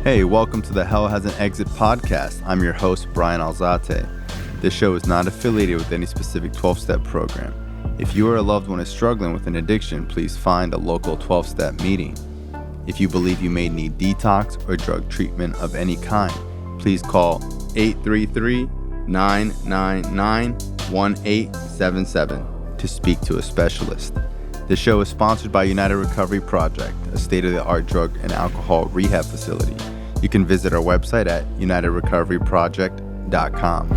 Hey, welcome to the Hell Has an Exit podcast. I'm your host, Bryan Alzate. This show is not affiliated with any specific 12-step program. If you or a loved one is struggling with an addiction, please find a local 12-step meeting. If you believe you may need detox or drug treatment of any kind, please call 833-999-1877 to speak to a specialist. This show is sponsored by United Recovery Project, a state-of-the-art drug and alcohol rehab facility. You can visit our website at unitedrecoveryproject.com.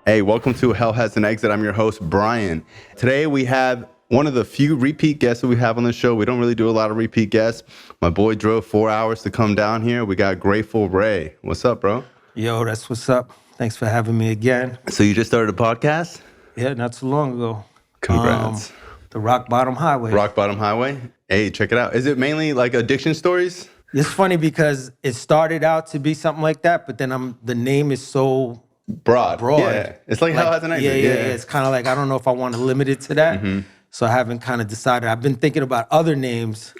Hey, welcome to Hell Has an Exit. I'm your host, Bryan. Today we have one of the few repeat guests that we have on the show. We don't really do a lot of repeat guests. My boy drove 4 hours to come down here. We got Grateful Ray. What's up, bro? Yo, that's what's up. Thanks for having me again. So you just started a podcast? Yeah, not too long ago. Congrats. The Rock Bottom Highway. Rock Bottom Highway? Hey, check it out. Is it mainly like addiction stories? It's funny because it started out to be something like that, but then the name is so broad. Yeah. It's like Hell Has an Exit. Yeah. It's kind of like, I don't know if I want to limit it to that. Mm-hmm. So I haven't kind of decided. I've been thinking about other names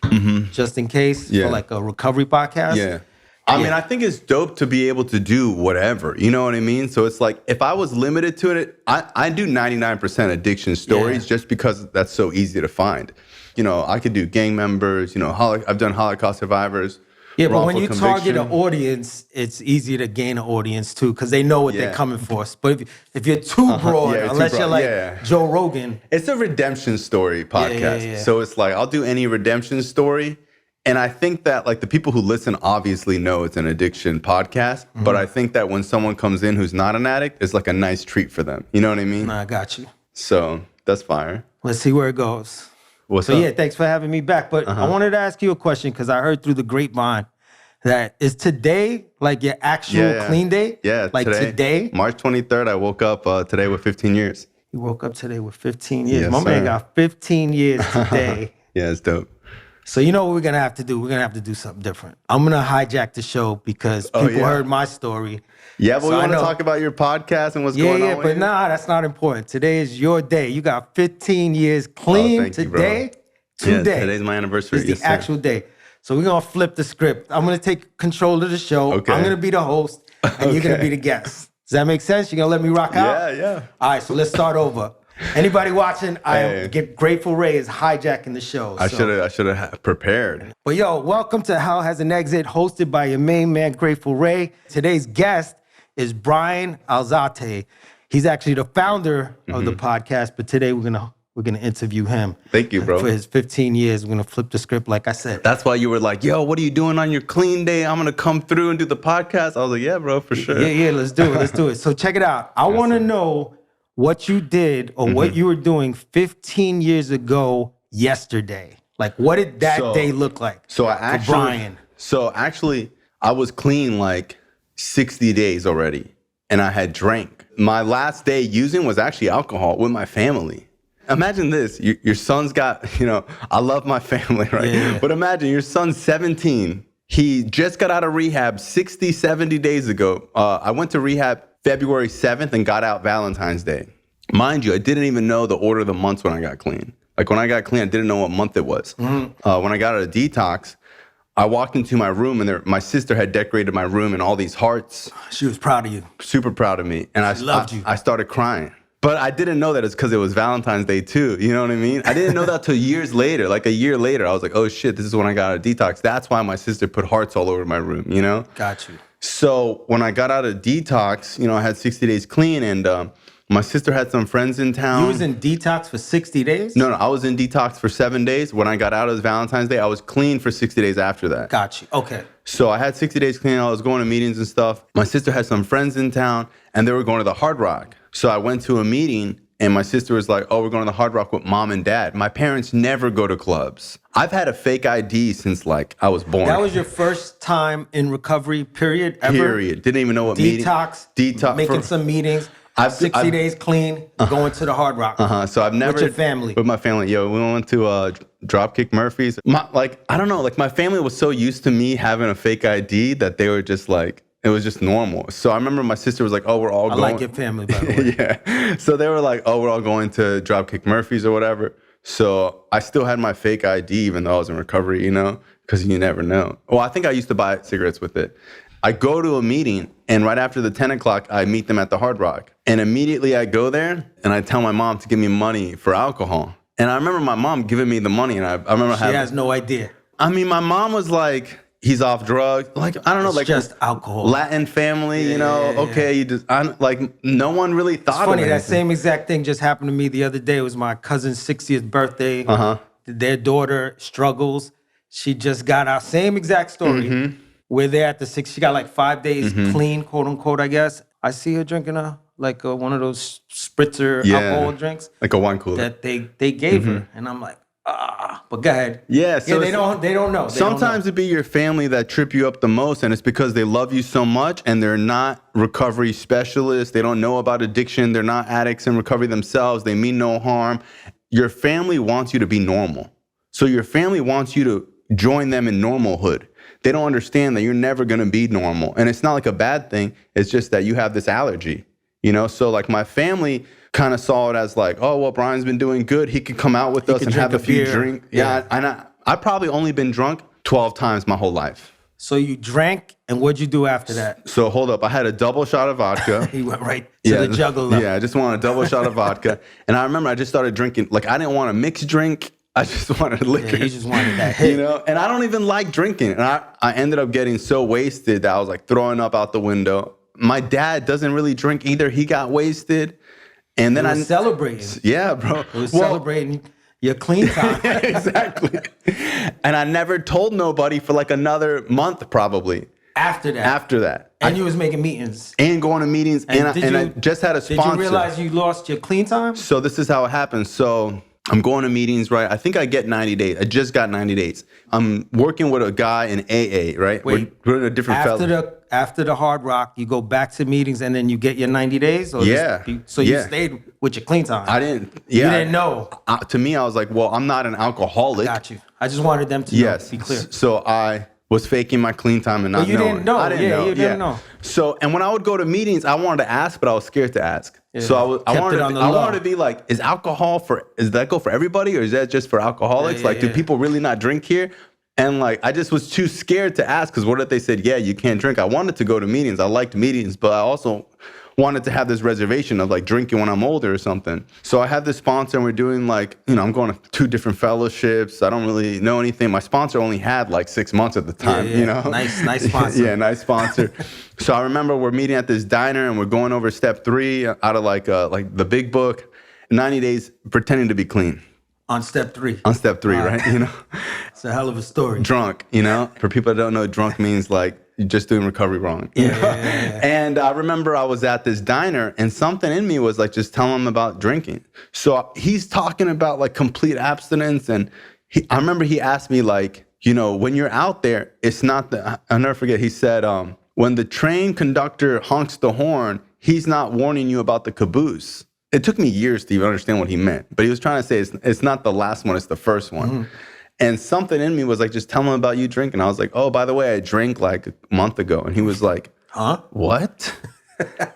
just in case for like a recovery podcast. Yeah. I mean, I think it's dope to be able to do whatever. You know what I mean? So it's like, if I was limited to it, I do 99% addiction stories just because that's so easy to find. You know, I could do gang members, you know, I've done Holocaust survivors. Yeah, but when you target an audience, it's easy to gain an audience too, because they know what they're coming for. But if you're too broad, you're like Joe Rogan. It's a redemption story podcast. Yeah. So it's like, I'll do any redemption story. And I think that like the people who listen obviously know it's an addiction podcast, but I think that when someone comes in who's not an addict, it's like a nice treat for them. You know what I mean? I got you. So that's fire. Let's see where it goes. What's up? Yeah, thanks for having me back. But I wanted to ask you a question because I heard through the grapevine that is today like your actual clean day? Yeah, like today? March 23rd, I woke up today with 15 years. You woke up today with 15 years. My man got 15 years today. Yeah, it's dope. So you know what we're going to have to do? We're going to have to do something different. I'm going to hijack the show because people heard my story. Yeah, but we want to talk about your podcast and what's going on. Yeah, but that's not important. Today is your day. You got 15 years clean today. Yeah, today's my anniversary. It's the actual day. So we're going to flip the script. I'm going to take control of the show. Okay. I'm going to be the host, and you're going to be the guest. Does that make sense? You're going to let me rock out? Yeah. All right, so let's start over. Anybody watching, I get Grateful Ray is hijacking the show. I should have prepared. But yo, welcome to Hell Has an Exit, hosted by your main man, Grateful Ray. Today's guest is Bryan Alzate. He's actually the founder of the podcast, but today we're gonna interview him. Thank you, bro. For his 15 years, we're gonna flip the script, like I said. That's why you were like, yo, what are you doing on your clean day? I'm gonna come through and do the podcast. I was like, yeah, bro, for sure. Yeah, let's do it. So check it out. I want to know what you did or what you were doing 15 years ago yesterday. Like, what did that day look like for Bryan? So actually, I was clean like 60 days already, and I had drank. My last day using was actually alcohol with my family. Imagine this. Your son's got, I love my family, right? Yeah. But imagine your son's 17. He just got out of rehab 60, 70 days ago. I went to rehab February 7th and got out Valentine's Day. Mind you, I didn't even know the order of the months when I got clean. Like when I got clean, I didn't know what month it was. When I got out of detox, I walked into my room and my sister had decorated my room in all these hearts. She was proud of you. Super proud of me. And she loved you. I started crying. But I didn't know that it's because it was Valentine's Day too. You know what I mean? I didn't know that till years later. Like a year later, I was like, oh shit, this is when I got out of detox. That's why my sister put hearts all over my room, Got you. So when I got out of detox, I had 60 days clean and my sister had some friends in town. You was in detox for 60 days? No, I was in detox for 7 days. When I got out, it was Valentine's Day. I was clean for 60 days after that. Got you. Okay. So I had 60 days clean. I was going to meetings and stuff. My sister had some friends in town, and they were going to the Hard Rock. So I went to a meeting, and my sister was like, oh, we're going to the Hard Rock with mom and dad. My parents never go to clubs. I've had a fake ID since, I was born. That was your first time in recovery, period, ever? Period. Didn't even know what Detox, making some meetings. 60 days clean, going to the Hard Rock. So I've never... With your family. With my family. Yo, we went to Dropkick Murphys. I don't know, my family was so used to me having a fake ID that they were just like, it was just normal. So I remember my sister was like, oh, we're all going... I like your family, by the way. Yeah. So they were like, oh, we're all going to Dropkick Murphys or whatever. So I still had my fake ID, even though I was in recovery, because you never know. Well, I think I used to buy cigarettes with it. I go to a meeting, and right after the 10 o'clock, I meet them at the Hard Rock. And immediately I go there, and I tell my mom to give me money for alcohol. And I remember my mom giving me the money, and I remember She has no idea. I mean, my mom was like, he's off drugs. Like, I don't know, like just alcohol. Latin family, okay, you just, no one really thought of it. Funny, that same exact thing just happened to me the other day. It was my cousin's 60th birthday. Their daughter struggles. She just got our same exact story. We're there at the she got like 5 days clean, quote unquote, I guess. I see her drinking one of those spritzer alcohol drinks. Like a wine cooler. That they gave her. And I'm like, but go ahead. Yeah, so they don't know. Sometimes it'd be your family that trip you up the most, and it's because they love you so much and they're not recovery specialists. They don't know about addiction. They're not addicts in recovery themselves. They mean no harm. Your family wants you to be normal. So your family wants you to join them in normalhood. They don't understand that you're never going to be normal. And it's not like a bad thing. It's just that you have this allergy, So like my family kind of saw it as like, oh, well, Bryan's been doing good. He could come out with us and have a few drinks. Yeah. And I've probably only been drunk 12 times my whole life. So you drank, and what'd you do after that? So hold up. I had a double shot of vodka. He went right to the juggler. Yeah, I just wanted a double shot of vodka. And I remember I just started drinking. Like, I didn't want a mixed drink. I just wanted liquor. Yeah, you just wanted that hit. And I don't even like drinking. And I ended up getting so wasted that I was like throwing up out the window. My dad doesn't really drink either. He got wasted. And then I was celebrating. Yeah, bro. It was celebrating your clean time. Exactly. And I never told nobody for like another month probably. After that. And you was making meetings. And going to meetings. And I just had a sponsor. Did you realize you lost your clean time? So this is how it happened. So I'm going to meetings, right? I think I get 90 days. I just got 90 days. I'm working with a guy in AA, right? Wait, we're in a different after the Hard Rock, you go back to meetings and then you get your 90 days? Or you stayed with your clean time? I didn't. Yeah. You didn't know? To me, I was like, well, I'm not an alcoholic. Got you. I just wanted them to know, be clear. So I was faking my clean time and not knowing. Didn't know. I didn't know. You didn't know. So, and when I would go to meetings, I wanted to ask, but I was scared to ask. Yeah. So I wanted to be like, is that go for everybody, or is that just for alcoholics? Do people really not drink here? And like, I just was too scared to ask, because what if they said, yeah, you can't drink? I wanted to go to meetings. I liked meetings, but I also wanted to have this reservation of like drinking when I'm older or something. So I had this sponsor, and we're doing like, I'm going to 2 different fellowships. I don't really know anything. My sponsor only had like 6 months at the time, Nice sponsor. Yeah, nice sponsor. So I remember we're meeting at this diner, and we're going over step 3 out of like the big book, 90 days pretending to be clean. On step 3. On step 3, right? It's a hell of a story. Drunk, For people that don't know, drunk means like you're just doing recovery wrong. Yeah. And I remember I was at this diner, and something in me was like, just tell him about drinking. So he's talking about like complete abstinence. And I remember he asked me like, when you're out there, it's not I'll never forget. He said, when the train conductor honks the horn, he's not warning you about the caboose. It took me years to even understand what he meant, but he was trying to say it's not the last one, it's the first one. Mm-hmm. And something in me was like, just tell him about you drinking. I was like, oh, by the way, I drank like a month ago. And he was like, huh? What?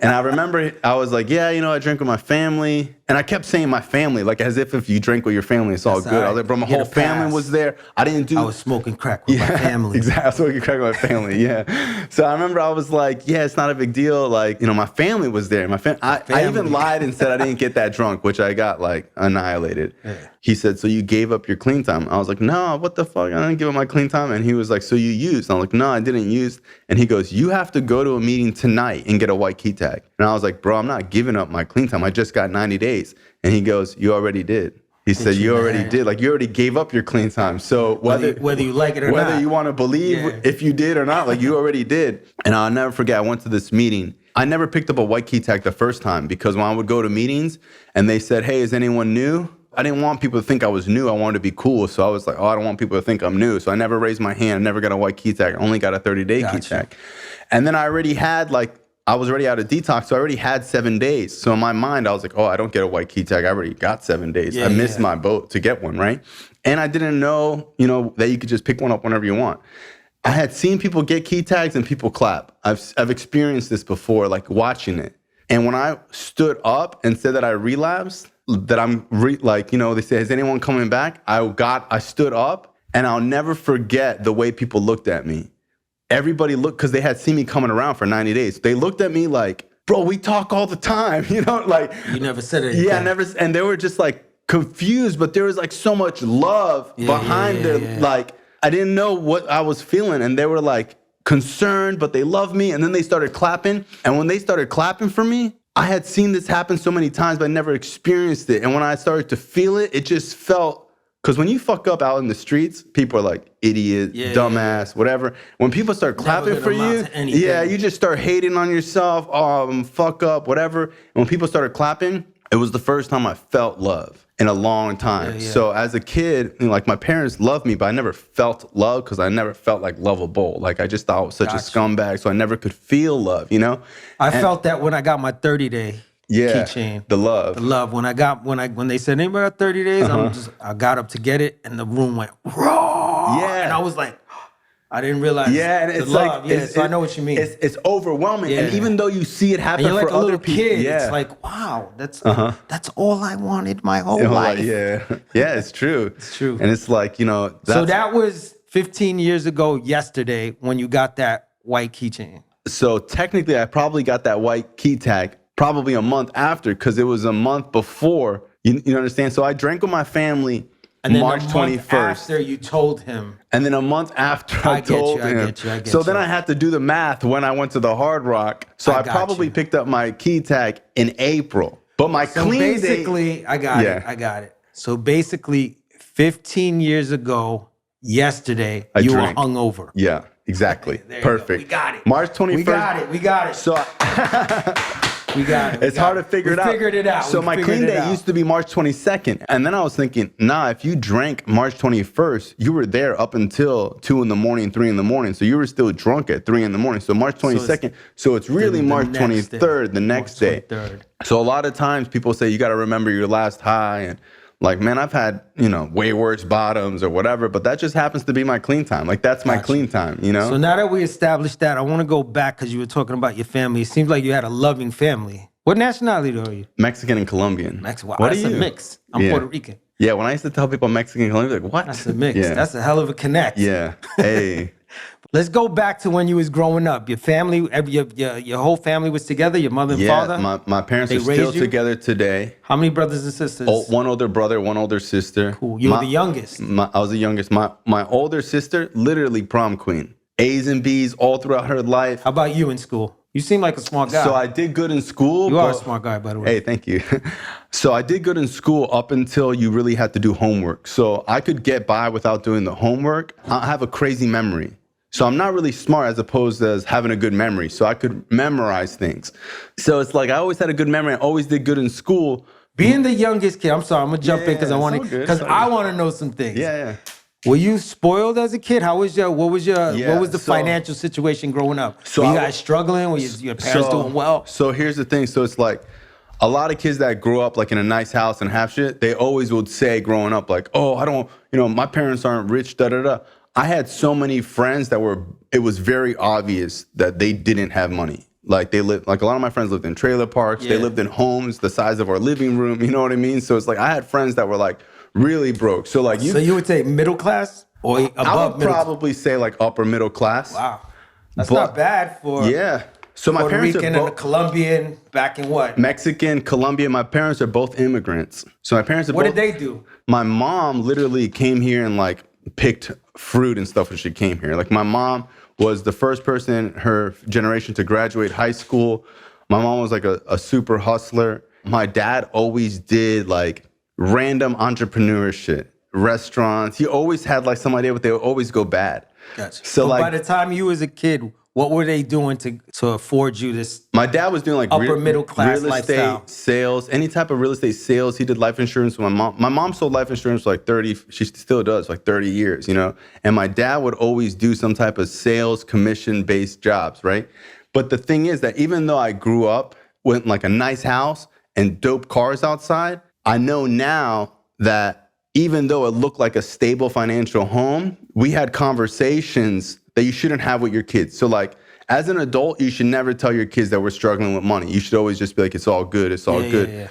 And I remember I was like, yeah, I drink with my family. And I kept saying my family, like as if you drink with your family, it's all good. Right. I was like, bro, my whole family was there. I was smoking crack with my family. Exactly. I was smoking crack with my family. Yeah. So I remember I was like, yeah, it's not a big deal. Like, my family was there. I even lied and said I didn't get that drunk, which I got like annihilated. Yeah. He said, so you gave up your clean time? I was like, no, what the fuck? I didn't give up my clean time. And he was like, so you used? I'm like, no, I didn't use. And he goes, you have to go to a meeting tonight and get a white key tag. And I was like, bro, I'm not giving up my clean time. I just got 90 days. And he goes, you already did. He said, you already did. Like, you already gave up your clean time. So whether you like it or not. Whether you want to believe if you did or not, like, you already did. And I'll never forget, I went to this meeting. I never picked up a white key tag the first time, because when I would go to meetings and they said, hey, is anyone new? I didn't want people to think I was new. I wanted to be cool. So I was like, I don't want people to think I'm new. So I never raised my hand. I never got a white key tag. I only got a 30-day key tag. And then I already had I was already out of detox, so I already had 7 days. So in my mind, I was like, I don't get a white key tag. I already got 7 days. I missed my boat to get one, right? And I didn't know, that you could just pick one up whenever you want. I had seen people get key tags and people clap. I've experienced this before, like watching it. And when I stood up and said that I relapsed, that they say, is anyone coming back? I stood up, and I'll never forget the way people looked at me. Everybody looked, because they had seen me coming around for 90 days. They looked at me like, bro, we talk all the time, like. You never said anything. Yeah, never. And they were just like confused, but there was like so much love behind it. Like, I didn't know what I was feeling. And they were like concerned, but they loved me. And then they started clapping. And when they started clapping for me, I had seen this happen so many times, but I never experienced it. And when I started to feel it, it just felt. Because when you fuck up out in the streets, people are like, idiot, dumbass, whatever. When people start clapping for you, you just start hating on yourself, fuck up, whatever. And when people started clapping, it was the first time I felt love in a long time. So as a kid, like my parents loved me, but I never felt love because I never felt like lovable. Like I just thought I was such a scumbag, so I never could feel love, I felt that when I got my 30-day. Keychain. The love. When they said anybody got 30 days, I got up to get it and the room went raw. Yeah. And I was like, I didn't realize. Yeah, and it's love. So I know what you mean. It's overwhelming. And even though you see it happen and you're for like a other little people. Kid, it's like, wow, that's all I wanted my whole life. Yeah, it's true. It's true. And it's like, so that was 15 years ago yesterday when you got that white keychain. So technically I probably got that white key tag probably a month after, because it was a month before. You understand? So I drank with my family and then March 21st. After you told him. And then a month after I told him. I get you. So then I had to do the math when I went to the Hard Rock. So I probably picked up my key tag in April. But my clean day. I got it. So basically 15 years ago, yesterday, you were hungover. Yeah, exactly. Perfect. We got it. March 21st. We got it. So we got it. It's hard to figure it out. We figured it out. So my clean day used to be March 22nd. And then I was thinking, if you drank March 21st, you were there up until 2 in the morning, 3 in the morning. So you were still drunk at 3 in the morning. So March 22nd. So it's really March 23rd, the next day. So a lot of times people say you got to remember your last high. And like, man, I've had, way worse bottoms or whatever, but that just happens to be my clean time. Like, that's my clean time, So now that we established that, I want to go back because you were talking about your family. It seems like you had a loving family. What nationality are you? Mexican and Colombian. Wow, that's a mix. I'm Puerto Rican. Yeah, when I used to tell people I'm Mexican and Colombian, like, what? That's a mix. Yeah. That's a hell of a connect. Yeah. Hey. Let's go back to when you was growing up. Your family, your whole family was together, your mother and father? Yeah, my parents are still together today. How many brothers and sisters? One older brother, one older sister. Cool. You were the youngest. I was the youngest. My older sister, literally prom queen. A's and B's all throughout her life. How about you in school? You seem like a smart guy. So I did good in school. You are a smart guy, by the way. Hey, thank you. So I did good in school up until you really had to do homework. So I could get by without doing the homework. I have a crazy memory. So I'm not really smart as opposed to having a good memory. So I could memorize things. So it's like I always had a good memory. I always did good in school. Being the youngest kid, I'm sorry, I'm gonna jump in because I want to know some things. Yeah. Were you spoiled as a kid? What was the financial situation growing up? So were you guys struggling? Were your parents doing well? So here's the thing. So it's like a lot of kids that grew up like in a nice house and have shit, they always would say growing up like, oh, I don't, my parents aren't rich, da-da-da. I had so many friends it was very obvious that they didn't have money. Like a lot of my friends lived in trailer parks. Yeah. They lived in homes the size of our living room. You know what I mean? So it's like I had friends that were like really broke. So like So you would say middle class or above middle? I would probably say like upper middle class. Wow. That's not bad for So my Puerto parents Rican are both and a Colombian back in what? Mexican, Colombian. My parents are both immigrants. So my parents are What did they do? My mom literally came here and like picked fruit and stuff when she came here. Like my mom was the first person in her generation to graduate high school. My mom was like a super hustler. My dad always did like random entrepreneur shit, restaurants. He always had like some idea, but they would always go bad. Gotcha. So like by the time you was a kid, what were they doing to afford you this? My dad was doing like upper middle class real estate lifestyle. Sales, any type of real estate sales. He did life insurance with my mom. My mom sold life insurance for like 30, she still does, like 30 years, And my dad would always do some type of sales commission-based jobs, right? But the thing is that even though I grew up with like a nice house and dope cars outside, I know now that even though it looked like a stable financial home, we had conversations that you shouldn't have with your kids. So like, as an adult, you should never tell your kids that we're struggling with money. You should always just be like, it's all good, it's all good. Yeah.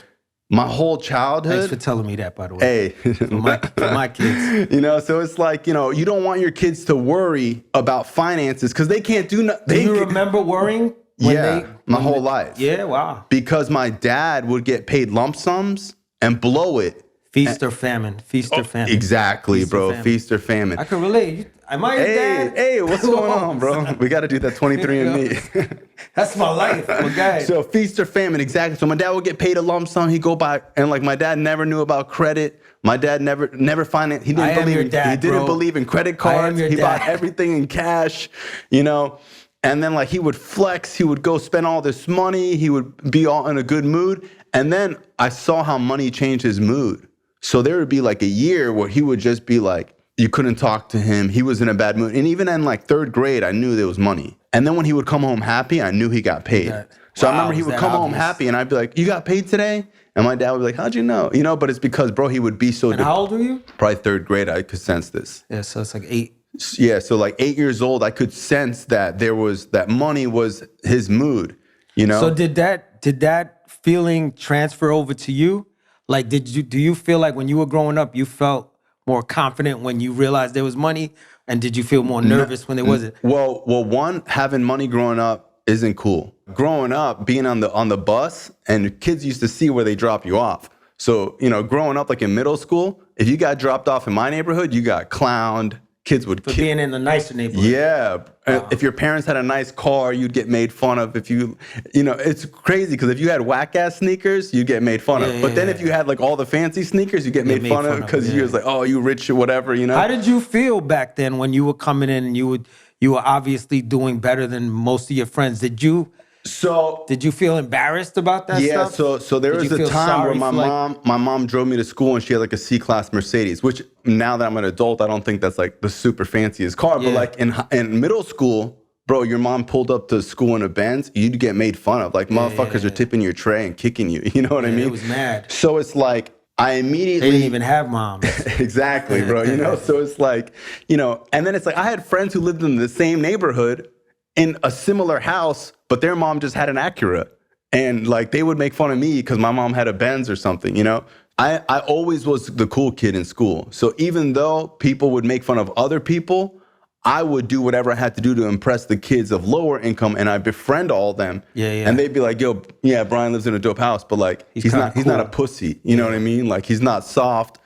my whole childhood. Thanks for telling me that, by the way. Hey, for my kids. You know, so it's like, you know, you don't want your kids to worry about finances because they can't do nothing. Do you remember worrying? My whole life. Yeah, wow. Because my dad would get paid lump sums and blow it. Feast or famine. Feast or famine. Exactly, Feast bro. or famine. Feast or famine. I can relate. Am I your dad? Hey, what's going on, bro? We got to do that 23andMe. That's my life. Okay. So feast or famine, exactly. So my dad would get paid a lump sum. He'd go by, and like my dad never knew about credit. My dad never financed. He didn't believe in credit cards. He bought everything in cash, you know. And then like he would flex. He would go spend all this money. He would be all in a good mood. And then I saw how money changed his mood. So there would be like a year where he would just be like, you couldn't talk to him. He was in a bad mood. And even in like third grade, I knew there was money. And then when he would come home happy, I knew he got paid. I remember he would come home happy and I'd be like, you got paid today? And my dad would be like, how'd you know? You know, but it's because, bro, he would be so... And how old were you? Probably third grade, I could sense this. Yeah, so it's like 8. Yeah, so like 8 years old, I could sense that that money was his mood, you know? So did that feeling transfer over to you? Like, do you feel like when you were growing up, you felt more confident when you realized there was money? And did you feel more nervous when there wasn't? Well, one, having money growing up isn't cool. Growing up, being on the bus, and kids used to see where they drop you off. So, you know, growing up like in middle school, if you got dropped off in my neighborhood, you got clowned. Kids would for being in a nicer neighborhood. Yeah. Wow. If your parents had a nice car, you'd get made fun of. If you know, it's crazy because if you had whack ass sneakers, you'd get made fun of. But then if you had like all the fancy sneakers, you get made fun of because you was like, oh, you rich or whatever, you know? How did you feel back then when you were coming in and you were obviously doing better than most of your friends? Did you feel embarrassed about that stuff? Yeah, so there was a time where my mom drove me to school and she had like a C-Class Mercedes, which now that I'm an adult, I don't think that's like the super fanciest car. But like in middle school, bro, your mom pulled up to school in a Benz, you'd get made fun of. Like motherfuckers are tipping your tray and kicking you. You know what I mean? It was mad. So it's like I immediately... They didn't even have moms. Exactly, bro. You know, so it's like, you know, and then it's like I had friends who lived in the same neighborhood in a similar house, but their mom just had an Acura. And like they would make fun of me because my mom had a Benz or something, you know? I always was the cool kid in school. So even though people would make fun of other people, I would do whatever I had to do to impress the kids of lower income, and I befriend all of them. And they'd be like, yo, yeah, Bryan lives in a dope house, but like he's not a pussy. You know what I mean? Like he's not soft.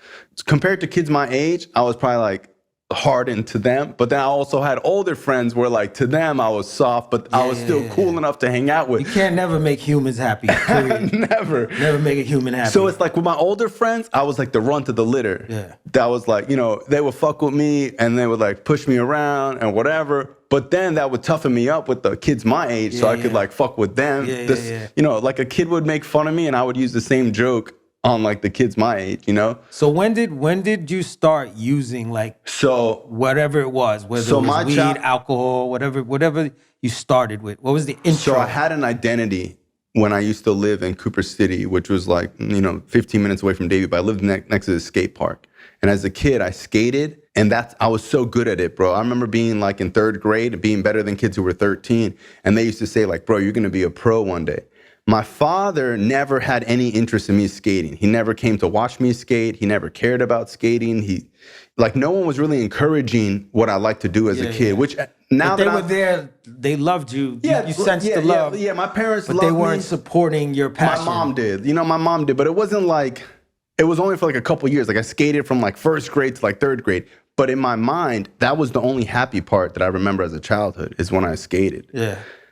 Compared to kids my age, I was probably like hardened to them, but then I also had older friends where like to them I was soft, but I was still cool enough to hang out with. You can't never make humans happy. Never make a human happy. So it's like with my older friends, I was like the runt of the litter. That was like, you know, they would fuck with me and they would like push me around and whatever, but then that would toughen me up with the kids my age so I could like fuck with them. You know, like a kid would make fun of me and I would use the same joke on like the kids my age, you know? So when did you start using like whatever it was, whether it was weed, alcohol, whatever you started with? What was the intro? So I had an identity when I used to live in Cooper City, which was like, you know, 15 minutes away from Davie, but I lived next to the skate park. And as a kid, I skated, and I was so good at it, bro. I remember being like in third grade, being better than kids who were 13, and they used to say like, bro, you're gonna be a pro one day. My father never had any interest in me skating. He never came to watch me skate. He never cared about skating. Like no one was really encouraging what I liked to do as a kid, which now that they were there, they loved you. You sensed the love. Yeah, my parents loved me. But they me. weren't supporting your passion. My mom did. You know, my mom did, but it wasn't like, it was only for like a couple years. Like I skated from like first grade to like third grade. But in my mind, that was the only happy part that I remember as a childhood is when I skated.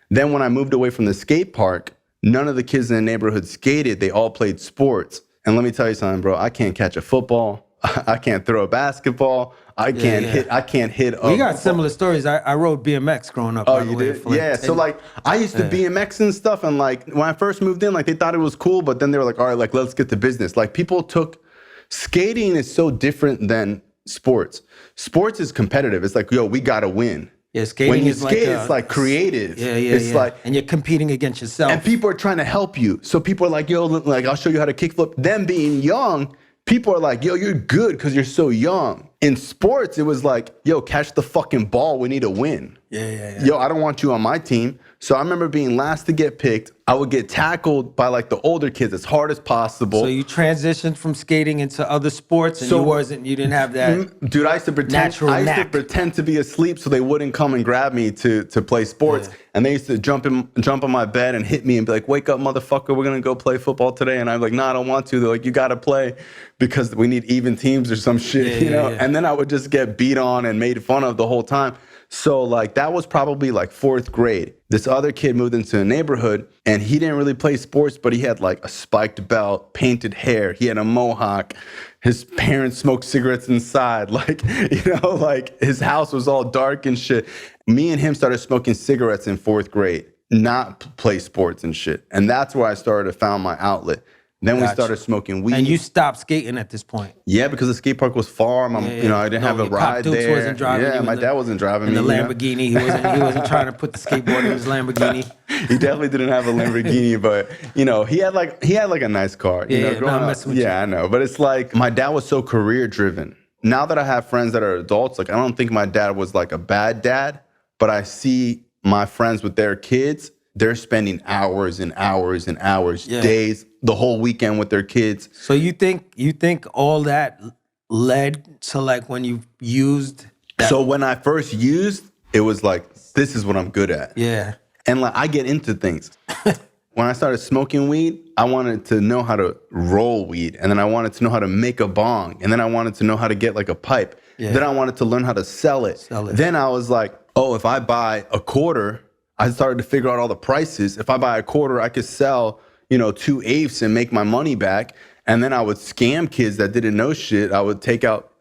Then when I moved away from the skate park, none of the kids in the neighborhood skated. They all played sports. And let me tell you something, bro. I can't catch a football. I can't throw a basketball. I can't hit. We got similar stories. I rode BMX growing up. Oh, you did? Yeah. So like, I used to BMX and stuff, and like when I first moved in, like they thought it was cool, but then they were like, all right, like let's get to business. Like people took skating is so different than sports. Sports is competitive. It's like, yo, we gotta win. Yeah, skating when you is skate, it's like creative. It's like, and you're competing against yourself. And people are trying to help you. So people are like, yo, like I'll show you how to kickflip. Them being young, people are like, yo, you're good because you're so young. In sports, it was like, yo, catch the fucking ball. We need to win. Yo, I don't want you on my team. So I remember being last to get picked. I would get tackled by like the older kids as hard as possible. So you transitioned from skating into other sports, and you didn't have that. Dude, I used to pretend to be asleep so they wouldn't come and grab me to play sports. Yeah. And they used to jump on my bed and hit me and be like, "Wake up, motherfucker, we're gonna go play football today." And I'm like, "No, I don't want to." They're like, "You gotta play because we need even teams or some shit, you know?" And then I would just get beat on and made fun of the whole time. So like that was probably like 4th grade. This other kid moved into a neighborhood and he didn't really play sports, but he had like a spiked belt, painted hair. He had a mohawk. His parents smoked cigarettes inside. Like, you know, like his house was all dark and shit. Me and him started smoking cigarettes in 4th grade, not play sports and shit. And that's where I started to find my outlet. Then we started smoking weed. And you stopped skating at this point? Yeah, because the skate park was far. You know, I didn't have a ride there. Wasn't driving. Yeah, my dad wasn't driving in me. The Lamborghini. He wasn't trying to put the skateboard in his Lamborghini. He definitely didn't have a Lamborghini, but you know, he had like a nice car. I'm messing with you. I know. But it's like my dad was so career driven. Now that I have friends that are adults, like I don't think my dad was like a bad dad, but I see my friends with their kids. They're spending hours and hours and hours, days, the whole weekend with their kids. So you think all that led to like when you used that? So when I first used, it was like, this is what I'm good at. Yeah. And like I get into things. When I started smoking weed, I wanted to know how to roll weed. And then I wanted to know how to make a bong. And then I wanted to know how to get like a pipe. Yeah. Then I wanted to learn how to sell it. Then I was like, oh, if I buy a quarter, I started to figure out all the prices. If I buy a quarter, I could sell, 2/8 and make my money back. And then I would scam kids that didn't know shit. I would take out,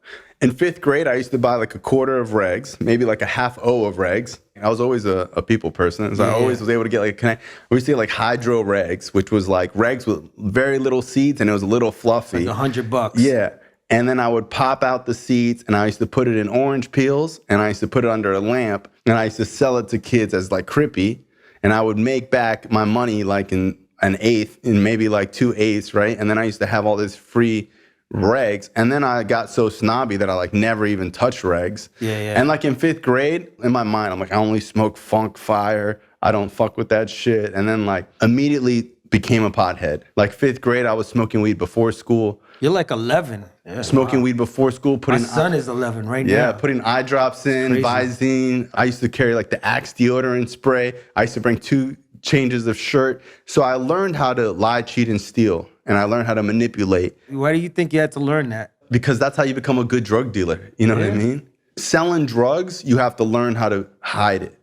in 5th grade, I used to buy like a quarter of regs, maybe like a half O of regs. I was always a people person. So I always was able to get like a connect. We used to get like hydro regs, which was like regs with very little seeds and it was a little fluffy. Like $100. Yeah. And then I would pop out the seeds and I used to put it in orange peels and I used to put it under a lamp and I used to sell it to kids as like crippy. And I would make back my money like in an eighth, in maybe like 2/8, right? And then I used to have all this free regs. And then I got so snobby that I like never even touched regs. Yeah. And like in 5th grade, in my mind, I'm like, I only smoke funk fire. I don't fuck with that shit. And then like immediately became a pothead. Like 5th grade, I was smoking weed before school. You're like 11. Yeah, smoking weed before school. My son is 11 right now. Yeah, putting eye drops in, Visine. I used to carry like the Axe deodorant spray. I used to bring 2 changes of shirt. So I learned how to lie, cheat, and steal. And I learned how to manipulate. Why do you think you had to learn that? Because that's how you become a good drug dealer. You know what I mean? Selling drugs, you have to learn how to hide it.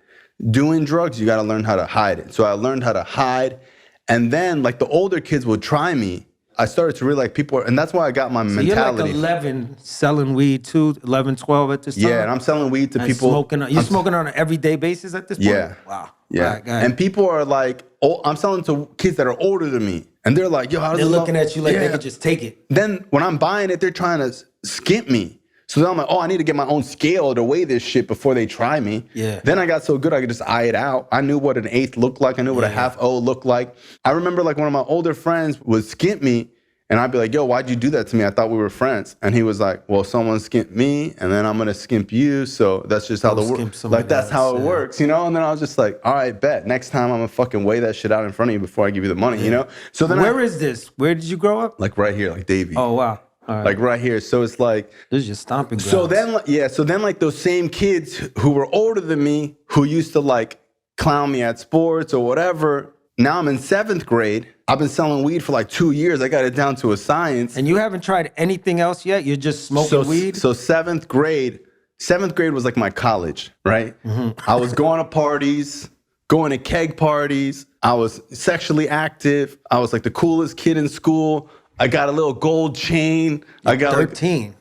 Doing drugs, you got to learn how to hide it. So I learned how to hide. And then like the older kids would try me. I started to realize people, and that's why I got my mentality. You're like 11 selling weed too, 11, 12 at this time? Yeah, and I'm selling weed to people. You're smoking on an everyday basis at this point? Yeah. Wow. Yeah. Right, and people are like, oh, I'm selling to kids that are older than me. And they're like, yo, they're looking at you like they could just take it. Then when I'm buying it, they're trying to skimp me. So then I'm like, oh, I need to get my own scale to weigh this shit before they try me. Yeah. Then I got so good, I could just eye it out. I knew what an eighth looked like. I knew what a half O looked like. I remember like one of my older friends would skimp me and I'd be like, yo, why'd you do that to me? I thought we were friends. And he was like, well, someone skimped me and then I'm going to skimp you. So that's just how that's how it works, And then I was just like, all right, bet. Next time I'm going to fucking weigh that shit out in front of you before I give you the money, So then Where is this? Where did you grow up? Like right here, like Davie. Oh, wow. Right. Like right here. So it's like, this is your stomping grounds. So then like those same kids who were older than me, who used to like clown me at sports or whatever. Now I'm in 7th grade. I've been selling weed for like 2 years. I got it down to a science. And you haven't tried anything else yet? You're just smoking weed? So 7th grade was like my college, right? Mm-hmm. I was going to parties, going to keg parties. I was sexually active. I was like the coolest kid in school. I got a little gold chain. I got 13.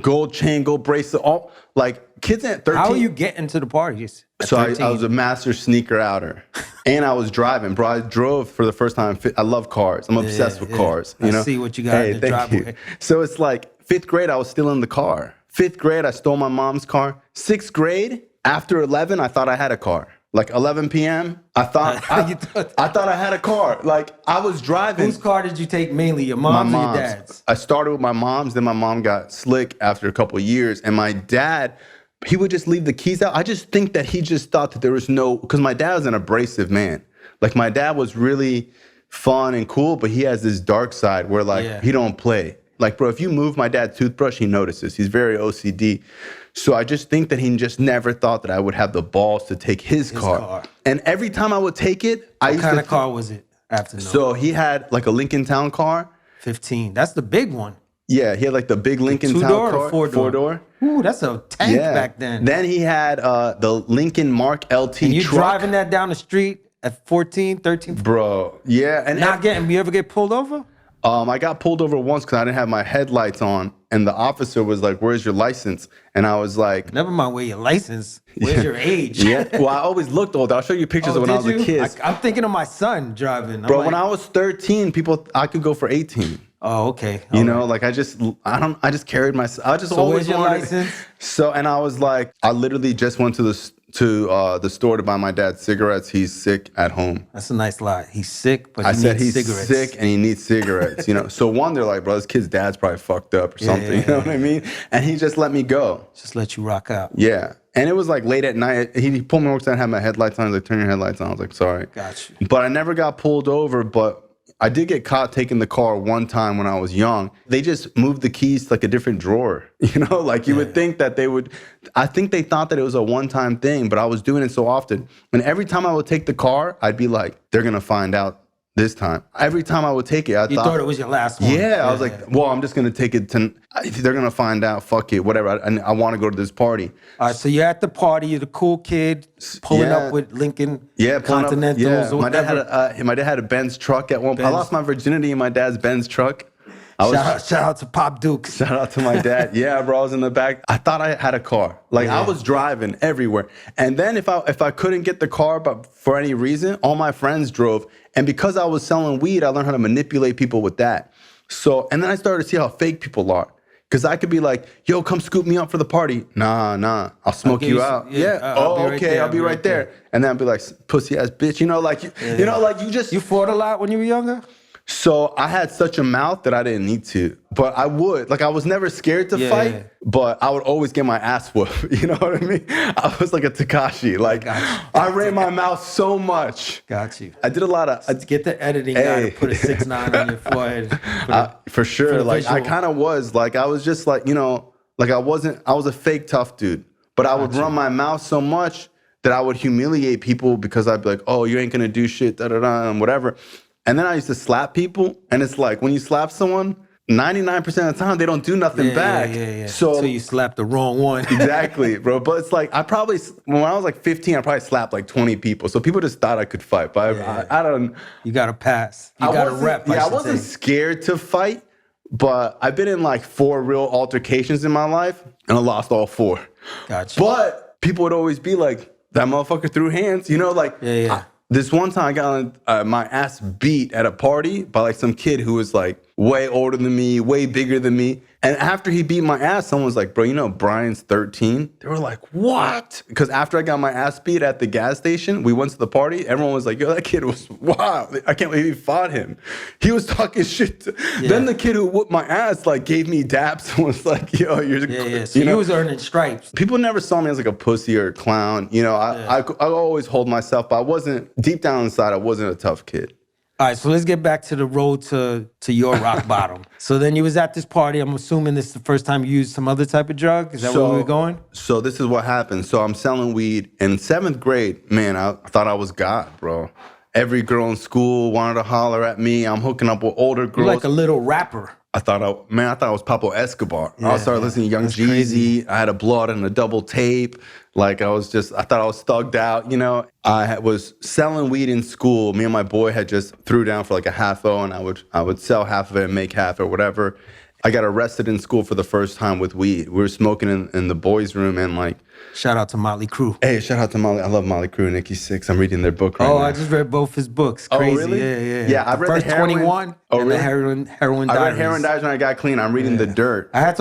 Gold chain, gold bracelet. All like kids at 13. How are you getting to the parties? So I was a master sneaker outer, and I was driving. Bro, I drove for the first time. I love cars. I'm obsessed with cars. I see what you got in the driveway. So it's like 5th grade, I was still in the car. 5th grade, I stole my mom's car. 6th grade, after 11, I thought I had a car. Like 11 p.m., I thought I had a car. Like I was driving. Whose car did you take mainly? Your mom's or your dad's? I started with my mom's. Then my mom got slick after a couple of years, and my dad he would just leave the keys out. I just think that he just thought that there was no, because my dad was an abrasive man. Like my dad was really fun and cool, but he has this dark side where like he don't play. Like, bro, if you move my dad's toothbrush, he notices. He's very OCD. So I just think that he just never thought that I would have the balls to take his car. And every time I would take it, what kind of car was it? After so he had like a Lincoln Town car. 15. That's the big one. Yeah, he had like the big Lincoln Town car. Two-door or four-door? Four-door. Ooh, that's a tank back then. Then he had the Lincoln Mark LT and you truck. Driving that down the street at 14, 13? Bro, yeah. And you ever get pulled over? I got pulled over once because I didn't have my headlights on, and the officer was like, "Where's your license?" And I was like, "Never mind where your license. Where's your age?" Yeah. Well, I always looked old. I'll show you pictures of when I was a kid. I'm thinking of my son driving. Bro, when I was 13, I could go for 18. Oh, okay. You know, like I just carried myself. I just always where's your wanted. License? So, and I was like, I literally just went to the store to buy my dad cigarettes. He's sick at home. That's a nice lie. He's sick, but I said needs he's cigarettes. sick and he needs cigarettes. You know, so one, they're like, bro, this kid's dad's probably fucked up or something. You know what I mean? And he just let me go. Just let you rock out. Yeah. And it was like late at night. He pulled me over because I had my headlights on. He's like, turn your headlights on. I was like, sorry. Got you. But I never got pulled over. But I did get caught taking the car one time when I was young. They just moved the keys to like a different drawer. You know, like you would think that they would. I think they thought that it was a one-time thing, but I was doing it so often. And every time I would take the car, I'd be like, they're going to find out this time. Every time I would take it, I thought it was your last one. Yeah, I was like, well, I'm just going to take it to, they're going to find out, fuck it, whatever. I want to go to this party. All right, so you're at the party, you're the cool kid, pulling up with Lincoln Continentals or whatever. My dad had a Benz truck at one point. I lost my virginity in my dad's Benz truck. Shout out to Pop Dukes. Shout out to my dad. Yeah, bro, I was in the back. I thought I had a car. Like I was driving everywhere. And then if I couldn't get the car, but for any reason, all my friends drove. And because I was selling weed, I learned how to manipulate people with that. So, and then I started to see how fake people are. Because I could be like, yo, come scoop me up for the party. Nah, I'll smoke you out. I'll be right there. And then I'll be like, pussy ass bitch. You know, like, you know, like you just. You fought a lot when you were younger? So I had such a mouth that I didn't need to, but I would. Like I was never scared to fight, but I would always get my ass whooped. You know what I mean? I was like a Tekashi. Like I ran my mouth so much. Got you. I did a lot of. Get the editing guy to put a 6'9" on your forehead. For sure. Like visual. I kind of was. Like I was just like, you know, like I was a fake tough dude, but I would run my mouth so much that I would humiliate people because I'd be like, oh, you ain't gonna do shit, and whatever. And then I used to slap people, and it's like when you slap someone, 99% of the time they don't do nothing back. Yeah. So you slapped the wrong one. Exactly, bro. But it's like when I was like 15, I probably slapped like 20 people. So people just thought I could fight, but I don't. You got to pass. You got to rep. I wasn't scared to fight, but I've been in like 4 real altercations in my life, and I lost all 4. Gotcha. But people would always be like, that motherfucker threw hands, you know, like. This one time I got my ass beat at a party by like some kid who was like way older than me, way bigger than me. And after he beat my ass, someone was like, bro, you know Bryan's 13? They were like, what? Because after I got my ass beat at the gas station, we went to the party. Everyone was like, yo, that kid was wild. I can't believe he fought him. He was talking shit. Then the kid who whooped my ass like gave me daps and was like, yo, you're So you was earning stripes. People never saw me as like a pussy or a clown. You know, I always hold myself, but I wasn't, deep down inside, I wasn't a tough kid. All right, so let's get back to the road to your rock bottom. So then you was at this party. I'm assuming this is the first time you used some other type of drug? Is that where we were going? So this is what happened. So I'm selling weed. In 7th grade, man, I thought I was God, bro. Every girl in school wanted to holler at me. I'm hooking up with older girls. You're like a little rapper. I thought I was Pablo Escobar. I started listening to Young Jeezy. Crazy. I had a blowout and a double tape. Like I thought I was thugged out, you know. I was selling weed in school. Me and my boy had just threw down for like a half-o, and I would sell half of it and make half or whatever. I got arrested in school for the first time with weed. We were smoking in the boys' room, and like. Shout out to Motley Crue. Hey, shout out to Molly. I love Motley Crue and Nikki Sixx. I'm reading their book right now. I just read both his books. Crazy. Oh, really? Yeah. Yeah, I read first the heroin. 21 and the heroin Diaries. I read Heroin Diaries when I got clean. I'm reading The Dirt. I had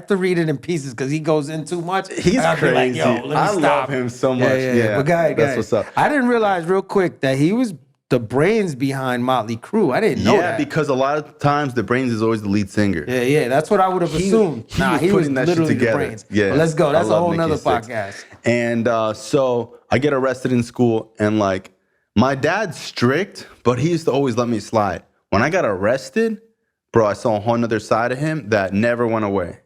to read it in pieces because he goes in too much. He's crazy. Like, yo, let me I love love him so much. Yeah. But go ahead. That's what's up. I didn't realize real quick that he was the brains behind Motley Crue. I didn't know Yeah, that. because a lot of times the Brains is always the lead singer. Yeah, that's what I would have assumed. He was putting that shit literally the together. brains. Yeah, Well, let's go. That's I a love whole Nikki nother Sixx. podcast. And so I get arrested in school, and like my dad's strict, but he used to always let me slide. When I got arrested, bro, I saw a whole nother side of him that never went away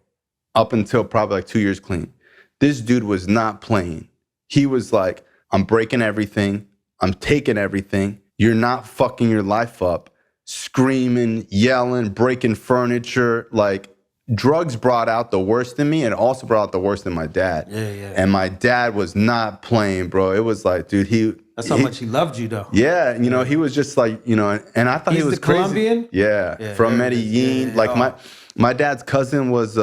up until probably like 2 years clean. This dude was not playing. He was like, I'm breaking everything. I'm taking everything. You're not fucking your life up. Screaming, yelling, breaking furniture. Like, drugs brought out the worst in me and also brought out the worst in my dad. Yeah. And my dad was not playing, bro. It was like, dude, That's how much he loved you, though. yeah, he was just like, and I thought he was the crazy. Colombian? Yeah, from Medellin. Yeah. Like my dad's cousin was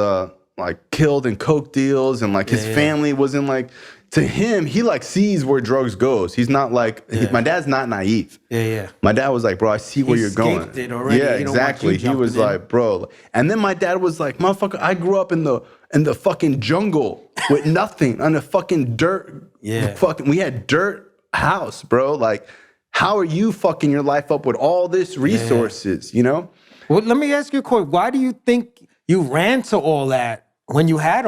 like killed in coke deals, and like his family wasn't like, to him, he like sees where drugs goes. He's not like, my dad's not naive. Yeah. My dad was like, bro, I see where you're going. escaped it already. Yeah, He don't want you exactly. He was jumping in. like, bro. And then my dad was like, motherfucker, I grew up in the fucking jungle with nothing on the fucking dirt. Yeah. We had dirt house, bro. Like, how are you fucking your life up with all this resources, Well, let me ask you a question. Why do you think you ran to all that when you had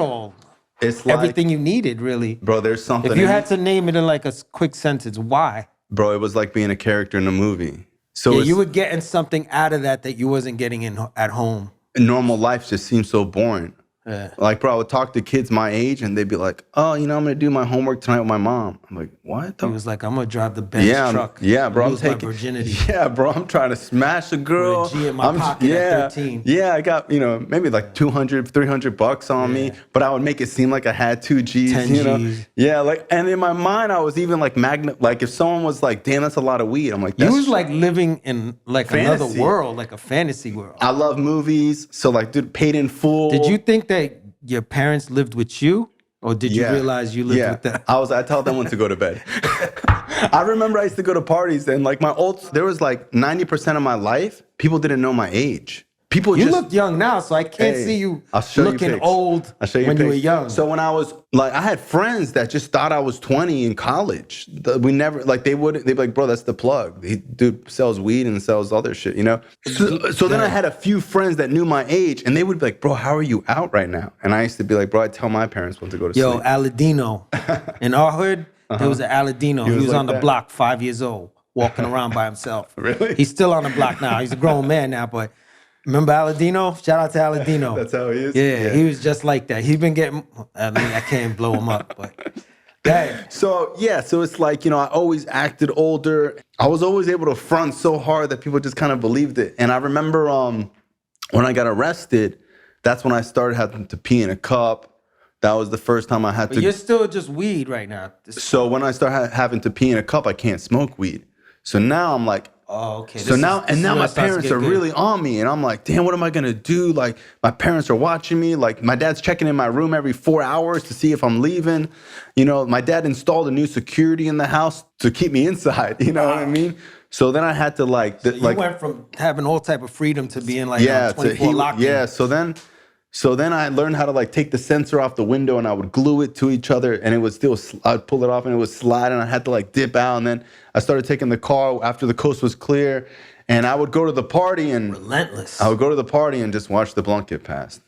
It's like, everything you needed, really? bro, there's something. If you had to name it in like a quick sentence, why? Bro, it was like being a character in a movie. So You were getting something out of that you wasn't getting at home. normal life just seems so boring. Yeah. Like, bro, I would talk to kids my age and they'd be like, oh, I'm going to do my homework tonight with my mom. I'm like, what? He was like, I'm going to drive the Benz truck. Yeah, bro. Lose my virginity. Yeah, bro. I'm trying to smash a girl. With a G in my pocket at 13. Yeah, I got, maybe like $200-$300 on me, but I would make it seem like I had 2 G's, 10 G's. Yeah, like, and in my mind, I was even like like if someone was like, damn, that's a lot of weed. I'm like, that's You was like living in like Fantasy. another world, like a fantasy world. I love movies. So like, dude, paid in full. Did you think that your parents lived with you? Or did you realize you lived with them? I told them when to go to bed. I remember I used to go to parties and like there was like 90% of my life, people didn't know my age. People You just look young now, so I can't see you I'll show you looking pics. old I'll show you when you were pics. young. So when I was like, I had friends that just thought I was 20 in college. We never like they'd be like, bro, that's the plug. He dude sells weed and sells other shit, So then I had a few friends that knew my age, and they would be like, bro, how are you out right now? And I used to be like, bro, I tell my parents when to go to Yo, sleep. Aladino. In our hood, there was an Aladino. He was like on the that? block, 5 years old, walking around by himself. Really? He's still on the block now. He's a grown man now, but remember Aladino? Shout out to Aladino. That's how he is? Yeah, he was just like that. He's been getting, I can't blow him up, but dang. So it's like, I always acted older. I was always able to front so hard that people just kind of believed it. And I remember when I got arrested, that's when I started having to pee in a cup. That was the first time I had But to. you're still just weed right now. So when I start having to pee in a cup, I can't smoke weed. So now I'm like, Oh, okay. so now this is my where it starts to parents get are good. really on me, and I'm like, damn, what am I gonna do? Like, my parents are watching me. Like, my dad's checking in my room every 4 hours to see if I'm leaving. My dad installed a new security in the house to keep me inside. You know what I mean? So then I had to You went from having all type of freedom to being like 24 lockdown. yeah. So then I learned how to take the sensor off the window, and I would glue it to each other, and it would still, I'd pull it off and it would slide, and I had to dip out. And then I started taking the car after the coast was clear, and I would go to the party and Relentless. I would go to the party and just watch the blunt get passed.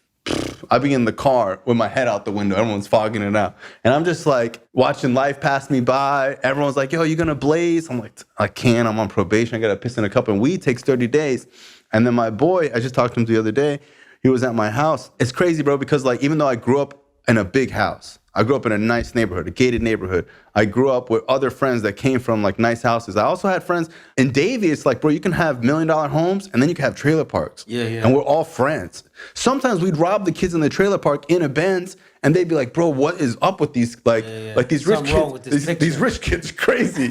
I'd be in the car with my head out the window. Everyone's fogging it out. And I'm just watching life pass me by. Everyone's like, yo, you gonna blaze? I'm like, I can't. I'm on probation. I gotta piss in a cup, and weed takes 30 days. And then my boy, I just talked to him the other day. He was at my house. It's crazy, bro, because even though I grew up in a big house, I grew up in a nice neighborhood, a gated neighborhood. I grew up with other friends that came from nice houses. I also had friends in Davie. It's bro, you can have $1 million homes and then you can have trailer parks. Yeah. And we're all friends. Sometimes we'd rob the kids in the trailer park in a Benz, and they'd be like, bro, what is up with these these rich Something wrong with kids? this These rich kids are crazy,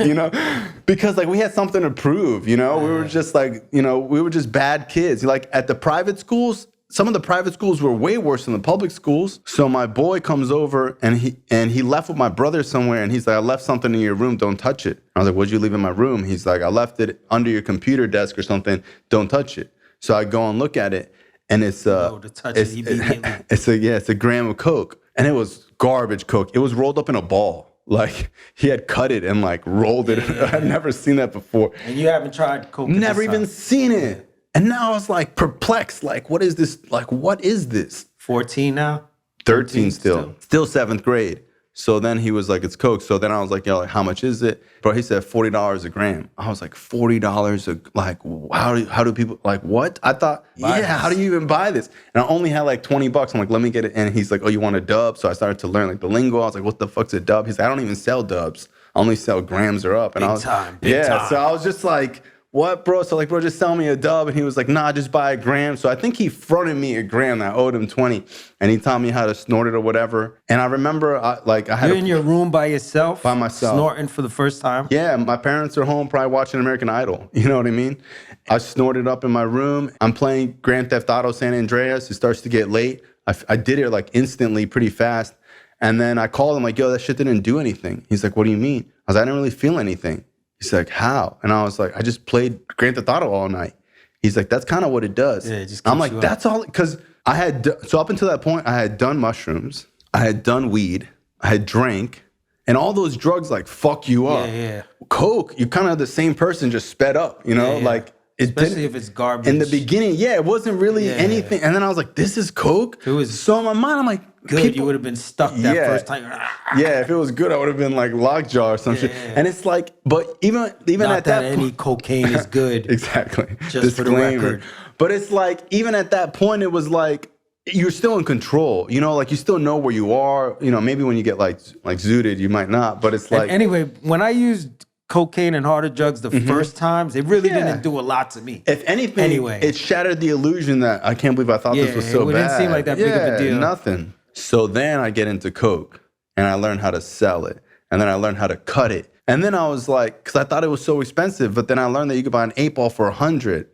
because we had something to prove, we were just we were just bad kids. At the private schools, some of the private schools were way worse than the public schools. So my boy comes over and he left with my brother somewhere, and he's like, I left something in your room, don't touch it. I was like, what'd you leave in my room? He's like, I left it under your computer desk or something, don't touch it. So I go and look at it, and it's it's a gram of coke, and it was garbage coke. It was rolled up in a ball. Like he had cut it and like rolled it. I'd never seen that before. And you haven't tried coke? Never even seen it. And now I was like perplexed. Like, what is this? Like, what is this? 14 now? 13 still 7th grade. So then he was like, it's coke. So then I was like, yo, like, how much is it? Bro, he said $40 a gram. I was like, $40 like, how do people, like, what? I thought, how do you even buy this? And I only had like 20 bucks. I'm like, let me get it. And he's like, oh, you want a dub? So I started to learn like the lingo. I was like, what the fuck's a dub? He's like, I don't even sell dubs. I only sell grams or up. And big time. So I was just like, what, bro? So like, bro, just sell me a dub. And he was like, nah, just buy a gram. So I think he fronted me a gram. I owed him 20. And he taught me how to snort it or whatever. And I remember I had You're in your room by yourself? By myself. Snorting for the first time? Yeah, my parents are home probably watching American Idol. You know what I mean? I snorted up in my room. I'm playing Grand Theft Auto San Andreas. It starts to get late. I did it like instantly, pretty fast. And then I called him like, yo, that shit didn't do anything. He's like, what do you mean? I was like, I didn't really feel anything. He's like, how? And I was like, I just played Grand Theft Auto all night. He's like, that's kind of what it does. Yeah, it just I'm like, that's all, because I had, so up until that point, I had done mushrooms, I had done weed, I had drank, and all those drugs like fuck you up. Yeah. Coke, you're kind of the same person, just sped up, you know? Like, especially if it's garbage. In the beginning, it wasn't really anything. And then I was like, this is Coke? It was so in my mind, I'm like, good. You would have been stuck that first time. If it was good, I would have been like lockjaw or some shit. And it's like, but even Not at that any point, cocaine is good. Exactly. Just for the record. But it's like, even at that point, it was like, you're still in control, you know, like you still know where you are. You know, maybe when you get like zooted, you might not, but it's like. And anyway, when I used cocaine and harder drugs the first times, it really didn't do a lot to me. If anything, it shattered the illusion that I can't believe I thought this was so bad. It didn't seem like that big of a deal. Nothing. So then I get into Coke and I learned how to sell it. And then I learned how to cut it. And then I was like, because I thought it was so expensive, but then I learned that you could buy an 8-ball for $100.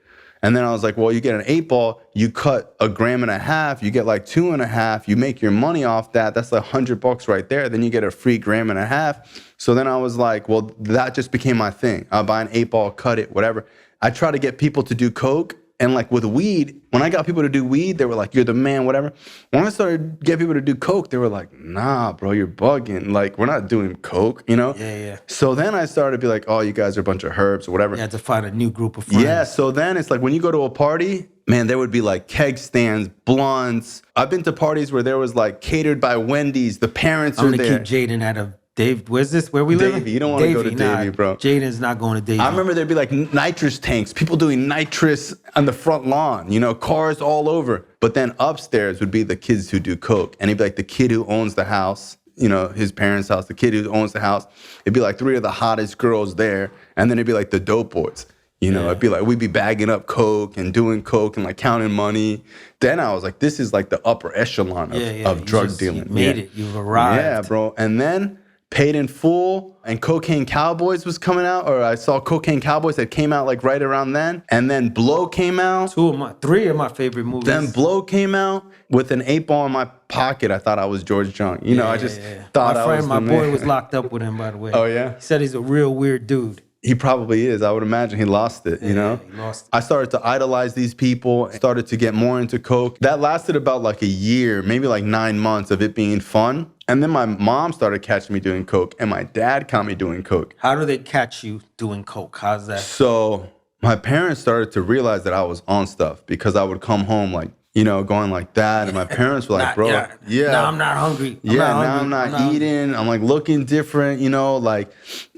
And then I was like, well, you get an 8-ball, you cut 1.5 grams, you get like 2.5, you make your money off that. That's like $100 right there. Then you get a free 1.5 grams. So then I was like, well, that just became my thing. I'll buy an 8-ball, cut it, whatever. I try to get people to do Coke. And like with weed, when I got people to do weed, they were like, you're the man, whatever. When I started getting people to do Coke, they were like, nah, bro, you're bugging. Like, we're not doing Coke, you know? Yeah. So then I started to be like, oh, you guys are a bunch of herbs or whatever. You had to find a new group of friends. Yeah, so then it's like when you go to a party, man, there would be like keg stands, blunts. I've been to parties where there was like catered by Wendy's. The parents are there. I'm going to keep Jaden out of Dave. Where's this? Where we live? Davey. You don't want to go to Davey, bro. Jaden's not going to Davey. I remember there'd be like nitrous tanks, people doing nitrous on the front lawn, you know, cars all over. But then upstairs would be the kids who do Coke. And it'd be like the kid who owns the house, you know, his parents' house, the kid who owns the house. It'd be like 3 of the hottest girls there. And then it'd be like the dope boys. You know, it'd be like, we'd be bagging up Coke and doing Coke and like counting money. Then I was like, this is like the upper echelon of drug dealing. You made it. You've arrived. Yeah, bro. And then Paid in Full and Cocaine Cowboys was coming out, or I saw Cocaine Cowboys that came out like right around then. And then Blow came out. 3 of my favorite movies. Then Blow came out with an 8-ball in my pocket. I thought I was George Jung. You know, I just thought I was my boy was locked up with him, by the way. Oh, yeah? He said he's a real weird dude. He probably is. I would imagine he lost it, you know? He lost it. I started to idolize these people, started to get more into Coke. That lasted about like a year, maybe like 9 months of it being fun. And then my mom started catching me doing Coke, and my dad caught me doing Coke. How do they catch you doing Coke? How's that? So my parents started to realize that I was on stuff because I would come home like, you know, going like that. And my parents were like, bro, now I'm not hungry. I'm not eating. I'm like looking different, you know, like,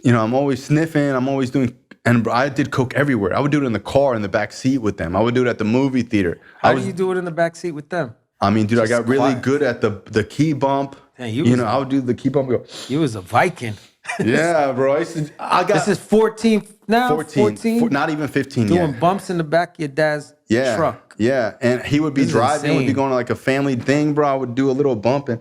you know, I'm always sniffing. I'm always doing, and I did Coke everywhere. I would do it in the car, in the back seat with them. I would do it at the movie theater. How do you do it in the back seat with them? I mean, dude, I got really good at the key bump. Dang, you know, I would do the key bump. Go. You was a Viking. Yeah, bro. This is 14th now? 14? Not even 15 yet. Doing bumps in the back of your dad's truck. Yeah, and he would be driving, would be going to like a family thing, bro. I would do a little bumping.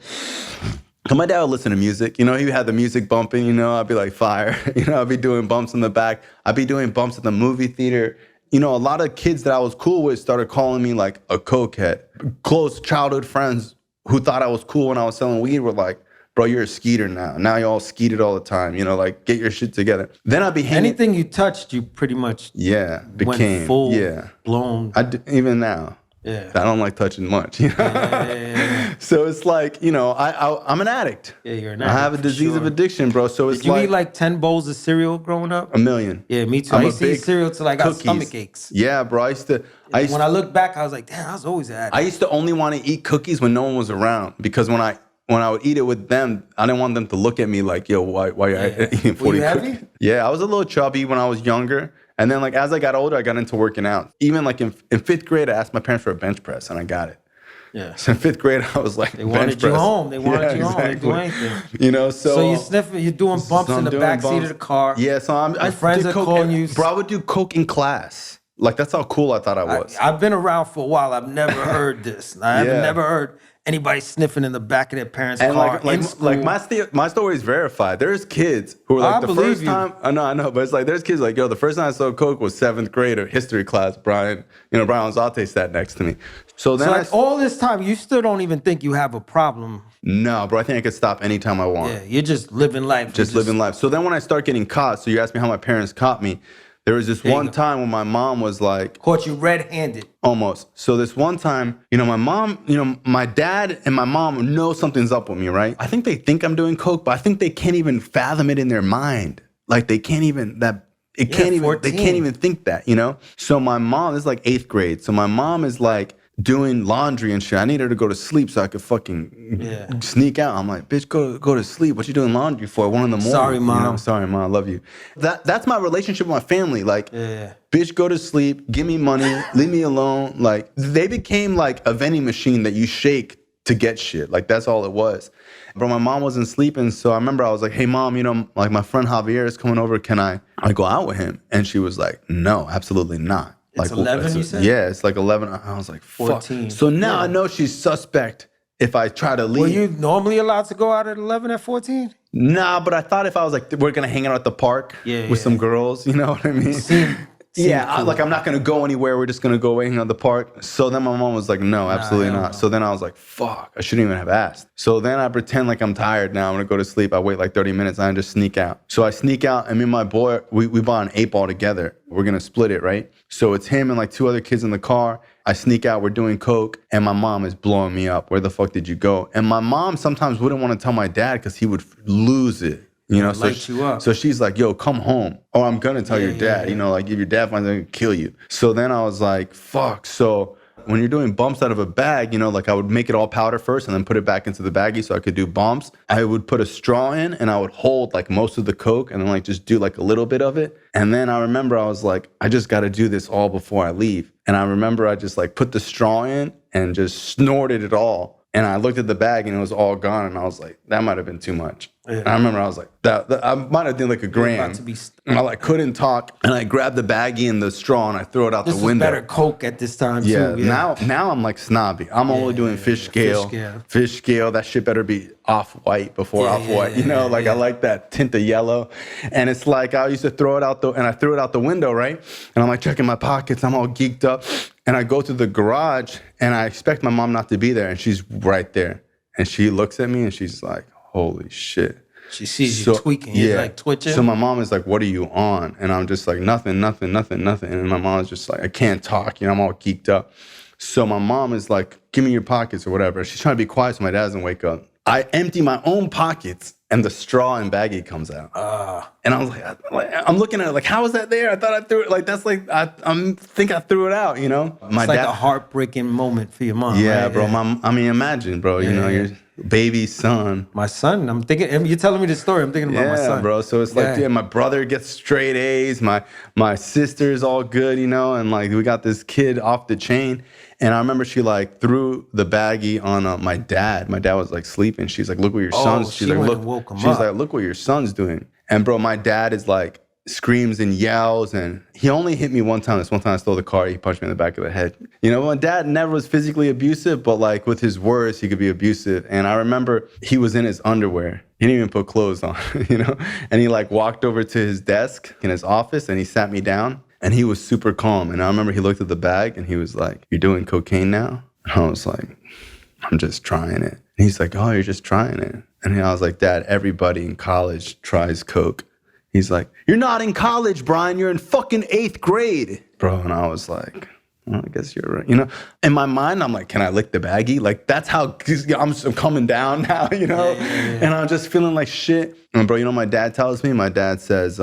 And my dad would listen to music. You know, he had the music bumping, you know. I'd be like, fire. You know, I'd be doing bumps in the back. I'd be doing bumps at the movie theater. You know, a lot of kids that I was cool with started calling me like a cokehead. Close childhood friends who thought I was cool when I was selling weed were like, bro, you're a skeeter now. Now you all skeeted all the time. You know, like, get your shit together. Then I'd be hanging. Anything you touched, you pretty much became went full blown. Even now. Yeah. I don't like touching much, you know? So it's like, you know, I'm an addict. Yeah, you're an I addict. have a for disease of sure. addiction, bro. So it's Did you like eat like 10 bowls of cereal growing up? a million. Yeah, me too. I'm I a used to eat big cereal till I got cookies. stomach aches. Yeah, bro. When I look back, I was like, damn, I was always an addict. I used to only want to eat cookies when no one was around because when I would eat it with them, I didn't want them to look at me like, yo, why are you eating 40 Were you cookies? heavy? Yeah, I was a little chubby when I was younger. And then like as I got older, I got into working out. Even like in fifth grade, I asked my parents for a bench press and I got it. Yeah. So in fifth grade, I was like, They wanted you home. They wanted you home. They do exactly. anything. You know, so you're sniffing, you're doing bumps in the back seat of the car. Yeah, so I friends did are coke calling you. Bro, I would do coke in class. Like that's how cool I thought I was. I've been around for a while. I've never heard this. I haven't never heard anybody sniffing in the back of their parents' car in school. Like my story is verified. There's kids who are like the first time. I know, but it's like there's kids like, yo, the first time I saw coke was 7th grade or history class. Bryan Alzate sat next to me. So then all this time, you still don't even think you have a problem. No, bro, I think I could stop anytime I want. Yeah, you're just living life. Just living life. So then when I start getting caught, so you asked me how my parents caught me. There was this one time when my mom was like... Caught you red-handed. Almost. So this one time, my mom, my dad and my mom know something's up with me, right? I think they think I'm doing coke, but I think they can't even fathom it in their mind. Like they can't even, they can't even think that, So my mom, this is like 8th grade. So my mom is like doing laundry and shit. I need her to go to sleep so I could fucking sneak out. I'm like, bitch, go to sleep. What you doing laundry for? 1 in the morning. Sorry, mom. Sorry, mom. I love you. That's my relationship with my family. Like, bitch, go to sleep. Give me money. Leave me alone. Like, they became like a vending machine that you shake to get shit. Like, that's all it was. Bro, my mom wasn't sleeping. So I remember I was like, hey, mom, like my friend Javier is coming over. Can I go out with him? And she was like, no, absolutely not. It's 11, you said? Yeah, it's like 11. I was like, fuck. 14. So now I know she's suspect if I try to leave. Were you normally allowed to go out at 11 at 14? Nah, but I thought if I was like, we're going to hang out at the park with some girls, you know what I mean? Cool. I'm not going to go anywhere. We're just going to go hang out at the park. So then my mom was like, no, absolutely not. So then I was like, fuck, I shouldn't even have asked. So then I pretend like I'm tired now. I'm going to go to sleep. I wait like 30 minutes and I just sneak out. So I sneak out and me and my boy, we bought an 8-ball together. We're going to split it, right? So it's him and like 2 other kids in the car. I sneak out, we're doing coke, and my mom is blowing me up. Where the fuck did you go? And my mom sometimes wouldn't want to tell my dad because he would lose it. Light you up. So she's like, yo, come home. Oh, I'm going to tell your dad. Like if your dad finds out, he'll kill you. So then I was like, fuck. So when you're doing bumps out of a bag, like I would make it all powder first and then put it back into the baggie so I could do bumps. I would put a straw in and I would hold like most of the coke and then like just do like a little bit of it. And then I remember I was like, I just got to do this all before I leave. And I remember I just like put the straw in and just snorted it all. And I looked at the bag and it was all gone. And I was like, that might have been too much. And I remember I was like, that I might have done like a gram. And I like couldn't talk. And I grabbed the baggie and the straw and I threw it out the window. This was better coke at this time too. Yeah. Now I'm like snobby. I'm only doing fish scale. Fish scale. That shit better be off-white before off-white. I like that tint of yellow. And it's like I used to throw it out and I threw it out the window, right? And I'm like checking my pockets. I'm all geeked up. And I go to the garage and I expect my mom not to be there. And she's right there. And she looks at me and she's like, holy shit. She sees you tweaking. You're like twitching. So my mom is like, what are you on? And I'm just like, nothing. And my mom is just like, I can't talk. I'm all geeked up. So my mom is like, give me your pockets or whatever. She's trying to be quiet so my dad doesn't wake up. I empty my own pockets and the straw and baggie comes out. And I was like, I'm looking at it like, how is that there? I thought I threw it. Like, that's like, I think I threw it out, It's like a heartbreaking moment for your mom. Yeah, right? bro. I mean, imagine, bro, your baby son. My son, I'm thinking, you're telling me the story, I'm thinking about my son. Yeah, bro. So it's like, my brother gets straight A's. My sister's all good, and like we got this kid off the chain. And I remember she like threw the baggie on my dad. My dad was like sleeping. She's like, look what your son's. She's like, look what your son's doing. And bro, my dad is like screams and yells. And he only hit me one time. This one time I stole the car. He punched me in the back of the head. My dad never was physically abusive, but like with his words, he could be abusive. And I remember he was in his underwear. He didn't even put clothes on, And he like walked over to his desk in his office and he sat me down. And he was super calm. And I remember he looked at the bag and he was like, you're doing cocaine now? And I was like, I'm just trying it. And he's like, oh, you're just trying it. And I was like, Dad, everybody in college tries coke. He's like, you're not in college, Bryan. You're in fucking 8th grade. Bro, and I was like, well, I guess you're right. In my mind, I'm like, can I lick the baggie? Like, that's how I'm coming down now, And I'm just feeling like shit. And bro, my dad tells me? My dad says,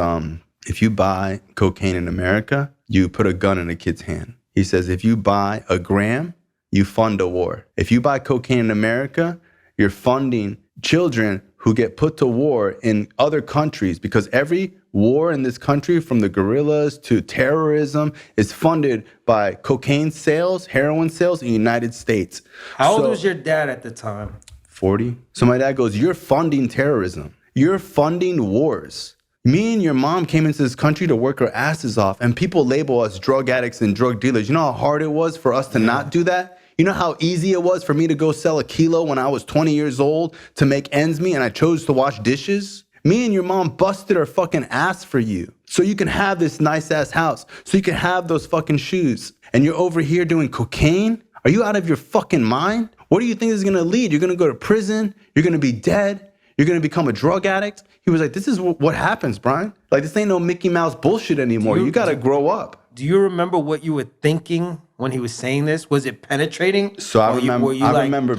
if you buy cocaine in America, you put a gun in a kid's hand. He says, if you buy a gram, you fund a war. If you buy cocaine in America, you're funding children who get put to war in other countries, because every war in this country, from the guerrillas to terrorism, is funded by cocaine sales, heroin sales in the United States. How old was your dad at the time? 40. So my dad goes, you're funding terrorism. You're funding wars. Me and your mom came into this country to work our asses off, and people label us drug addicts and drug dealers. You know how hard it was for us to not do that? You know how easy it was for me to go sell a kilo when I was 20 years old to make ends meet, and I chose to wash dishes? Me and your mom busted our fucking ass for you, so you can have this nice ass house, so you can have those fucking shoes. And you're over here doing cocaine? Are you out of your fucking mind? What do you think this is gonna lead? You're gonna go to prison? You're gonna be dead? You're gonna become a drug addict? He was like, this is what happens, Bryan. Like, this ain't no Mickey Mouse bullshit anymore. You gotta grow up. Do you remember what you were thinking when he was saying this? Was it penetrating? So I remember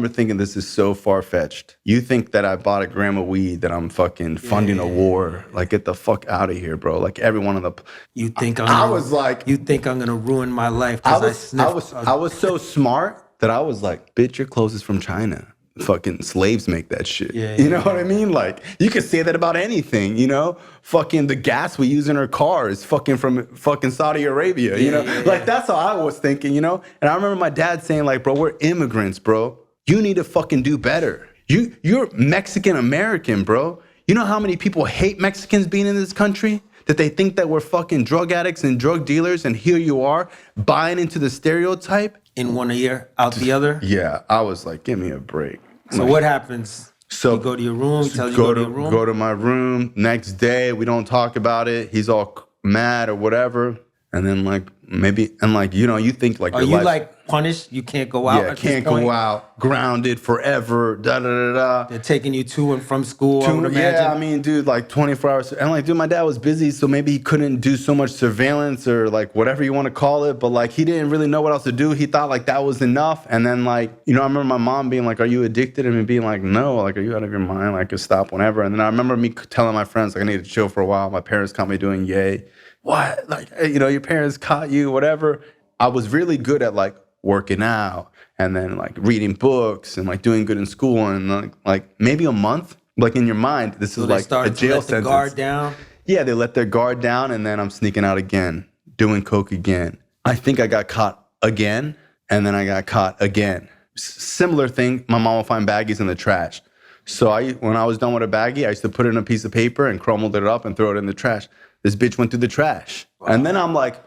thinking, this is so far-fetched. You think that I bought a gram of weed, that I'm fucking funding a war. Like, get the fuck out of here, bro. Like, every one of the... You think I'm gonna ruin my life I because was so smart that I was like, bitch, your clothes is from China. Fucking slaves make that shit. You know what I mean? Like, you could say that about anything, Fucking the gas we use in our car is fucking from fucking Saudi Arabia, Like, that's how I was thinking, And I remember my dad saying, like, bro, we're immigrants, bro. You need to fucking do better. You're Mexican American, bro. You know how many people hate Mexicans being in this country? That they think that we're fucking drug addicts and drug dealers, and here you are buying into the stereotype. In one ear, out the other? Yeah, I was like, give me a break. So what happens? So you go to your room, he tells you to go to your room? Go to my room. Next day, we don't talk about it. He's all mad or whatever. And then you think like are you like punished? You can't go out. Yeah, can't go out. Grounded forever. Da da da da. They're taking you to and from school. I would imagine. Yeah, I mean, dude, like 24 hours. And like, dude, my dad was busy, so maybe he couldn't do so much surveillance or like whatever you want to call it. But like, he didn't really know what else to do. He thought like that was enough. And then like, I remember my mom being like, "Are you addicted?" And me being like, "No." Like, "Are you out of your mind? Like, could stop whenever." And then I remember me telling my friends like, I need to chill for a while. My parents caught me doing yay. What? Like, your parents caught you, whatever. I was really good at like working out and then like reading books and like doing good in school, and like maybe a month, like in your mind, this is like a jail sentence. They guard down? Yeah, they let their guard down, and then I'm sneaking out again, doing coke again. I think I got caught again, and then I got caught again. Similar thing, my mom will find baggies in the trash. So when I was done with a baggie, I used to put it in a piece of paper and crumbled it up and throw it in the trash. This bitch went through the trash. Wow. And then I'm like,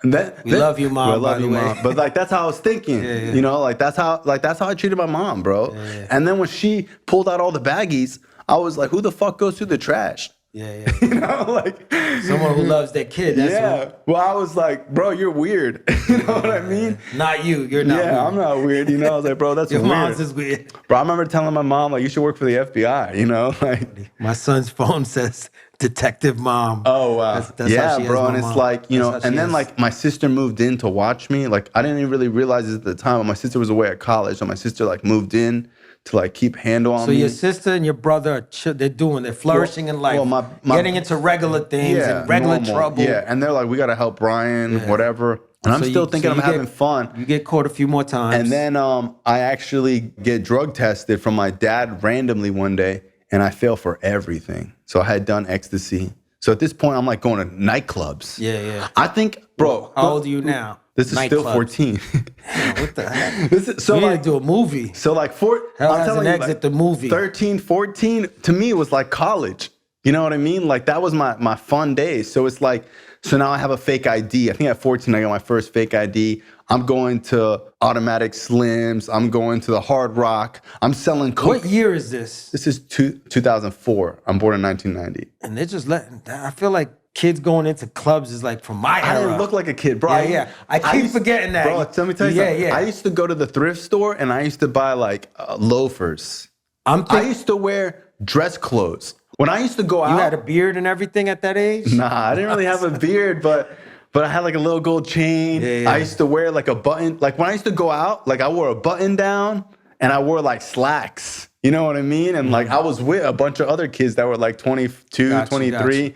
we love you, Mom. I love you, Mom. But like, that's how I was thinking. Like that's how I treated my mom, bro. And then when she pulled out all the baggies, I was like, who the fuck goes through the trash? Like someone who loves their kid. That's Well, I was like, bro, you're weird. You know what I mean? Not you. You're not. Yeah, I'm not weird. I was like, bro, that's your weird. Your mom's is weird. Bro, I remember telling my mom like, you should work for the FBI. Like my son's phone says Detective Mom. Oh wow. That's how she bro. Is, and it's mom. like, and then like my sister moved in to watch me. Like I didn't even really realize this at the time, but my sister was away at college, so my sister like moved in to like keep handle on me. So your sister and your brother, they're flourishing in life, getting into regular things and regular trouble. Yeah, and they're like, we gotta help Bryan, whatever. And I'm still thinking I'm having fun. You get caught a few more times. And then I actually get drug tested from my dad randomly one day, and I fail for everything. So I had done ecstasy. So at this point, I'm like going to nightclubs. Yeah. I think, bro. How old are you now? This is still 14. What the heck? We need to do a movie. So like Hell Has an Exit, the movie. 13, 14, to me was like college. You know what I mean? Like that was my fun days. So it's like, so now I have a fake ID. I think at 14, I got my first fake ID. I'm going to Automatic Slims. I'm going to the Hard Rock. I'm selling coke. What year is this? This is 2004. I'm born in 1990. And they're just I feel like kids going into clubs is like from my era. I didn't look like a kid, bro. I keep forgetting that. Bro, let me tell you something. I used to go to the thrift store and I used to buy like loafers. I used to wear dress clothes. When I used to go out. You had a beard and everything at that age? Nah, I didn't really have a beard, but But I had like a little gold chain. Yeah. I used to wear like a button. Like when I used to go out, like I wore a button down and I wore like slacks. You know what I mean? And like I was with a bunch of other kids that were like 22, 23.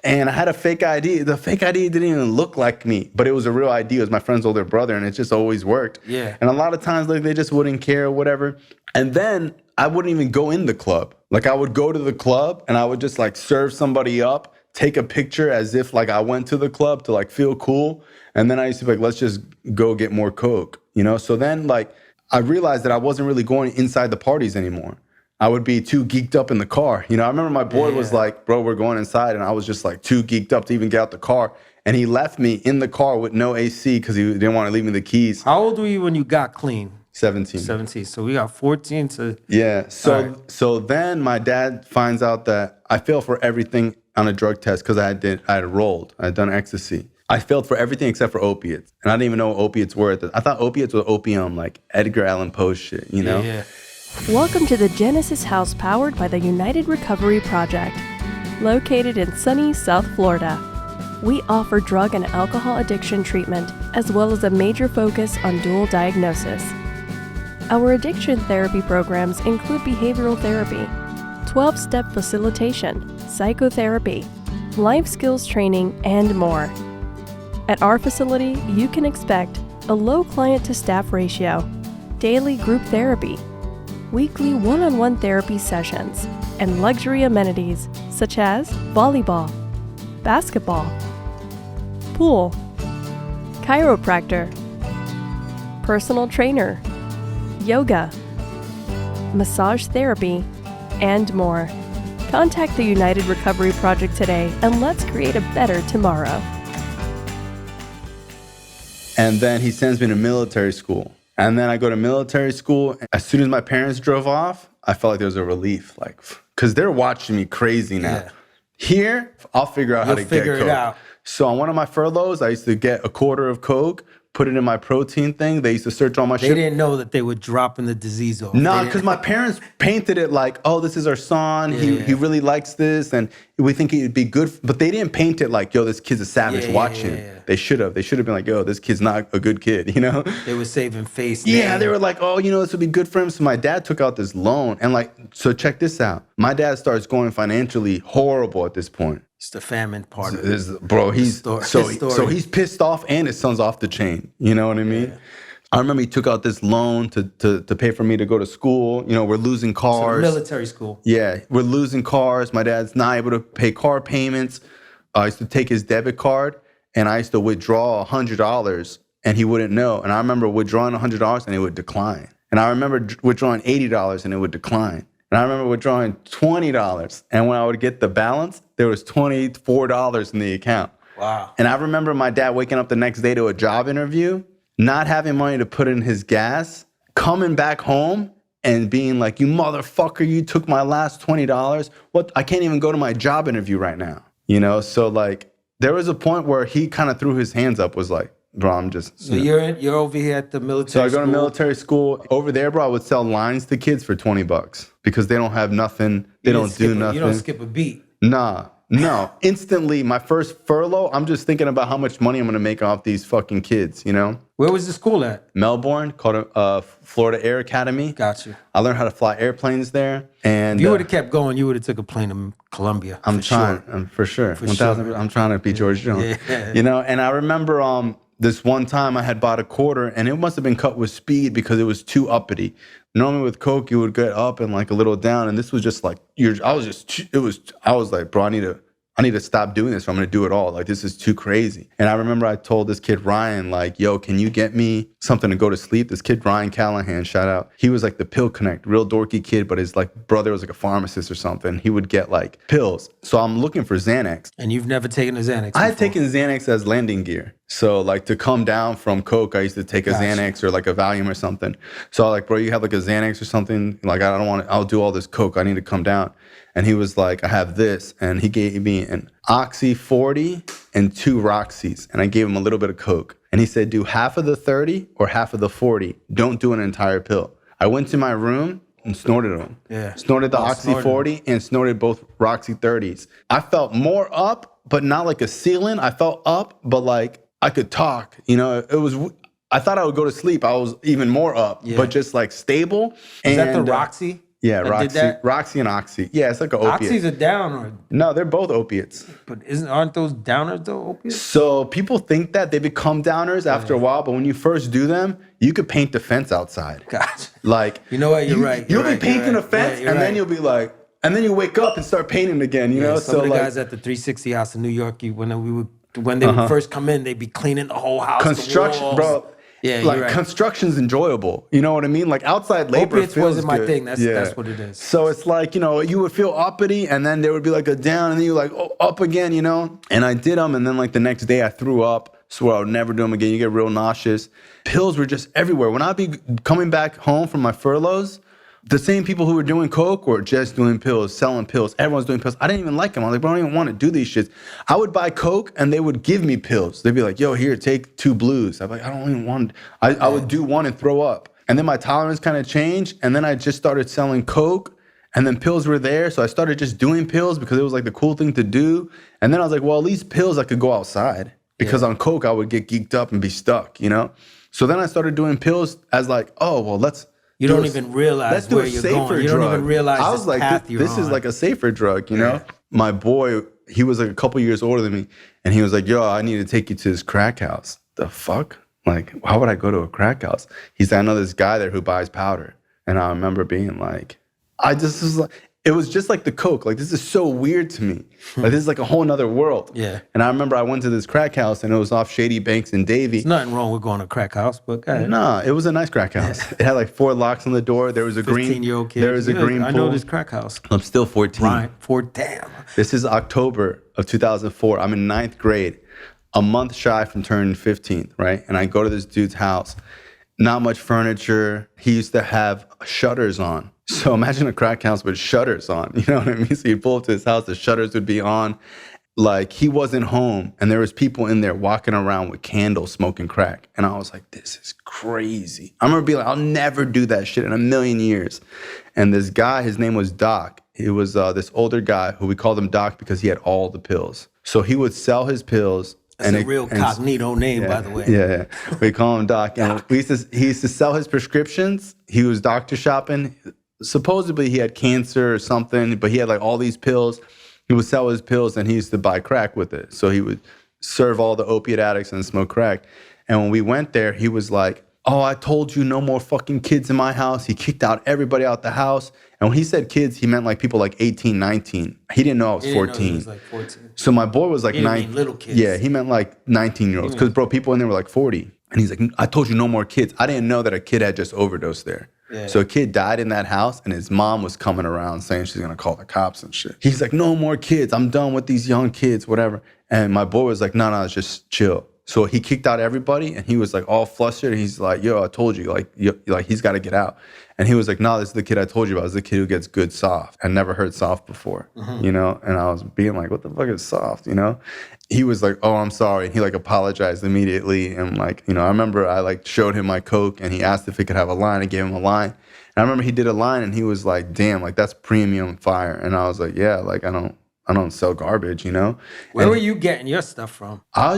And I had a fake ID. The fake ID didn't even look like me, but it was a real ID. It was my friend's older brother, and it just always worked. Yeah. And a lot of times, like, they just wouldn't care or whatever. And then I wouldn't even go in the club. Like, I would go to the club, and I would just, like, serve somebody up, take a picture as if, like, I went to the club to, like, feel cool. And then I used to be like, let's just go get more Coke, you know? So then, like, I realized that I wasn't really going inside the parties anymore. I would be too geeked up in the car. You know, I remember my boy was like, bro, we're going inside. And I was just like too geeked up to even get out the car. And he left me in the car with no AC because he didn't want to leave me the keys. How old were you when you got clean? 17. 17. So we got 14 to... Yeah. So then my dad finds out that I failed for everything on a drug test because I had rolled. I had done ecstasy. I failed for everything except for opiates. And I didn't even know what opiates were. I thought opiates were opium, like Edgar Allan Poe shit, you know? Yeah. Welcome to the Genesis House powered by the United Recovery Project, located in sunny South Florida. We offer drug and alcohol addiction treatment, as well as a major focus on dual diagnosis. Our addiction therapy programs include behavioral therapy, 12-step facilitation, psychotherapy, life skills training, and more. At our facility, you can expect a low client-to-staff ratio, daily group therapy, weekly one-on-one therapy sessions, and luxury amenities such as volleyball, basketball, pool, chiropractor, personal trainer, yoga, massage therapy, and more. Contact the United Recovery Project today and let's create a better tomorrow. And then he sends me to military school. And then I go to military school. As soon as my parents drove off, I felt like there was a relief, like, because they're watching me crazy now. Yeah. Here, I'll figure out how to get Coke. It out. So on one of my furloughs, I used to get a quarter of Coke, put it in my protein thing. They used to search all my shit. They didn't know that they were dropping the disease off. No, because my parents painted it like, oh, this is our son. He really likes this, and we think it'd be good. But they didn't paint it like, yo, this kid's a savage. Watch him. They should have. They should have been like, yo, this kid's not a good kid, you know? They were saving face. Yeah, they were like, oh, you know, this would be good for him. So my dad took out this loan. And like, so check this out. My dad starts going financially horrible at this point. It's the famine part of it. Bro, so he's pissed off and his son's off the chain. You know what I mean? Yeah. I remember he took out this loan to pay for me to go to school. You know, we're losing cars. So military school. Yeah, we're losing cars. My dad's not able to pay car payments. I used to take his debit card and I used to withdraw $100 and he wouldn't know. And I remember withdrawing $100 and it would decline. And I remember withdrawing $80 and it would decline. And I remember withdrawing $20. And when I would get the balance, there was $24 in the account. Wow. And I remember my dad waking up the next day to a job interview, not having money to put in his gas, coming back home and being like, you motherfucker, you took my last $20. What? I can't even go to my job interview right now. You know, so like there was a point where he kind of threw his hands up, was like, bro, I'm just... So you're over here at the military school? So I go to military school. Over there, bro, I would sell lines to kids for $20 because they don't have nothing. They don't do nothing. You don't skip a beat. Nah. No. Instantly, my first furlough, I'm just thinking about how much money I'm going to make off these fucking kids, you know? Where was the school at? Melbourne, called Florida Air Academy. Gotcha. I learned how to fly airplanes there. And if you would have kept going, you would have took a plane to Colombia. I'm trying, for sure. 1,000. I'm trying to be George Jones. Yeah. You know, and I remember this one time I had bought a quarter and it must have been cut with speed because it was too uppity. Normally with Coke, you would get up and like a little down. And this was just like, I was like, bro, I need to stop doing this or I'm going to do it all. Like, this is too crazy. And I remember I told this kid, Ryan, like, yo, can you get me something to go to sleep? This kid, Ryan Callahan, shout out. He was like the pill connect, real dorky kid, but his like brother was like a pharmacist or something. He would get like pills. So I'm looking for Xanax. And you've never taken a Xanax before? I had taken Xanax as landing gear. So like to come down from Coke, I used to take a Xanax or like a Valium or something. So I was like, bro, you have like a Xanax or something? Like, I don't want to, I'll do all this Coke. I need to come down. And he was like, I have this. And he gave me an Oxy 40 and 2 Roxys. And I gave him a little bit of Coke. And he said, do half of the 30 or half of the 40. Don't do an entire pill. I went to my room and snorted them. Yeah. Snorted the Oxy 40 and snorted both Roxy 30s. I felt more up, but not like a ceiling. I felt up, but like I could talk. You know, I thought I would go to sleep. I was even more up, but just like stable. Is that the Roxy? Yeah, that did Roxy, that? Roxy and Oxy. Yeah, it's like an opiate. Oxy's a downer, No, they're both opiates. but aren't those downers though opiates? So people think that they become downers after a while, but when you first do them, you could paint the fence outside. Gotcha. Like, You know what? You're right. You'll be painting a fence, and then you'll be like, and then you wake up and start painting again. You know, Some of the like guys at the 360 house in New York, when they would first come in, they'd be cleaning the whole house. construction, the walls. bro. Yeah, like you're right. construction's enjoyable. You know what I mean? Like outside labor Opiates feels wasn't my good. thing. That's what it is. So it's like, you know, you would feel uppity, and then there would be like a down, and then you like up again, you know. And I did them, and then like the next day I threw up. Swore I would never do them again. You get real nauseous. Pills were just everywhere. When I'd be coming back home from my furloughs, the same people who were doing coke were just doing pills, selling pills. Everyone's doing pills. I didn't even like them. I was like, bro, I don't even want to do these shits. I would buy coke, and they would give me pills. They'd be like, yo, here, take 2 blues. I'm like, I don't even want. I would do one and throw up. And then my tolerance kind of changed, and then I just started selling coke, and then pills were there. So I started just doing pills because it was like the cool thing to do. And then I was like, well, at least pills I could go outside. Because on coke, I would get geeked up and be stuck, you know? So then I started doing pills as like, oh, well, You don't even realize where you're going. You don't even realize I was like, path you're this on. is like a safer drug, you know? My boy, he was like a couple years older than me, and he was like, yo, I need to take you to this crack house. The fuck? Like, why would I go to a crack house? He's like, I know this guy there who buys powder. And I remember being like, I just was like, it was just like the coke. Like, this is so weird to me. Like, this is like a whole nother world. Yeah. And I remember I went to this crack house, and it was off Shady Banks in Davie. There's nothing wrong with going to crack house, but go ahead. Nah, it was a nice crack house. It had like 4 locks on the door. There was a green 15-year-old kid. There was a green I pool. know this crack house. I'm still 14. Right. Damn. This is October of 2004. I'm in 9th grade, a month shy from turning 15th, right? And I go to this dude's house. Not much furniture. He used to have shutters on. So imagine a crack house with shutters on. You know what I mean? So you pull up to his house, the shutters would be on. Like, he wasn't home, and there was people in there walking around with candles smoking crack. And I was like, this is crazy. I remember being like, I'll never do that shit in a million years. And this guy, his name was Doc. He was this older guy who we called him Doc because he had all the pills. So he would sell his pills. That's a real cognito name, by the way. Yeah. We call him Doc. And he used to sell his prescriptions. He was doctor shopping. Supposedly he had cancer or something, but he had like all these pills. He would sell his pills, and he used to buy crack with it. So he would serve all the opiate addicts and smoke crack. And when we went there, he was like, oh, I told you no more fucking kids in my house. He kicked out everybody out the house. And when he said kids, he meant like people like 18, 19. He didn't know I was 14. He was like 14. So my boy was like 9. Little kids. Yeah, he meant like 19-year-olds. Because, bro, people in there were like 40. And he's like, I told you no more kids. I didn't know that a kid had just overdosed there. Yeah. So a kid died in that house, and his mom was coming around saying she's going to call the cops and shit. He's like, no more kids. I'm done with these young kids, whatever. And my boy was like, no, just chill. So he kicked out everybody, and he was like all flustered. He's like, yo, I told you, like he's got to get out. And he was like, no, this is the kid I told you about. This is the kid who gets good soft. I never heard soft before, you know? And I was being like, what the fuck is soft, you know? He was like, oh, I'm sorry. And he like apologized immediately. And like, you know, I remember I like showed him my Coke, and he asked if he could have a line. I gave him a line. And I remember he did a line, and he was like, damn, like that's premium fire. And I was like, yeah, like I don't sell garbage, you know? Where were you getting your stuff from? I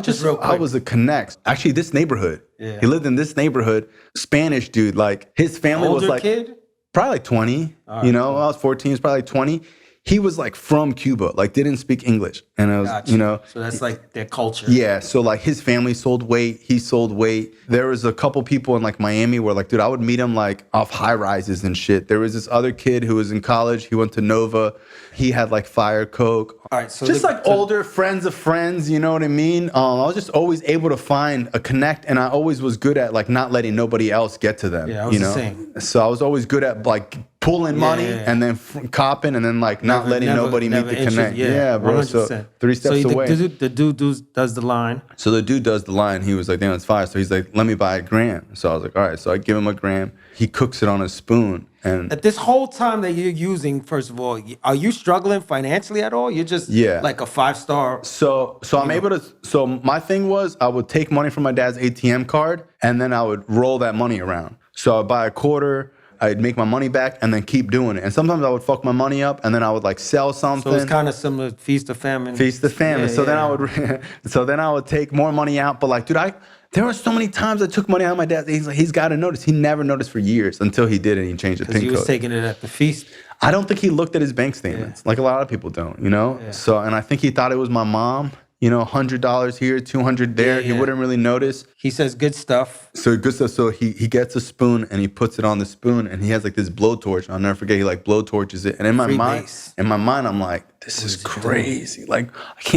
was a connect. Actually, this neighborhood. Yeah. He lived in this neighborhood. Spanish dude. Like, his family was like... kid? Probably like 20. You know, I was 14. He was probably like 20. He was like from Cuba, like didn't speak English. And I was, you know. So that's like their culture. Yeah. So like his family sold weight. He sold weight. There was a couple people in like Miami where like, dude, I would meet him like off high rises and shit. There was this other kid who was in college. He went to Nova. He had like fire Coke. All right. So just like older friends of friends, you know what I mean? I was just always able to find a connect, and I always was good at like not letting nobody else get to them. Yeah, I was the same. So I was always good at like pulling money and then copping, and then like not letting nobody meet the connect. Yeah, bro. 100%. So 3 steps away. The dude does the line. So the dude does the line. He was like, damn, it's fire. So he's like, let me buy a gram. So I was like, all right. So I give him a gram. He cooks it on a spoon. And at this whole time that you're using, first of all, are you struggling financially at all? You're just like a 5-star. So I'm able to. So my thing was, I would take money from my dad's ATM card, and then I would roll that money around. So I'd buy a quarter. I'd make my money back and then keep doing it. And sometimes I would fuck my money up and then I would like sell something. So it's kind of similar to Feast of Famine. Feast of Famine. Yeah, So then I would take more money out. But like, dude, there were so many times I took money out of my dad. He's like, he's got to notice. He never noticed for years until he did and he changed the PIN code. Because he was taking it at the feast. I don't think he looked at his bank statements like a lot of people don't, you know? Yeah. So, and I think he thought it was my mom, you know, $100 here, $200 there. He wouldn't really notice. He says good stuff. So good stuff. So he gets a spoon and he puts it on the spoon and he has like this blowtorch. I'll never forget. He like blowtorches it. And in my mind, I'm like, this is crazy. Like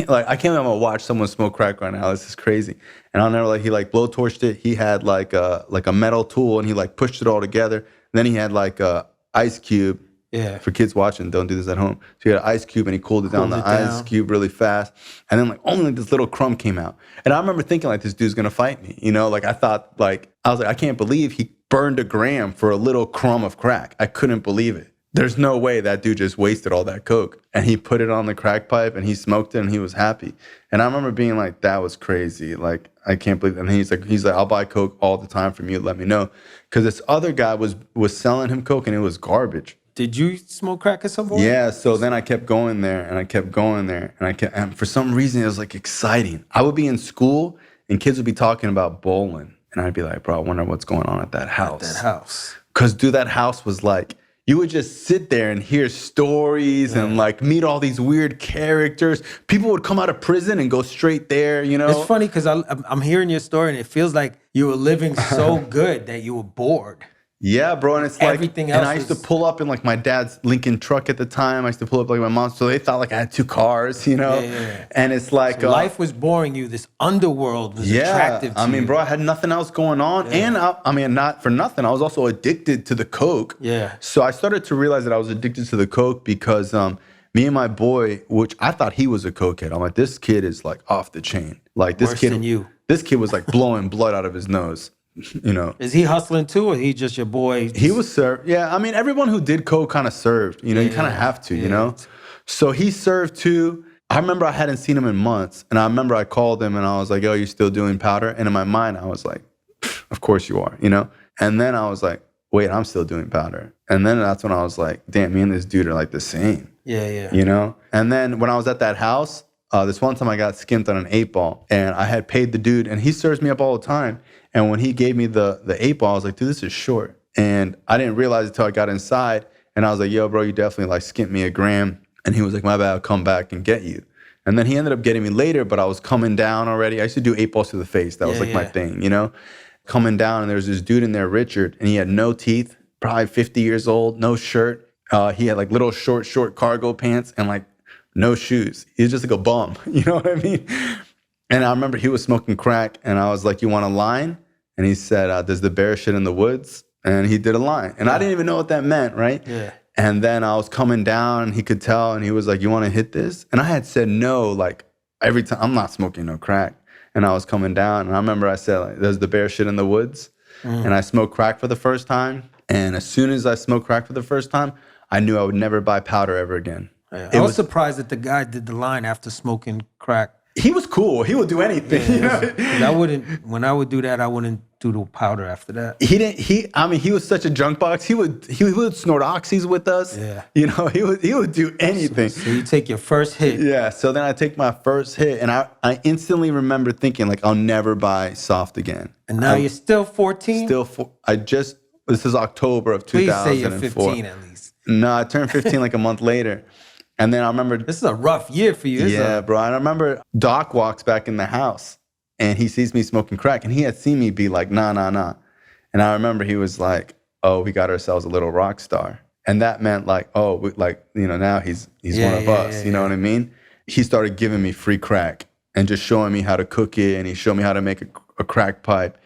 I can't even watch someone smoke crack right now. This is crazy. And I'll never he like blowtorched it. He had like a metal tool and he like pushed it all together. And then he had like a ice cube. Yeah. For kids watching, don't do this at home. So he had an ice cube and he cooled it down ice cube really fast. And then like only this little crumb came out. And I remember thinking like this dude's gonna fight me. You know, like I was like, I can't believe he burned a gram for a little crumb of crack. I couldn't believe it. There's no way that dude just wasted all that coke. And he put it on the crack pipe and he smoked it and he was happy. And I remember being like, that was crazy. Like, I can't believe it. And he's like, I'll buy coke all the time from you. Let me know. Because this other guy was selling him coke and it was garbage. Did you smoke crack at some point? Yeah, so then I kept going there and for some reason it was like exciting. I would be in school and kids would be talking about bowling and I'd be like, bro, I wonder what's going on at that house. Because dude, that house was like, you would just sit there and hear stories and like meet all these weird characters. People would come out of prison and go straight there, you know? It's funny because I'm hearing your story and it feels like you were living so good that you were bored. Yeah, bro, and it's like everything else. And I used to pull up in like my dad's Lincoln truck at the time. I used to pull up like my mom's, so they thought like I had 2 cars, you know. Yeah. And it's like so life was boring you. This underworld was attractive to you. I mean, bro, I had nothing else going on, and I mean, not for nothing, I was also addicted to the coke. Yeah. So I started to realize that I was addicted to the coke because me and my boy, which I thought he was a cokehead, I'm like, this kid is like off the chain. Like this Worse kid, than you. This kid was like blowing blood out of his nose. You know, is he hustling too, or he just your boy? He was served. Yeah, I mean, everyone who did coke kind of served. You know, you kind of have to. You know, so he served too. I remember I hadn't seen him in months, and I remember I called him and I was like, "Yo, you still doing powder?" And in my mind, I was like, "Of course you are." You know, and then I was like, "Wait, I'm still doing powder." And then that's when I was like, "Damn, me and this dude are like the same." Yeah. You know, and then when I was at that house, this one time I got skimped on an 8-ball, and I had paid the dude, and he serves me up all the time. And when he gave me the 8-ball, I was like, dude, this is short. And I didn't realize it until I got inside. And I was like, yo, bro, you definitely like skimped me a gram. And he was like, my bad, I'll come back and get you. And then he ended up getting me later, but I was coming down already. I used to do 8-balls to the face. That was like my thing, you know? Coming down, and there was this dude in there, Richard, and he had no teeth, probably 50 years old, no shirt. He had like little short cargo pants and like no shoes. He was just like a bum, you know what I mean? And I remember he was smoking crack, and I was like, you want a line? And he said, does the bear shit in the woods? And he did a line. And I didn't even know what that meant, right? Yeah. And then I was coming down, and he could tell, and he was like, you want to hit this? And I had said no, like, every time. I'm not smoking no crack. And I was coming down, and I remember I said, like, does the bear shit in the woods? And I smoked crack for the first time. And as soon as I smoked crack for the first time, I knew I would never buy powder ever again. Yeah. I was surprised that the guy did the line after smoking crack. He was cool. He would do anything. I wouldn't. When I would do that, I wouldn't do the powder after that. He was such a junk box. He would snort oxys with us. Yeah. You know, he would do anything. So you take your first hit. Yeah. So then I take my first hit, and I instantly remember thinking like, I'll never buy soft again. And now you're still 14. This is October of 2004. Please say you're 15 at least. No, I turned 15 like a month later. And then I remember... This is a rough year for you. Bro. And I remember Doc walks back in the house, and he sees me smoking crack, and he had seen me be like, nah. And I remember he was like, oh, we got ourselves a little rock star. And that meant like, oh, now he's one of us. You know what I mean? He started giving me free crack and just showing me how to cook it, and he showed me how to make a crack pipe.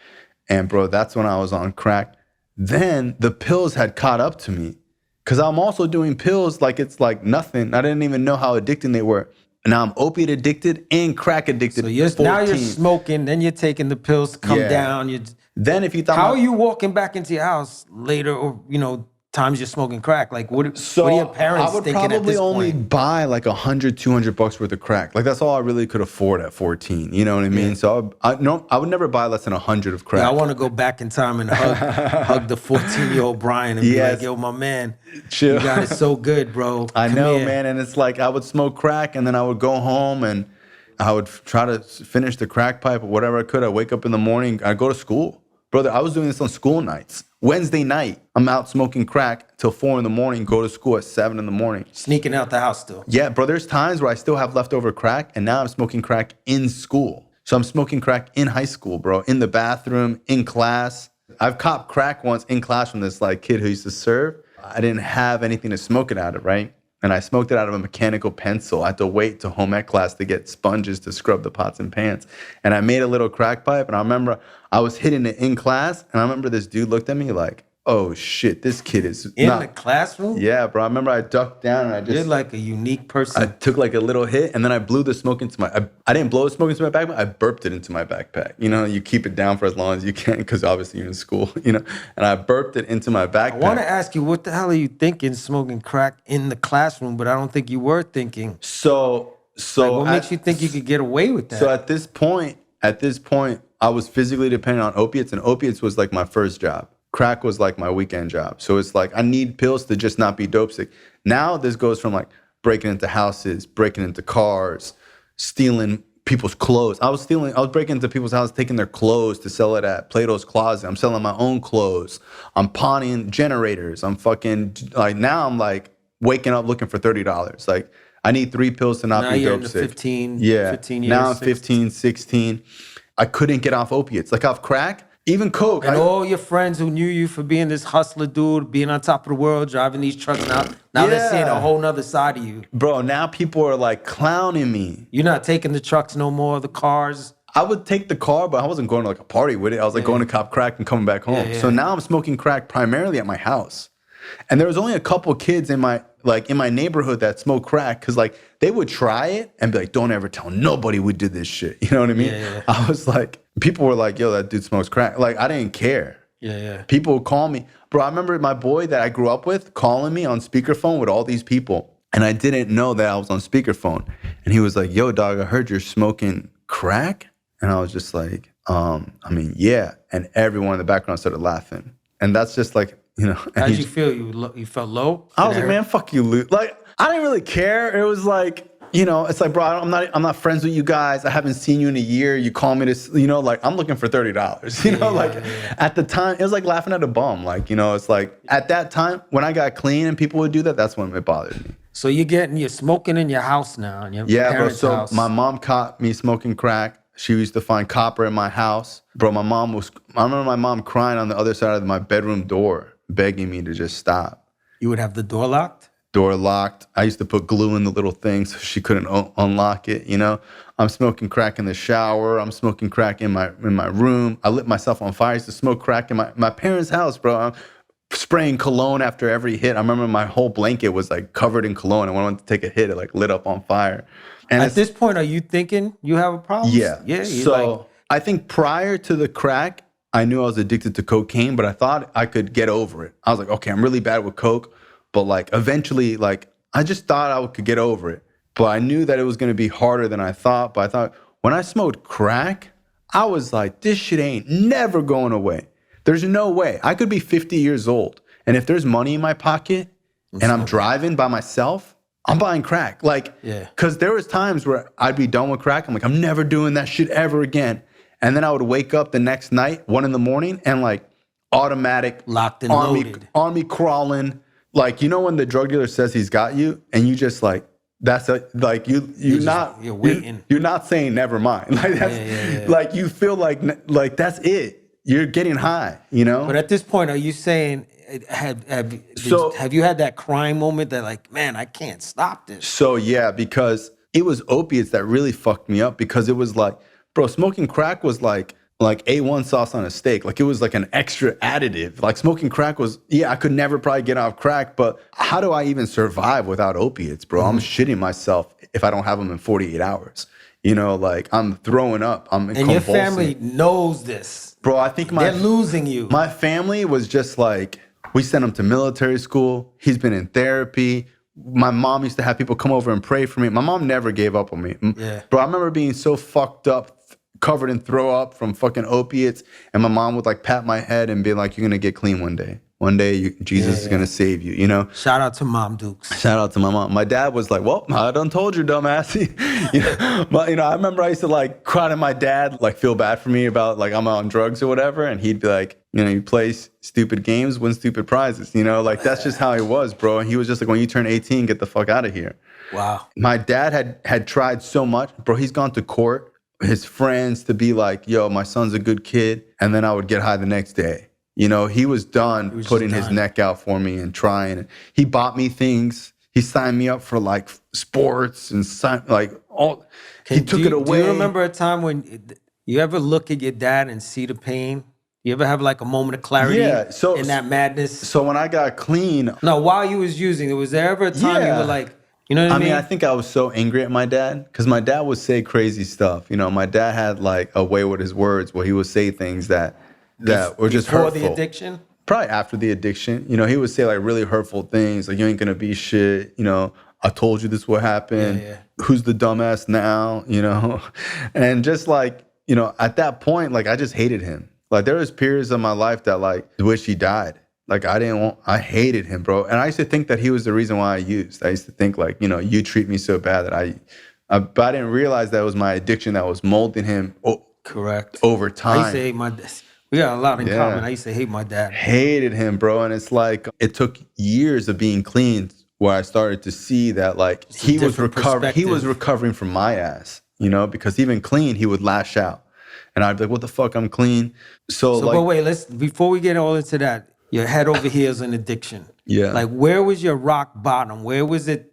And bro, that's when I was on crack. Then the pills had caught up to me. Because I'm also doing pills like it's like nothing. I didn't even know how addicting they were. Now I'm opiate addicted and crack addicted. So now you're smoking, then you're taking the pills to come down. Then if you thought... How are you walking back into your house later or, times you're smoking crack? Like, what are your parents I would thinking at probably this only point? buy like $100-$200 worth of crack. Like that's all I really could afford at 14. You know what I mean? So I would never buy less than 100 of crack. Yeah, I want to go back in time and hug the 14-year-old Bryan and be like, yo, my man, Chill. you got it so good, bro. I Come know, here. man. And it's like I would smoke crack and then I would go home and I would try to finish the crack pipe or whatever I could. I'd wake up in the morning. I'd go to school. Brother, I was doing this on school nights. Wednesday night, I'm out smoking crack till 4 in the morning, go to school at 7 in the morning. Sneaking out the house still. Yeah, bro, there's times where I still have leftover crack and now I'm smoking crack in school. So I'm smoking crack in high school, bro, in the bathroom, in class. I've copped crack once in class from this like kid who used to serve. I didn't have anything to smoke it out of, right? And I smoked it out of a mechanical pencil. I had to wait to home ec class to get sponges to scrub the pots and pans. And I made a little crack pipe. And I remember I was hitting it in class. And I remember this dude looked at me like, oh shit, this kid is In the classroom? Yeah, bro. I remember I ducked down and I just... You're like a unique person. I took like a little hit and then I blew the smoke into my... I didn't blow the smoke into my backpack. I burped it into my backpack. You know, you keep it down for as long as you can because obviously you're in school, you know. And I burped it into my backpack. I want to ask you, what the hell are you thinking smoking crack in the classroom? But I don't think you were thinking. So Like, what makes you think you could get away with that? So at this point, I was physically dependent on opiates, and opiates was like my first job. Crack was like my weekend job. So it's like I need pills to just not be dope sick. Now this goes from like breaking into houses, breaking into cars, stealing people's clothes. I was breaking into people's houses, taking their clothes to sell it at Plato's Closet. I'm selling my own clothes. I'm pawning generators. I'm fucking like now I'm like waking up looking for $30. Like I need 3 pills to not now be you're dope in the sick. 15 Yeah. 15 years. Now I'm 16. 15, 16. I couldn't get off opiates. Like off crack, even coke. And all your friends who knew you for being this hustler dude, being on top of the world, driving these trucks, now they're seeing a whole nother side of you. Bro, now people are like clowning me. You're not taking the trucks no more, the cars. I would take the car, but I wasn't going to like a party with it. I was like going to cop crack and coming back home. So now I'm smoking crack primarily at my house. And there was only a couple kids in my neighborhood that smoked crack because like they would try it and be like, don't ever tell nobody we did this shit. You know what I mean? I was like, people were like, yo, that dude smokes crack. Like I didn't care. People would call me. Bro, I remember my boy that I grew up with calling me on speakerphone with all these people. And I didn't know that I was on speakerphone. And he was like, yo, dog, I heard you're smoking crack. And I was just like, I mean, yeah. And everyone in the background started laughing. And that's just like, you know. How'd you feel? You felt low? I was like, man, fuck you, Luke. Like, I didn't really care. It was like, you know, it's like, bro, I'm not friends with you guys. I haven't seen you in a year. You call me this, you know, like I'm looking for $30. You know, at the time, it was like laughing at a bum. Like, you know, it's like at that time when I got clean and people would do that, that's when it bothered me. So you're smoking in your house now, in your parents' bro. So house. my mom caught me smoking crack. She used to find copper in my house. Bro, I remember my mom crying on the other side of my bedroom door, begging me to just stop. You would have the door locked? Door locked. I used to put glue in the little thing so she couldn't unlock it, you know? I'm smoking crack in the shower. I'm smoking crack in my room. I lit myself on fire. I used to smoke crack in my parents' house, bro. I'm spraying cologne after every hit. I remember my whole blanket was like covered in cologne, and when I went to take a hit, it like lit up on fire. And at this point, are you thinking you have a problem? Yeah. So I think prior to the crack, I knew I was addicted to cocaine, but I thought I could get over it. I was like, okay, I'm really bad with coke, but like eventually, like I just thought I could get over it. But I knew that it was going to be harder than I thought. But I thought when I smoked crack, I was like, this shit ain't never going away. There's no way. I could be 50 years old, and if there's money in my pocket and I'm driving by myself, I'm buying crack. Like, because there was times where I'd be done with crack. I'm like, I'm never doing that shit ever again. And then I would wake up the next night, 1 a.m, and like automatic locked and loaded, army crawling. Like, you know when the drug dealer says he's got you, and you just like, that's a, like you're waiting. You're not saying never mind. Like that's like you feel like that's it. You're getting high, you know. But at this point, are you saying have you had that crying moment that like, man, I can't stop this? So yeah, because it was opiates that really fucked me up, because it was like, bro, smoking crack was like A1 sauce on a steak. Like it was like an extra additive. Like smoking crack was, I could never probably get off crack, but how do I even survive without opiates, bro? I'm shitting myself if I don't have them in 48 hours. You know, like I'm throwing up. I'm convulsing. Your family knows this. Bro, I think they're losing you. My family was just like, We sent him to military school. He's been in therapy. My mom used to have people come over and pray for me. My mom never gave up on me. Yeah. Bro, I remember being so fucked up, covered in throw up from fucking opiates. And my mom would like pat my head and be like, you're going to get clean one day. One day, Jesus is going to save you, you know? Shout out to Mom Dukes. Shout out to my mom. My dad was like, well, I done told you, dumbass. But, I remember I used to like cry to my dad, like feel bad for me about like I'm on drugs or whatever. And he'd be like, you play stupid games, win stupid prizes, like that's just how he was, bro. And he was just like, when you turn 18, get the fuck out of here. Wow. My dad had tried so much, bro. He's gone to court, his friends to be like, yo, my son's a good kid. And then I would get high the next day. He was done putting his neck out for me and trying. He bought me things. He signed me up for like sports and he took it away. Do you remember a time when you ever look at your dad and see the pain? You ever have like a moment of clarity in that madness? So when I got clean. No, while you was using, was there ever a time you were like, you know what I mean? I think I was so angry at my dad because my dad would say crazy stuff. My dad had like a way with his words where he would say things that were just hurtful. Before the addiction? Probably after the addiction. He would say like really hurtful things like, you ain't gonna be shit. I told you this would happen. Yeah. Who's the dumbass now? And just like, at that point, like I just hated him. Like there was periods of my life that like wish he died. Like I hated him, bro. And I used to think that he was the reason why I used. I used to think like, you treat me so bad that but I didn't realize that it was my addiction that was molding him. Correct. Over time. I used to hate my dad. We got a lot in common. I used to hate my dad. Hated him, bro. And it's like, it took years of being clean where I started to see that like he was recovering from my ass, because even clean, he would lash out. And I'd be like, what the fuck, I'm clean. So like, but wait, before we get all into that, your head over heels in addiction. Yeah. Like where was your rock bottom? Where was it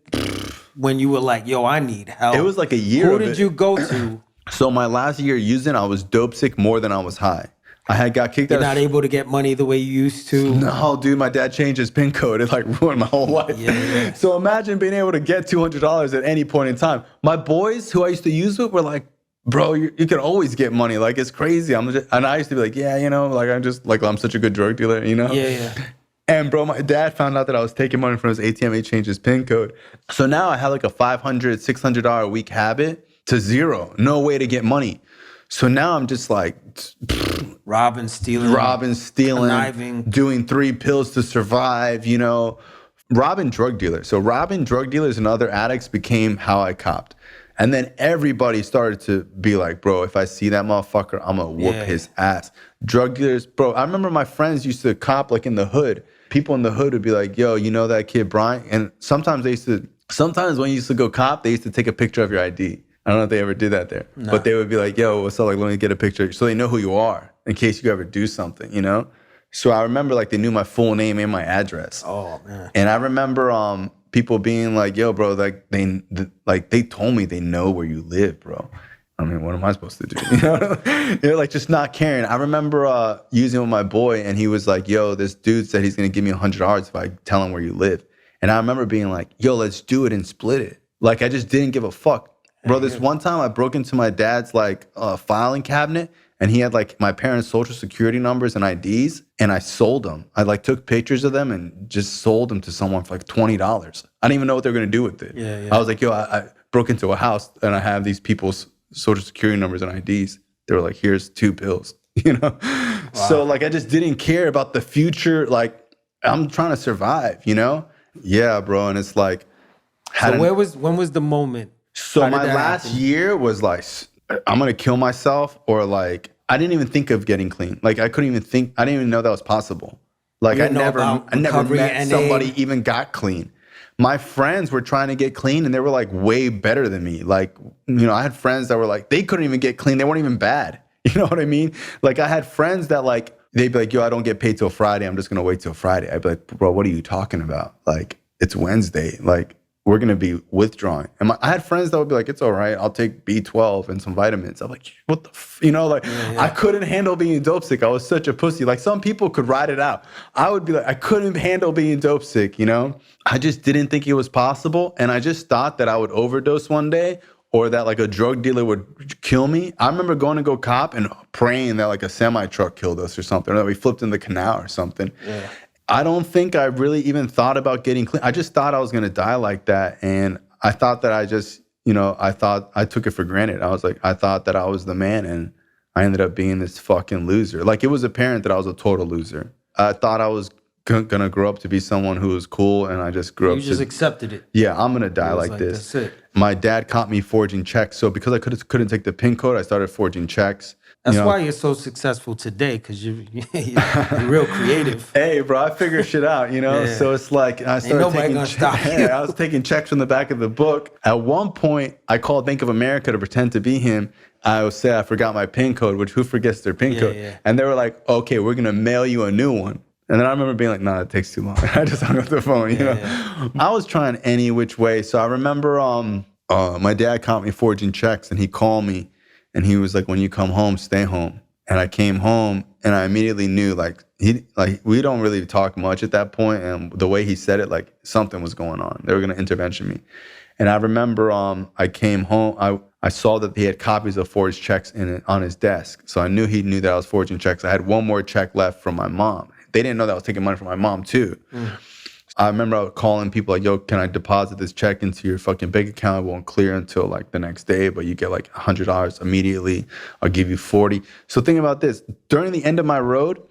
when you were like, yo, I need help? It was like a year. Who did you go to? So my last year using, I was dope sick more than I was high. I had got kicked out. You're not able to get money the way you used to? No, dude, my dad changed his PIN code. It like ruined my whole life. Yeah. So imagine being able to get $200 at any point in time. My boys who I used to use with were like, bro, you can always get money. Like, it's crazy. And I used to be like, I'm such a good drug dealer, Yeah. And bro, my dad found out that I was taking money from his ATM. He changed his PIN code. So now I had like a $500, $600 a week habit to zero. No way to get money. So now I'm just like robbing, stealing, conniving, doing 3 pills to survive, robbing drug dealers. So robbing drug dealers and other addicts became how I copped. And then everybody started to be like, bro, if I see that motherfucker, I'm going to whoop his ass. Drug dealers, bro, I remember my friends used to cop like in the hood. People in the hood would be like, yo, you know that kid Bryan? And sometimes when you used to go cop, they used to take a picture of your ID. I don't know if they ever did that there. No. But they would be like, yo, what's up? Like, let me get a picture. So they know who you are in case you ever do something, So I remember like they knew my full name and my address. Oh, man. And I remember people being like, yo, bro, like they told me they know where you live, bro. I mean, what am I supposed to do? They're like just not caring. I remember using with my boy and he was like, yo, this dude said he's going to give me $100 if I tell him where you live. And I remember being like, yo, let's do it and split it. Like I just didn't give a fuck. Bro, this one time I broke into my dad's like filing cabinet and he had like my parents' social security numbers and IDs and I sold them. I like took pictures of them and just sold them to someone for like $20. I didn't even know what they were going to do with it. Yeah. I was like, yo, I broke into a house and I have these people's social security numbers and IDs. They were like, here's 2 pills, Wow. So like I just didn't care about the future. Like I'm trying to survive, Yeah, bro. And it's like. So when was the moment? So my last year was like, I'm going to kill myself or like, I didn't even think of getting clean. Like I couldn't even think, I didn't even know that was possible. Like I never met somebody even got clean. My friends were trying to get clean and they were like way better than me. Like, I had friends that were like, they couldn't even get clean. They weren't even bad. You know what I mean? Like I had friends that like, they'd be like, yo, I don't get paid till Friday. I'm just going to wait till Friday. I'd be like, bro, what are you talking about? Like it's Wednesday. Like, we're going to be withdrawing. And I had friends that would be like, it's all right. I'll take B12 and some vitamins. I'm like, what the I couldn't handle being dope sick. I was such a pussy. Like some people could ride it out. I would be like, I couldn't handle being dope sick, I just didn't think it was possible. And I just thought that I would overdose one day or that like a drug dealer would kill me. I remember going to go cop and praying that like a semi truck killed us or something, or that we flipped in the canal or something. Yeah. I don't think I really even thought about getting clean. I just thought I was going to die like that. And I thought that I just, I thought I took it for granted. I was like, I thought that I was the man, and I ended up being this fucking loser. Like, it was apparent that I was a total loser. I thought I was going to grow up to be someone who was cool, and I just grew up You just accepted it. Yeah, I'm going to die like this. That's it. My dad caught me forging checks. So because I couldn't take the PIN code, I started forging checks. That's why you're so successful today, because you're real creative. Hey, bro, I figure shit out, Yeah. So it's like I started taking I was taking checks from the back of the book. At one point, I called Bank of America to pretend to be him. I would say I forgot my PIN code, which who forgets their PIN code? Yeah. And they were like, okay, we're going to mail you a new one. And then I remember being like, nah, it takes too long. I just hung up the phone, you know? Yeah. I was trying any which way. So I remember my dad caught me forging checks, and he called me. And he was like, when you come home, stay home. And I came home, and I immediately knew, we don't really talk much at that point. And the way he said it, like, something was going on. They were going to intervention me. And I remember I came home. I saw that he had copies of forged checks on his desk. So I knew he knew that I was forging checks. I had one more check left from my mom. They didn't know that I was taking money from my mom, too. I remember I was calling people like, yo, can I deposit this check into your fucking bank account? It won't clear until like the next day, but you get like $100 immediately. I'll give you 40. So think about this. During the end of my road,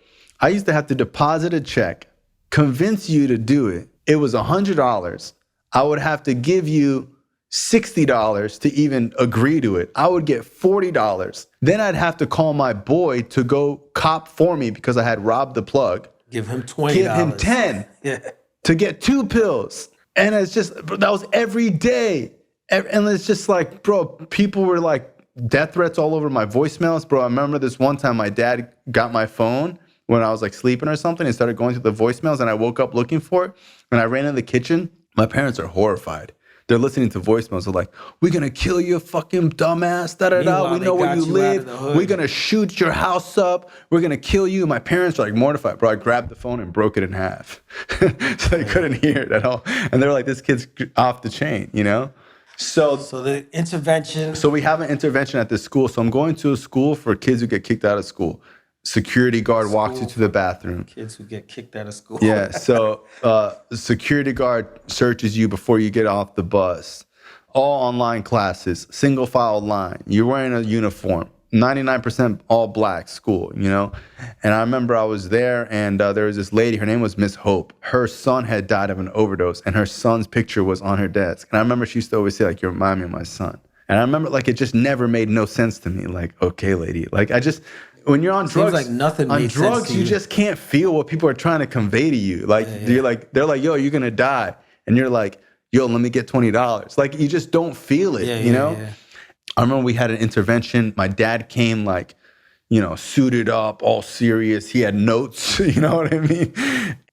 I used to have to deposit a check, convince you to do it. It was $100. I would have to give you $60 to even agree to it. I would get $40. Then I'd have to call my boy to go cop for me because I had robbed the plug. Give him $20. Give him 10. Yeah. To get 2 pills. And it's just, that was every day. And it's just like, bro, people were like death threats all over my voicemails. Bro, I remember this one time my dad got my phone when I was like sleeping or something and started going through the voicemails, and I woke up looking for it. And I ran in the kitchen. My parents are horrified. They're listening to voicemails. They're like, we're going to kill you, fucking dumbass. Da-da-da. We know where you live. We're going to shoot your house up. We're going to kill you. My parents are like mortified. Bro, I grabbed the phone and broke it in half. So they couldn't hear it at all. And they were like, this kid's off the chain, So the intervention. So we have an intervention at this school. So I'm going to a school for kids who get kicked out of school. Security guard walks you to the bathroom. Kids who get kicked out of school. Yeah, so security guard searches you before you get off the bus. All online classes, single file line. You're wearing a uniform. 99% all black school, And I remember I was there, and there was this lady. Her name was Miss Hope. Her son had died of an overdose, and her son's picture was on her desk. And I remember she used to always say, like, you remind me of my son. And I remember, like, it just never made no sense to me. Like, okay, lady. Like, when you're on drugs, like nothing on drugs, you just can't feel what people are trying to convey to you. Like, you're like, they're like, yo, you're gonna die, and you're like, yo, let me get $20. Like, you just don't feel it, you know. Yeah. I remember we had an intervention. My dad came like, suited up, all serious. He had notes, you know what I mean.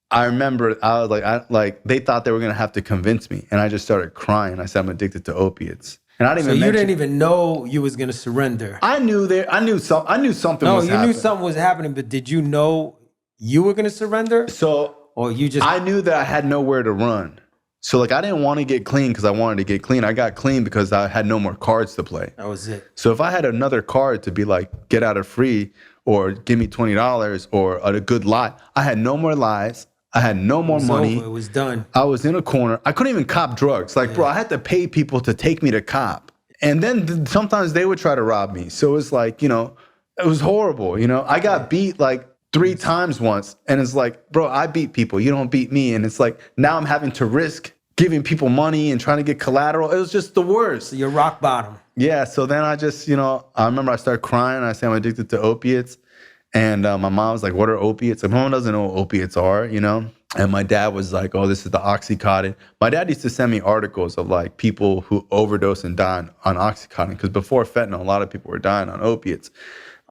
I remember I was like, they thought they were gonna have to convince me, and I just started crying. I said, I'm addicted to opiates. And I didn't didn't even know you was gonna surrender. I knew something was happening. No, you knew something was happening, but did you know you were gonna surrender? Or you just? I knew that I had nowhere to run. So like, I didn't want to get clean because I wanted to get clean. I got clean because I had no more cards to play. That was it. So if I had another card to be like, get out of free or give me $20 or a good lie, I had no more lies. I had no more money. It was done. I was in a corner. I couldn't even cop drugs. Like, bro, I had to pay people to take me to cop. And then sometimes they would try to rob me. So it's like, it was horrible. I got beat like 3 times once. And it's like, bro, I beat people. You don't beat me. And it's like, now I'm having to risk giving people money and trying to get collateral. It was just the worst. So you're rock bottom. Yeah. So then I just, I remember I started crying. I said, I'm addicted to opiates. And my mom was like, what are opiates? And my mom doesn't know what opiates are, And my dad was like, oh, this is the Oxycontin. My dad used to send me articles of like people who overdose and die on Oxycontin. Because before fentanyl, a lot of people were dying on opiates.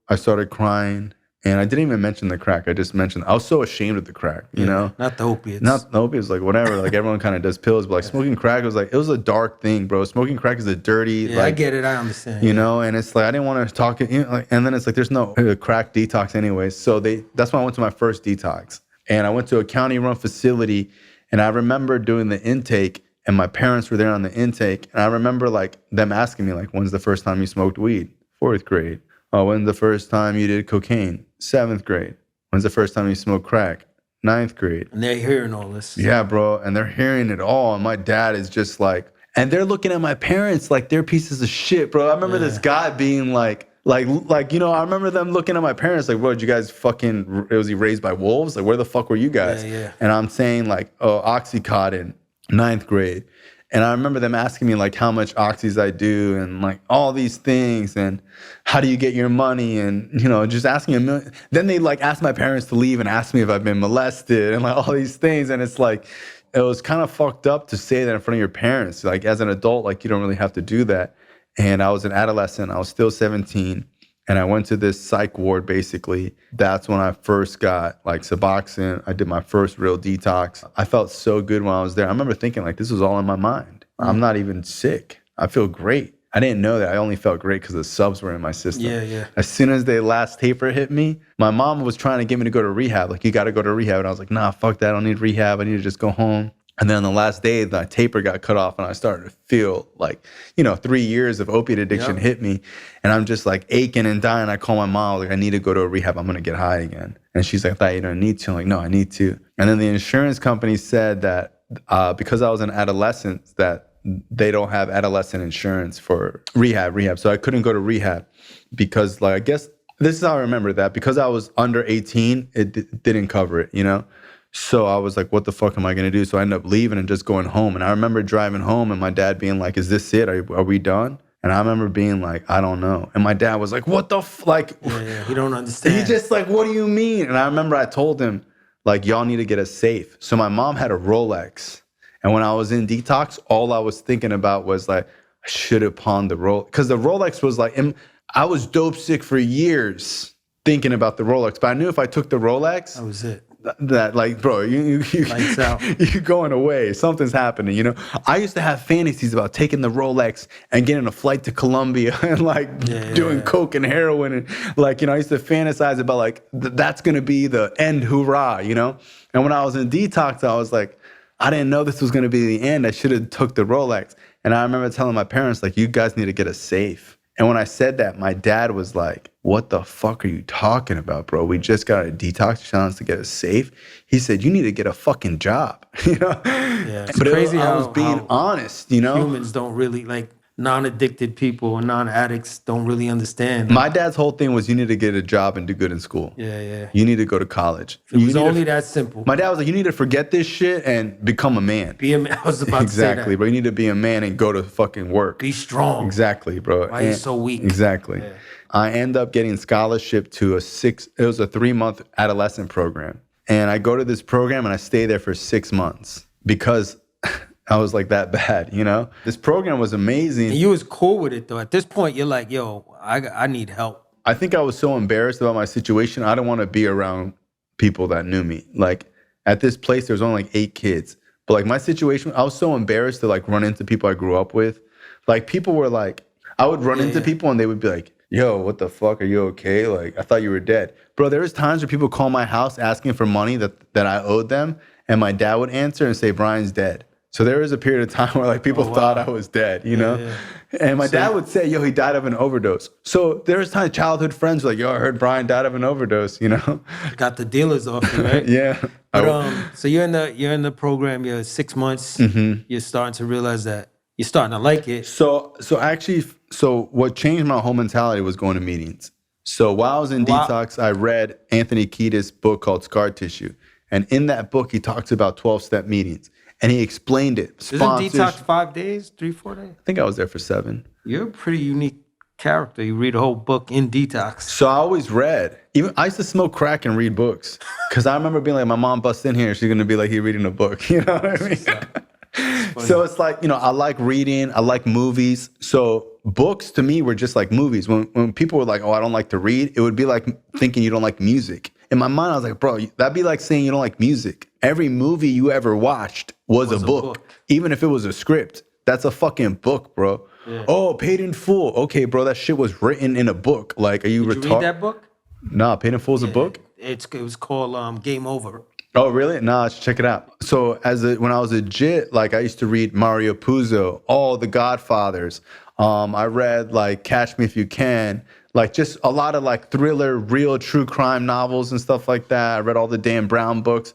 I started crying. And I didn't even mention the crack. I just mentioned, I was so ashamed of the crack, Not the opiates. Not the opiates, like whatever. Like everyone kind of does pills, but like smoking crack was like, it was a dark thing, bro. Smoking crack is a dirty, like, I get it. I understand. And it's like, I didn't want to talk it, and then it's like, there's no crack detox anyways. So that's why I went to my first detox. And I went to a county-run facility, and I remember doing the intake, and my parents were there on the intake. And I remember like them asking me, like, when's the first time you smoked weed? 4th grade. Oh, when's the first time you did cocaine? 7th grade. When's the first time you smoked crack? ninth grade. And they're hearing all this. Yeah, bro. And they're hearing it all. And my dad is just like, and they're looking at my parents like they're pieces of shit, bro. I remember this guy being like, I remember them looking at my parents like, bro, did you guys was he raised by wolves? Like, where the fuck were you guys? Yeah. And I'm saying like, oh, Oxycontin, ninth grade. And I remember them asking me like how much oxys I do and like all these things and how do you get your money and, just asking a million. Then they like asked my parents to leave and asked me if I've been molested and like all these things. And it's like, it was kind of fucked up to say that in front of your parents. Like as an adult, like you don't really have to do that. And I was an adolescent. I was still 17. And I went to this psych ward, basically. That's when I first got like Suboxone. I did my first real detox. I felt so good when I was there. I remember thinking like, this was all in my mind. I'm not even sick. I feel great. I didn't know that. I only felt great because the subs were in my system. Yeah. As soon as the last taper hit me, my mom was trying to get me to go to rehab. Like, you got to go to rehab. And I was like, nah, fuck that. I don't need rehab. I need to just go home. And then the last day, the taper got cut off and I started to feel like, 3 years of opiate addiction hit me. And I'm just like aching and dying. I call my mom, like, I need to go to a rehab. I'm going to get high again. And she's like, I thought you don't need to. I'm like, no, I need to. And then the insurance company said that because I was an adolescent, that they don't have adolescent insurance for rehab. So I couldn't go to rehab because, like, I guess this is how I remember that. Because I was under 18, it didn't cover it, So I was like, what the fuck am I going to do? So I ended up leaving and just going home. And I remember driving home and my dad being like, is this it? Are we done? And I remember being like, I don't know. And my dad was like, what the Yeah, he don't understand. He just like, what do you mean? And I remember I told him, like, y'all need to get a safe. So my mom had a Rolex. And when I was in detox, all I was thinking about was like, I should have pawned the Rolex. Because the Rolex was like, I was dope sick for years thinking about the Rolex. But I knew if I took the Rolex, that was it. That like, bro, Lights out. you're going away. Something's happening, I used to have fantasies about taking the Rolex and getting a flight to Colombia and like doing coke and heroin. And like, I used to fantasize about like, that's going to be the end, hoorah, And when I was in detox, I was like, I didn't know this was going to be the end. I should have took the Rolex. And I remember telling my parents, like, you guys need to get a safe. And when I said that, my dad was like, what the fuck are you talking about, bro? We just got a detox challenge to get a safe. He said, you need to get a fucking job, Yeah, it's but crazy I was being honest, Humans don't really, like, non-addicted people or non-addicts don't really understand. My dad's whole thing was you need to get a job and do good in school. Yeah. You need to go to college. It was only that simple. My dad was like, you need to forget this shit and become a man. I was about to say that. Exactly, bro. You need to be a man and go to fucking work. Be strong. Exactly, bro. Why are you so weak? Exactly. Yeah. I end up getting scholarship to it was a 3-month adolescent program. And I go to this program and I stay there for 6 months because I was like that bad, This program was amazing. And you was cool with it, though. At this point, you're like, yo, I need help. I think I was so embarrassed about my situation. I don't want to be around people that knew me. Like at this place, there was only like 8 kids. But like my situation, I was so embarrassed to like run into people I grew up with. Like people were like, I would run into people and they would be like, yo, what the fuck? Are you okay? Like, I thought you were dead. Bro, there was times where people call my house asking for money that I owed them. And my dad would answer and say, Brian's dead. So there was a period of time where like people thought I was dead, Yeah. And my dad would say, yo, he died of an overdose. So there was times childhood friends were like, yo, I heard Brian died of an overdose, Got the dealers off you, right? Yeah. But so you're in the program, you're 6 months, you're starting to realize that you're starting to like it. So what changed my whole mentality was going to meetings. So while I was in detox, I read Anthony Kiedis' book called Scar Tissue. And in that book, he talks about 12-step meetings. And he explained it. Isn't detox 5 days, 3-4 days? I think I was there for 7. You're a pretty unique character. You read a whole book in detox. So I always read. Even I used to smoke crack and read books. Because I remember being like, my mom busts in here, she's going to be like, he reading a book. You know what I mean? So it's like, I like reading. I like movies. So books to me were just like movies. When people were like, oh, I don't like to read, it would be like thinking you don't like music. In my mind, I was like, bro, that'd be like saying you don't like music. Every movie you ever watched was a book. Even if it was a script. That's a fucking book, bro. Yeah. Oh, Paid in Full. Okay, bro, that shit was written in a book. Like, are you retarded? Did you read that book? Nah, Paid in Full is a book? It was called Game Over. Oh, really? Nah, let's check it out. So when I was a jit, like I used to read Mario Puzo, all the Godfathers. I read like Catch Me If You Can, Like just a lot of like thriller, real true crime novels and stuff like that. I read all the Dan Brown books.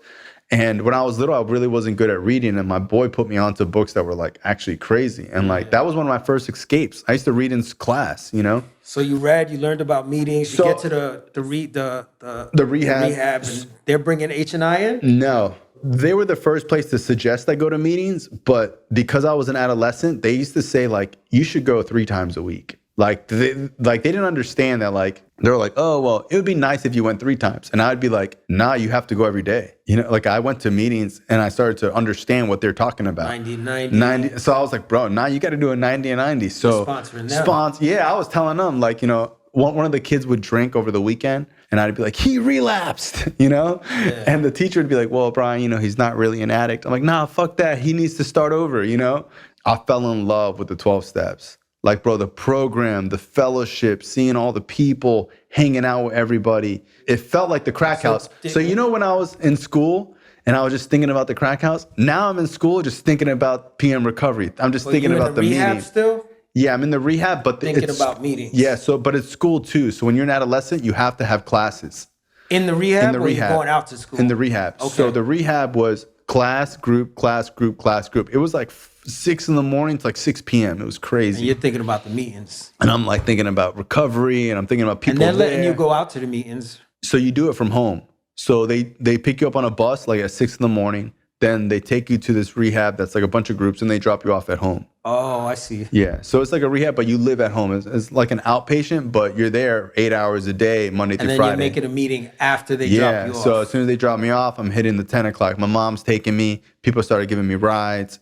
And when I was little, I really wasn't good at reading. And my boy put me onto books that were like actually crazy. And like that was one of my first escapes. I used to read in class, you know? So you learned about meetings, you get to the rehab, and they're bringing H&I in? No. They were the first place to suggest I go to meetings. But because I was an adolescent, they used to say like, you should go 3 times a week. Like they didn't understand that, like, they were like, oh, well, it would be nice if you went 3 times. And I'd be like, nah, you have to go every day. You know, like I went to meetings and I started to understand what they're talking about. 90. So I was like, bro, now you got to do a 90 and 90. So sponsoring them. Yeah, I was telling them like, you know, one of the kids would drink over the weekend and I'd be like, he relapsed, you know? Yeah. And the teacher would be like, well, Bryan, you know, he's not really an addict. I'm like, nah, fuck that. He needs to start over, you know? I fell in love with the 12 steps. Like, bro, the program, the fellowship, seeing all the people, hanging out with everybody. It felt like the crack house. So, you know, when I was in school and I was just thinking about the crack house, now I'm in school just thinking about PM recovery. I'm just thinking about the rehab meeting. Still? Yeah, I'm in the rehab, but thinking about meetings. Yeah, but it's school too. So when you're an adolescent, you have to have classes. In the rehab? You're going out to school? In the rehab. Okay. So the rehab was class, group, class, group, class, group. It was like 6 in the morning to like 6 p.m. It was crazy. And you're thinking about the meetings. And I'm like thinking about recovery and I'm thinking about people. And they're letting you go out to the meetings. So you do it from home. So they pick you up on a bus like at 6 in the morning. Then they take you to this rehab that's like a bunch of groups and they drop you off at home. Oh, I see. Yeah. So it's like a rehab, but you live at home. It's like an outpatient, but you're there 8 hours a day, Monday through Friday. And then you're making a meeting after they drop you off. So as soon as they drop me off, I'm hitting the 10 o'clock. My mom's taking me. People started giving me rides.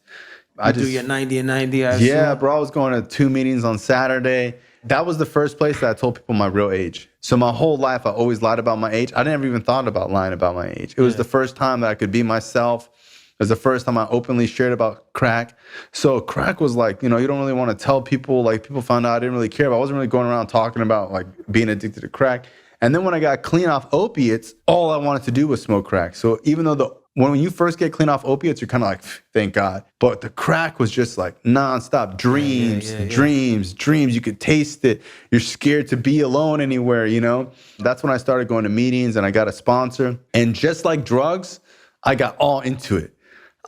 I do your 90 and 90. Yeah, bro. I was going to 2 meetings on Saturday. That was the first place that I told people my real age. So my whole life, I always lied about my age. I never even thought about lying about my age. It was the first time that I could be myself. It was the first time I openly shared about crack. So crack was like, you know, you don't really want to tell people. Like people found out I didn't really care. But I wasn't really going around talking about like being addicted to crack. And then when I got clean off opiates, all I wanted to do was smoke crack. So even though when you first get clean off opiates, you're kind of like, thank God. But the crack was just like nonstop dreams. You could taste it. You're scared to be alone anywhere, you know? That's when I started going to meetings and I got a sponsor. And just like drugs, I got all into it.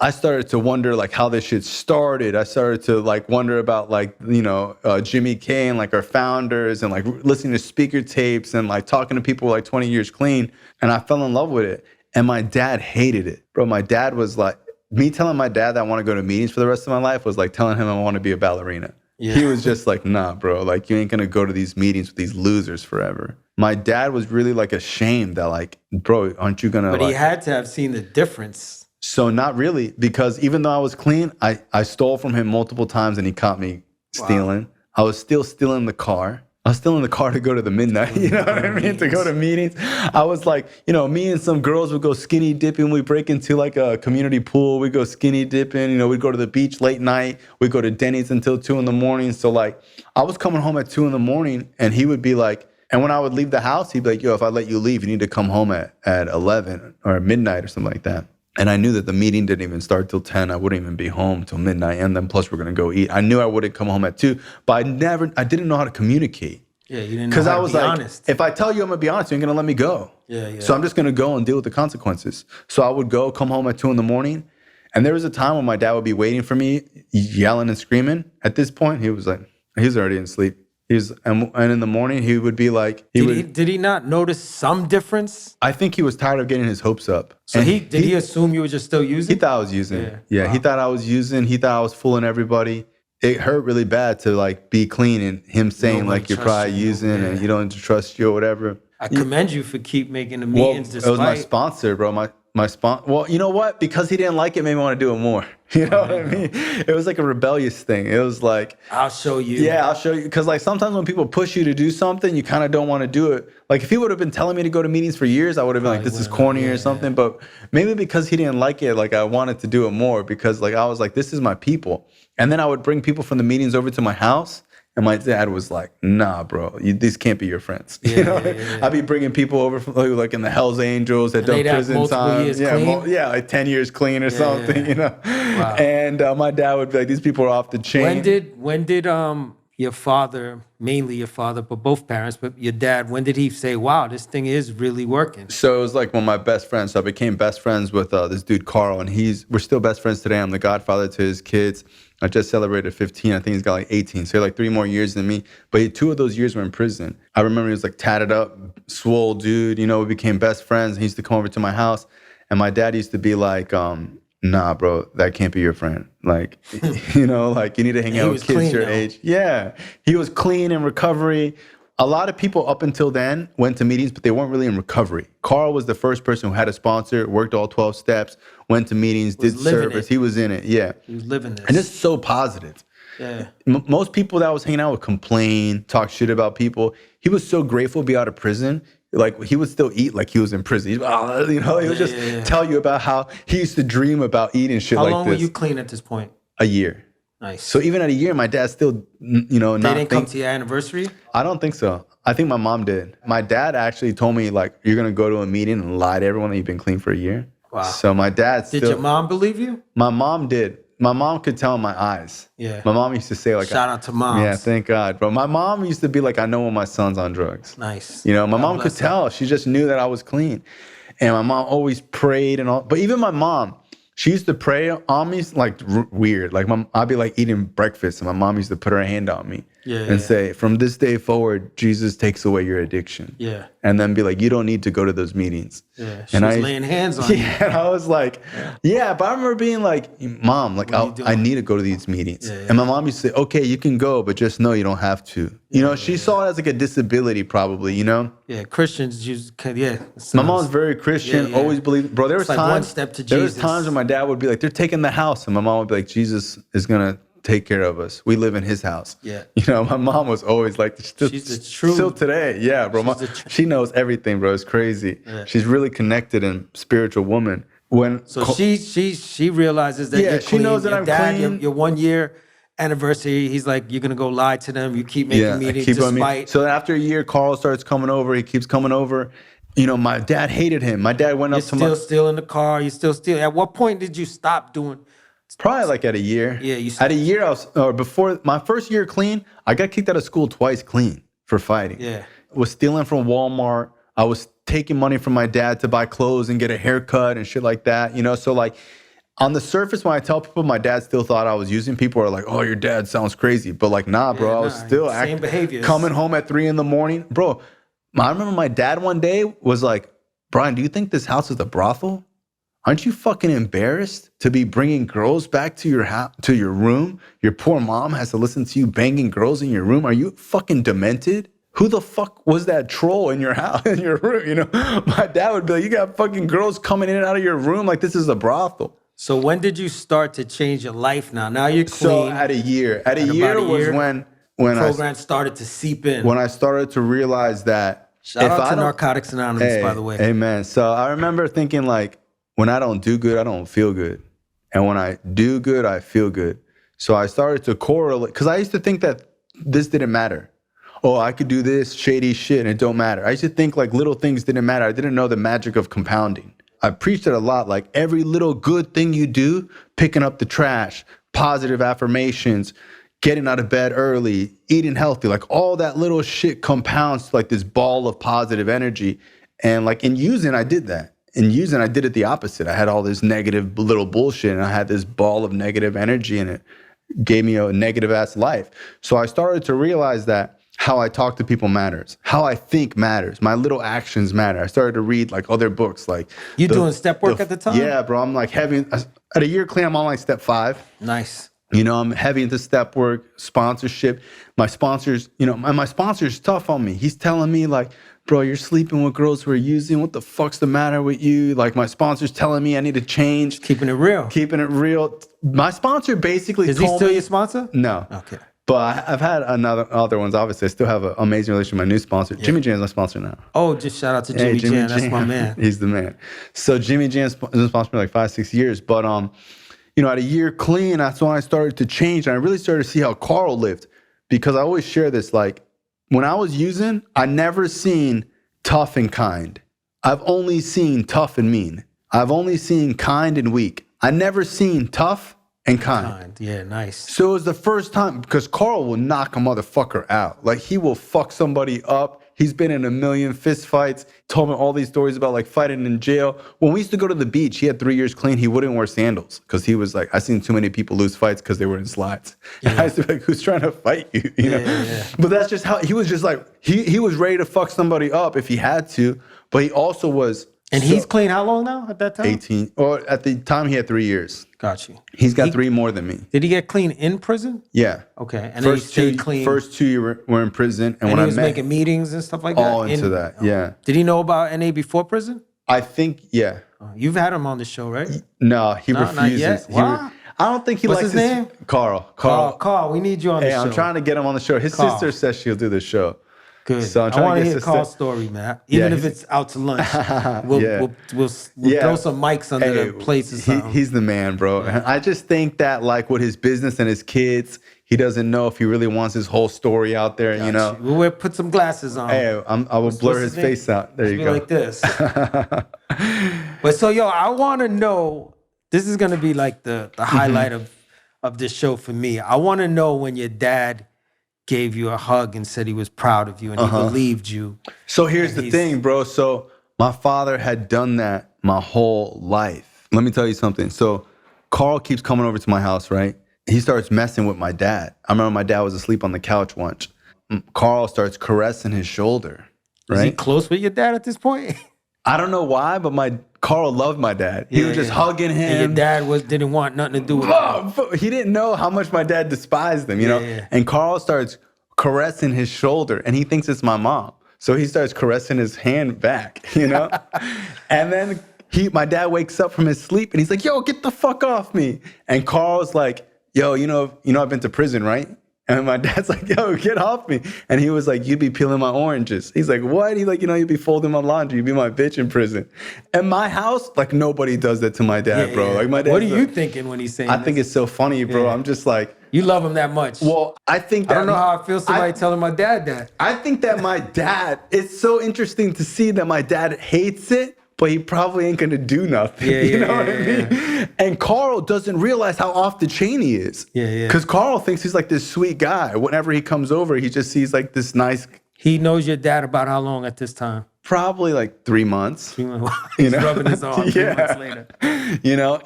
I started to wonder like how this shit started. I started to like wonder about like, you know, Jimmy K and like our founders and like listening to speaker tapes and like talking to people like 20 years clean. And I fell in love with it. And my dad hated it. Bro, my dad was like, me telling my dad that I want to go to meetings for the rest of my life was like telling him I want to be a ballerina. Yeah. He was just like, nah, bro, like you ain't going to go to these meetings with these losers forever. My dad was really like ashamed that like, bro, aren't you going to? But he had to have seen the difference. So not really, because even though I was clean, I stole from him multiple times and he caught me stealing. Wow. I was still stealing the car. I was still in the car to go to the midnight, you know what I mean? To go to meetings. I was like, you know, me and some girls would go skinny dipping. We'd break into like a community pool. We'd go skinny dipping. You know, we'd go to the beach late night. We'd go to Denny's until 2 in the morning. So like, I was coming home at 2 in the morning and he would be like, and when I would leave the house, he'd be like, yo, if I let you leave, you need to come home at 11 or midnight or something like that. And I knew that the meeting didn't even start till 10. I wouldn't even be home till midnight. And then plus we're going to go eat. I knew I wouldn't come home at 2, but I didn't know how to communicate. Yeah, you didn't know how to be honest. If I tell you I'm going to be honest, you ain't going to let me go. Yeah. So I'm just going to go and deal with the consequences. So I would come home at 2 in the morning. And there was a time when my dad would be waiting for me, yelling and screaming. At this point, he was already in sleep. And in the morning, he would be like... Did he not notice some difference? I think he was tired of getting his hopes up. So did he assume you were just still using? He thought I was using. Yeah. Wow. He thought I was using. He thought I was fooling everybody. It hurt really bad to like be clean and him saying like you're probably using and you don't trust you or whatever. I commend you for keep making the meetings despite... It was my sponsor, bro. My sponsor. Well, you know what? Because he didn't like it, made me want to do it more. You know what I mean? It was like a rebellious thing. It was like, I'll show you. Yeah, I'll show you. Because like sometimes when people push you to do something, you kind of don't want to do it. Like if he would have been telling me to go to meetings for years, I would have been like, this is corny or something. But maybe because he didn't like it, like I wanted to do it more because like I was like, this is my people. And then I would bring people from the meetings over to my house. And my dad was like, nah, bro, these can't be your friends. Yeah, you know? I'd be bringing people over from like in the Hells Angels that done prison time. Like 10 years clean or something, you know? Wow. And my dad would be like, these people are off the chain. When did your father, mainly your father, but both parents, but your dad, when did he say, wow, this thing is really working? So it was like one of my best friends. So I became best friends with this dude, Carl, and we're still best friends today. I'm the godfather to his kids. I just celebrated 15. I think he's got like 18. So he had like 3 more years than me. But 2 of those years were in prison. I remember he was like tatted up, swole dude. You know, we became best friends. He used to come over to my house. And my dad used to be like, nah, bro, that can't be your friend. Like, you know, like you need to hang out with kids your age. Yeah. He was clean in recovery. A lot of people up until then went to meetings, but they weren't really in recovery. Carl was the first person who had a sponsor, worked all 12 steps, went to meetings, did service. He was in it. Yeah. He was living this. And it's so positive. Yeah. Most people that I was hanging out with complain, talk shit about people. He was so grateful to be out of prison. Like, he would still eat like he was in prison. He would just tell you about how he used to dream about eating shit like this. How long were you clean at this point? A year. Nice. So even at a year, my dad still, They didn't come to your anniversary? I don't think so. I think my mom did. My dad actually told me, like, you're going to go to a meeting and lie to everyone that you've been clean for a year. Wow. So my dad Did your mom believe you? My mom did. My mom could tell in my eyes. Yeah. My mom used to say, like, shout out to moms. Yeah, thank God. Bro, my mom used to be like, I know when my son's on drugs. Nice. You know, my mom could tell. She just knew that I was clean. And my mom always prayed and all. But even my mom, she used to pray on me like weird. Like, I'd be like eating breakfast and my mom used to put her hand on me and say, from this day forward, Jesus takes away your addiction. Yeah. And then be like, you don't need to go to those meetings. Yeah. She was laying hands on you. Yeah. And I was like, yeah. But I remember being like, Mom, like, I need to go to these meetings. Yeah. And my mom used to say, okay, you can go, but just know you don't have to. You know, she saw it as like a disability probably, you know? Yeah, Christians use, My mom's very Christian, always believed. Bro, there was like times, one step to Jesus. There was times when my dad would be like, they're taking the house. And my mom would be like, Jesus is going to take care of us. We live in his house. Yeah. You know, my mom was always like, she's the truth. Still today. Yeah, bro. She knows everything, bro. It's crazy. Yeah. She's really connected and spiritual woman. She realizes that you're clean. She knows that I'm clean. Your 1 year anniversary, he's like, you're gonna go lie to them. You keep making meetings despite. So after a year, Carl starts coming over. He keeps coming over. You know, my dad hated him. My dad went up to You're still in the car. You're still stealing. At what point did you stop doing? Probably like at a year. Yeah, at a year, before my first year clean, I got kicked out of school twice clean for fighting. Yeah. Was stealing from Walmart. I was taking money from my dad to buy clothes and get a haircut and shit like that. You know, so like on the surface, when I tell people my dad still thought I was using, people are like, oh, your dad sounds crazy. But like, nah, bro, I was still coming home at 3 a.m. Bro, I remember my dad one day was like, Bryan, do you think this house is a brothel? Aren't you fucking embarrassed to be bringing girls back to your room? Your poor mom has to listen to you banging girls in your room. Are you fucking demented? Who the fuck was that troll in your house, in your room? You know, my dad would be like, you got fucking girls coming in and out of your room like this is a brothel. So when did you start to change your life now? Now you're clean. So at a year. At a year was when program started to seep in. When I started to realize that. Shout out to Narcotics Anonymous, by the way. Amen. So I remember thinking like, when I don't do good, I don't feel good. And when I do good, I feel good. So I started to correlate, because I used to think that this didn't matter. Oh, I could do this shady shit and it don't matter. I used to think like little things didn't matter. I didn't know the magic of compounding. I preached it a lot, like every little good thing you do, picking up the trash, positive affirmations, getting out of bed early, eating healthy, like all that little shit compounds to like this ball of positive energy. And like in using, I did that. In using, I did it the opposite. I had all this negative little bullshit and I had this ball of negative energy and it gave me a negative ass life. So I started to realize that how I talk to people matters. How I think matters. My little actions matter. I started to read like other books. Like you doing step work at the time? Yeah, bro. I'm like heavy. At a year clean, I'm on like step 5. Nice. You know, I'm heavy into step work, sponsorship. My sponsors, you know, my sponsor's tough on me. He's telling me like, bro, you're sleeping with girls who are using. What the fuck's the matter with you? Like my sponsor's telling me I need to change. Keeping it real. Keeping it real. My sponsor basically Is he still your sponsor? No. Okay. But I've had other ones, obviously. I still have an amazing relationship with my new sponsor. Yeah. Jimmy Jan's my sponsor now. Oh, just shout out to Jimmy Jan. That's my man. He's the man. So Jimmy Jan's been sponsored me like 5-6 years. But, you know, at a year clean, that's when I started to change. And I really started to see how Carl lived. Because I always share this, like, when I was using, I never seen tough and kind. I've only seen tough and mean. I've only seen kind and weak. I never seen tough and kind. Yeah, nice. So it was the first time, because Carl will knock a motherfucker out. Like, he will fuck somebody up. He's been in a million fist fights. Told me all these stories about like fighting in jail. When we used to go to the beach, he had 3 years clean. He wouldn't wear sandals because he was like, I seen too many people lose fights because they were in slides. Yeah. And I used to be like, who's trying to fight you? You know? Yeah. But that's just how he was. Just like he was ready to fuck somebody up if he had to. But he also was. And he's clean how long now at that time? 18. Or at the time he had 3 years. Got you. He's got 3 more than me. Did he get clean in prison? Yeah. Okay. And then he stayed clean. First 2 years were in prison. And when he was making meetings and stuff like that? All into that, yeah. Did he know about NA before prison? I think, yeah. You've had him on the show, right? No, he refuses. Not yet. Why? I don't think he What's likes his name? Carl, we need you on the show. I'm trying to get him on the show. His sister says she'll do the show. Good. So I'm I want trying to to hear Carl's story, man. Even if it's out to lunch, we'll throw some mics under the plates or something. He's the man, bro. Yeah. I just think that like with his business and his kids, he doesn't know if he really wants his whole story out there. You know, we'll put some glasses on. Hey, I will blur his face out. There you go. Like this. But so, I want to know. This is gonna be like the highlight of this show for me. I want to know when your dad gave you a hug and said he was proud of you and he believed you. So here's the thing, bro. So my father had done that my whole life. Let me tell you something. So Carl keeps coming over to my house, right? He starts messing with my dad. I remember my dad was asleep on the couch once. Carl starts caressing his shoulder, right? Is he close with your dad at this point? I don't know why, but Carl loved my dad. He was just hugging him. And your dad didn't want nothing to do with him. He didn't know how much my dad despised him, you know? Yeah. And Carl starts caressing his shoulder, and he thinks it's my mom. So he starts caressing his hand back, you know? And then my dad wakes up from his sleep, and he's like, yo, get the fuck off me. And Carl's like, yo, you know I've been to prison, right? And my dad's like, yo, get off me. And he was like, you'd be peeling my oranges. He's like, what? He's like, you'd be folding my laundry. You'd be my bitch in prison. And my house, like, nobody does that to my dad, bro. Like, my dad. What are you thinking when he's saying I think it's so funny, bro. Yeah. I'm just like. You love him that much. Well, I think that. I don't know how I feel somebody telling my dad that. I think that my dad, it's so interesting to see that my dad hates it, but he probably ain't gonna do nothing. You know what I mean? Yeah. And Carl doesn't realize how off the chain he is. Yeah. Because Carl thinks he's like this sweet guy. Whenever he comes over, he just sees like this nice. He knows your dad about how long at this time? Probably like 3 months. He's rubbing his arm 3 months later.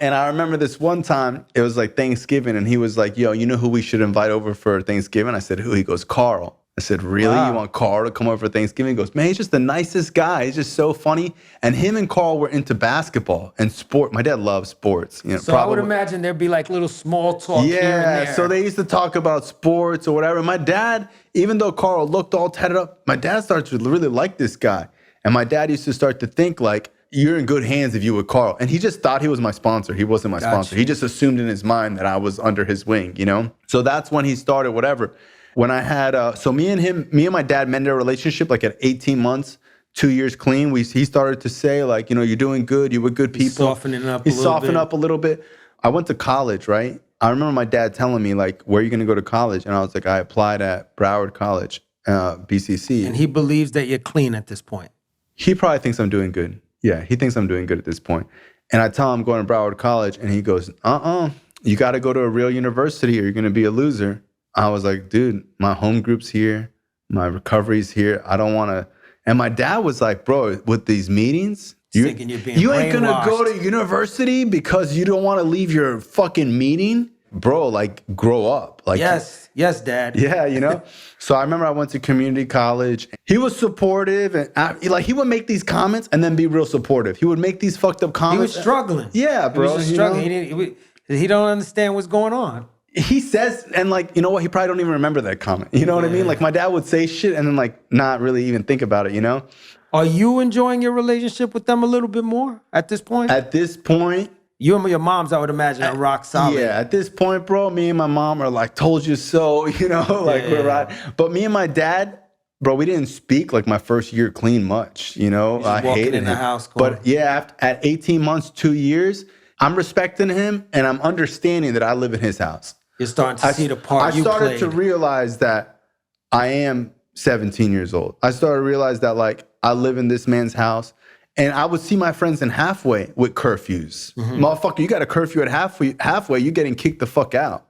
And I remember this one time, it was like Thanksgiving, and he was like, yo, you know who we should invite over for Thanksgiving? I said, who? He goes, Carl. I said, really? Wow. You want Carl to come over for Thanksgiving? He goes, man, he's just the nicest guy. He's just so funny. And him and Carl were into basketball and sport. My dad loves sports. So I would imagine there'd be like little small talk here and there. So they used to talk about sports or whatever. My dad, even though Carl looked all tatted up, my dad started to really like this guy. And my dad used to start to think like, you're in good hands if you were Carl. And he just thought he was my sponsor. He wasn't my sponsor. He just assumed in his mind that I was under his wing, So that's when he started whatever. When I had, so me and my dad mended a relationship like at 18 months, 2 years clean. He started to say like, you're doing good. You were good people. He's softening up a little bit. I went to college, right? I remember my dad telling me like, where are you going to go to college? And I was like, I applied at Broward College, BCC. And he believes that you're clean at this point. He probably thinks I'm doing good. Yeah, he thinks I'm doing good at this point. And I tell him I'm going to Broward College, and he goes, you got to go to a real university or you're going to be a loser. I was like, dude, my home group's here. My recovery's here. I don't want to. And my dad was like, bro, with these meetings, you ain't going to go to university because you don't want to leave your fucking meeting? Bro, like, grow up. Like, yes, Dad. Yeah, So I remember I went to community college. He was supportive, and he would make these comments and then be real supportive. He would make these fucked up comments. He was struggling. Yeah, bro. He was struggling. He don't understand what's going on. He says, and like, you know what? He probably don't even remember that comment. You know what I mean? Like, my dad would say shit and then like not really even think about it, Are you enjoying your relationship with them a little bit more at this point? At this point. You and your moms, I would imagine, are rock solid. Yeah, at this point, bro, me and my mom are like, told you so, we're right. But me and my dad, bro, we didn't speak like my first year clean much, I hated in the him. house. But yeah, at 18 months, 2 years, I'm respecting him and I'm understanding that I live in his house. You're starting to see the part you played. I started to realize that I am 17 years old. I started to realize that like I live in this man's house. And I would see my friends in halfway with curfews. Motherfucker, you got a curfew at halfway, you're getting kicked the fuck out.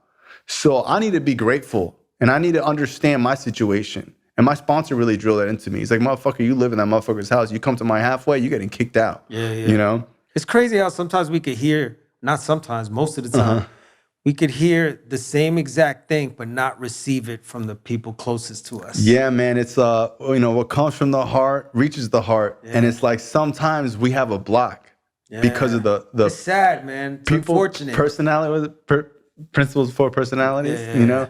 So I need to be grateful and I need to understand my situation. And my sponsor really drilled that into me. He's like, motherfucker, you live in that motherfucker's house. You come to my halfway, you're getting kicked out. Yeah. You know? It's crazy how sometimes we could hear, not sometimes, most of the time, we could hear the same exact thing, but not receive it from the people closest to us. Yeah, man. It's, what comes from the heart reaches the heart. Yeah. And it's like sometimes we have a block because of the it's sad, man. It's unfortunate. Personality, principles for personalities, you know?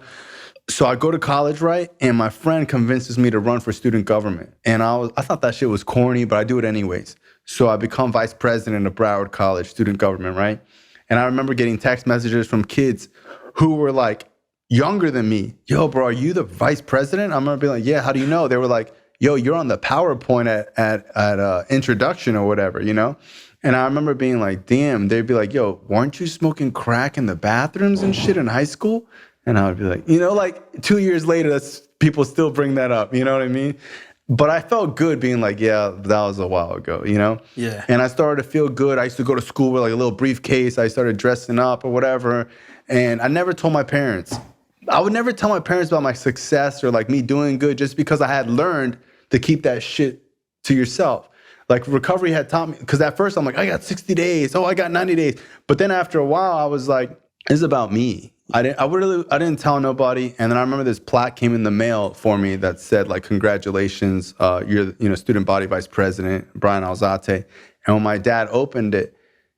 So I go to college, right? And my friend convinces me to run for student government. And I thought that shit was corny, but I do it anyways. So I become vice president of Broward College student government, right? And I remember getting text messages from kids who were like younger than me. Yo, bro, are you the vice president? I'm gonna be like, yeah, how do you know? They were like, yo, you're on the PowerPoint at introduction or whatever, you know? And I remember being like, damn, they'd be like, yo, weren't you smoking crack in the bathrooms and shit in high school? And I would be like, like 2 years later, people still bring that up. You know what I mean? But I felt good being like, yeah, that was a while ago, you know? Yeah. And I started to feel good. I used to go to school with like a little briefcase. I started dressing up or whatever. And I never told my parents. I would never tell my parents about my success or like me doing good just because I had learned to keep that shit to yourself. Like recovery had taught me, because at first I'm like, I got 60 days. Oh, I got 90 days. But then after a while, I was like, it's about me. I didn't tell nobody. And then I remember this plaque came in the mail for me that said like, congratulations, you're student body vice president, Bryan Alzate. And when my dad opened it,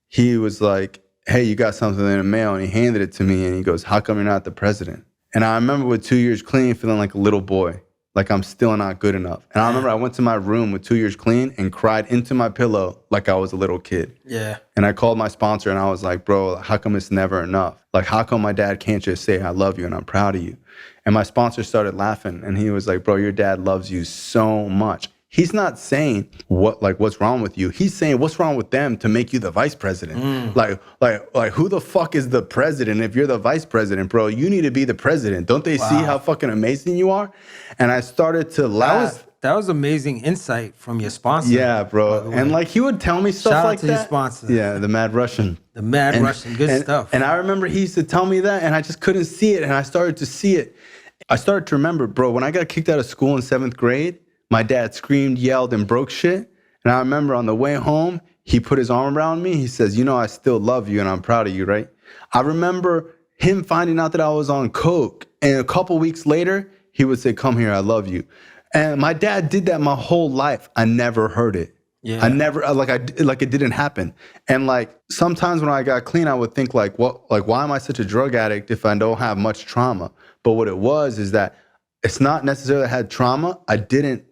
he was like, hey, you got something in the mail. And he handed it to me and he goes, how come you're not the president? And I remember with 2 years clean feeling like a little boy, like I'm still not good enough. And I remember I went to my room with 2 years clean and cried into my pillow like I was a little kid. Yeah. And I called my sponsor and I was like, bro, how come it's never enough? Like, how come my dad can't just say, I love you and I'm proud of you? And my sponsor started laughing and he was like, bro, your dad loves you so much. He's not saying what's wrong with you. He's saying what's wrong with them to make you the vice president. Like who the fuck is the president if you're the vice president, bro? You need to be the president. Don't they see how fucking amazing you are? And I started to laugh. That was amazing insight from your sponsor. Yeah, bro. And like he would tell me stuff like that. Shout out to your sponsor. Yeah, the Mad Russian. The Mad Russian, good stuff. And I remember he used to tell me that and I just couldn't see it. And I started to see it. I started to remember, bro, when I got kicked out of school in 7th grade, my dad screamed, yelled, and broke shit. And I remember on the way home, he put his arm around me. He says, I still love you and I'm proud of you, right? I remember him finding out that I was on coke. And a couple weeks later, he would say, come here, I love you. And my dad did that my whole life. I never heard it. Yeah. I never, it didn't happen. And like, sometimes when I got clean, I would think why am I such a drug addict if I don't have much trauma? But what it was is that it's not necessarily I had trauma. I didn't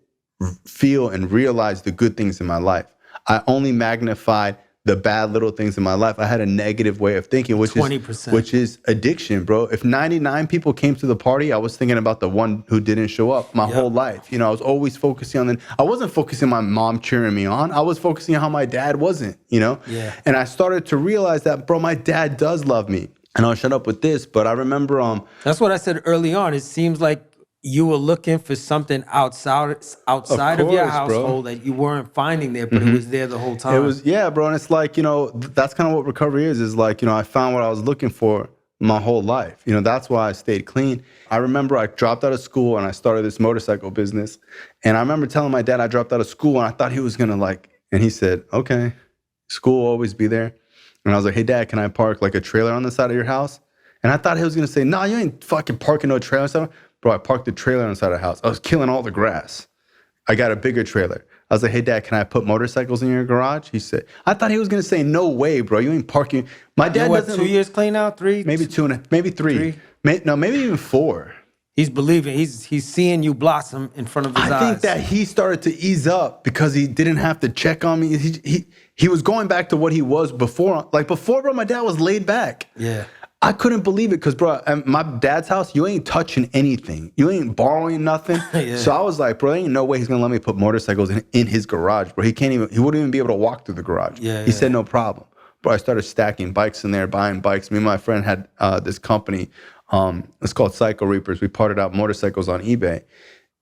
feel and realize the good things in my life. I only magnified the bad little things in my life. I had a negative way of thinking, which 20%. which is addiction, bro. If 99 people came to the party, I was thinking about the one who didn't show up my whole life. I was always focusing on I wasn't focusing on my mom cheering me on. I was focusing on how my dad wasn't, Yeah. And I started to realize that, bro, my dad does love me. And I'll shut up with this, but I remember that's what I said early on. It seems like you were looking for something outside of your household that you weren't finding there, but it was there the whole time. It was, bro. And it's like, that's kind of what recovery is like, I found what I was looking for my whole life. That's why I stayed clean. I remember I dropped out of school and I started this motorcycle business. And I remember telling my dad I dropped out of school and I thought he was going to and he said, okay, school will always be there. And I was like, hey, Dad, can I park like a trailer on the side of your house? And I thought he was going to say, no, you ain't fucking parking no trailer and stuff. Bro, I parked the trailer inside the house. I was killing all the grass. I got a bigger trailer. I was like, hey, Dad, can I put motorcycles in your garage? He said, I thought he was going to say, no way, bro. You ain't parking. My dad doesn't. 2 years clean out? 3? Maybe 2 maybe 3. Maybe even 4. He's believing. He's seeing you blossom in front of his eyes. I think that he started to ease up because he didn't have to check on me. He was going back to what he was before. Like before, bro, my dad was laid back. Yeah. I couldn't believe it because, bro, at my dad's house, you ain't touching anything. You ain't borrowing nothing. Yeah. So I was like, bro, there ain't no way he's going to let me put motorcycles in his garage, bro. He wouldn't even be able to walk through the garage. He said, no problem. Bro, I started stacking bikes in there, buying bikes. Me and my friend had this company. It's called Cycle Reapers. We parted out motorcycles on eBay.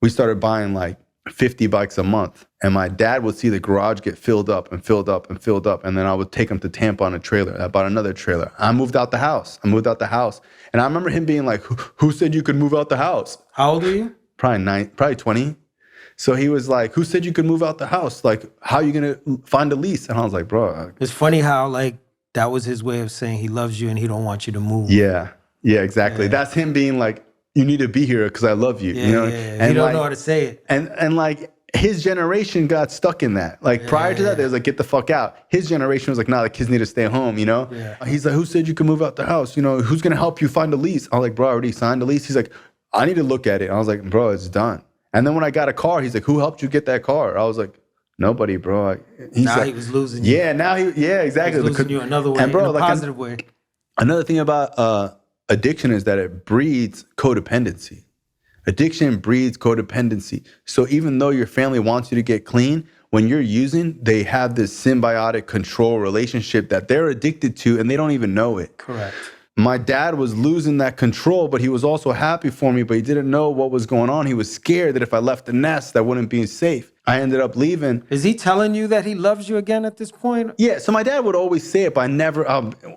We started buying like 50 bikes a month. And my dad would see the garage get filled up and filled up and filled up. And then I would take him to Tampa on a trailer. I bought another trailer. I moved out the house. And I remember him being like, who said you could move out the house? How old were you? Probably 20. So he was like, who said you could move out the house? Like, how are you going to find a lease? And I was like, bro. It's funny how like that was his way of saying he loves you and he don't want you to move. Yeah, exactly. Yeah. That's him being like, you need to be here because I love you. You know? And he don't know how to say it. And like his generation got stuck in that. Like prior to that, they was like, get the fuck out. His generation was like, nah, the kids need to stay home, you know? Yeah. He's like, who said you could move out the house? You know, who's going to help you find a lease? I was like, bro, I already signed a lease. He's like, I need to look at it. I was like, bro, it's done. And then when I got a car, he's like, who helped you get that car? I was like, nobody, bro. He was losing you. Yeah, exactly. He was losing you another way, and bro, in a positive way. Another thing about addiction is that it breeds codependency. Addiction breeds codependency. So even though your family wants you to get clean, when you're using, they have this symbiotic control relationship that they're addicted to and they don't even know it. Correct. My dad was losing that control, but he was also happy for me, but he didn't know what was going on. He was scared that if I left the nest, I wouldn't be safe. I ended up leaving. Is he telling you that he loves you again at this point? Yeah, so my dad would always say it, but I never,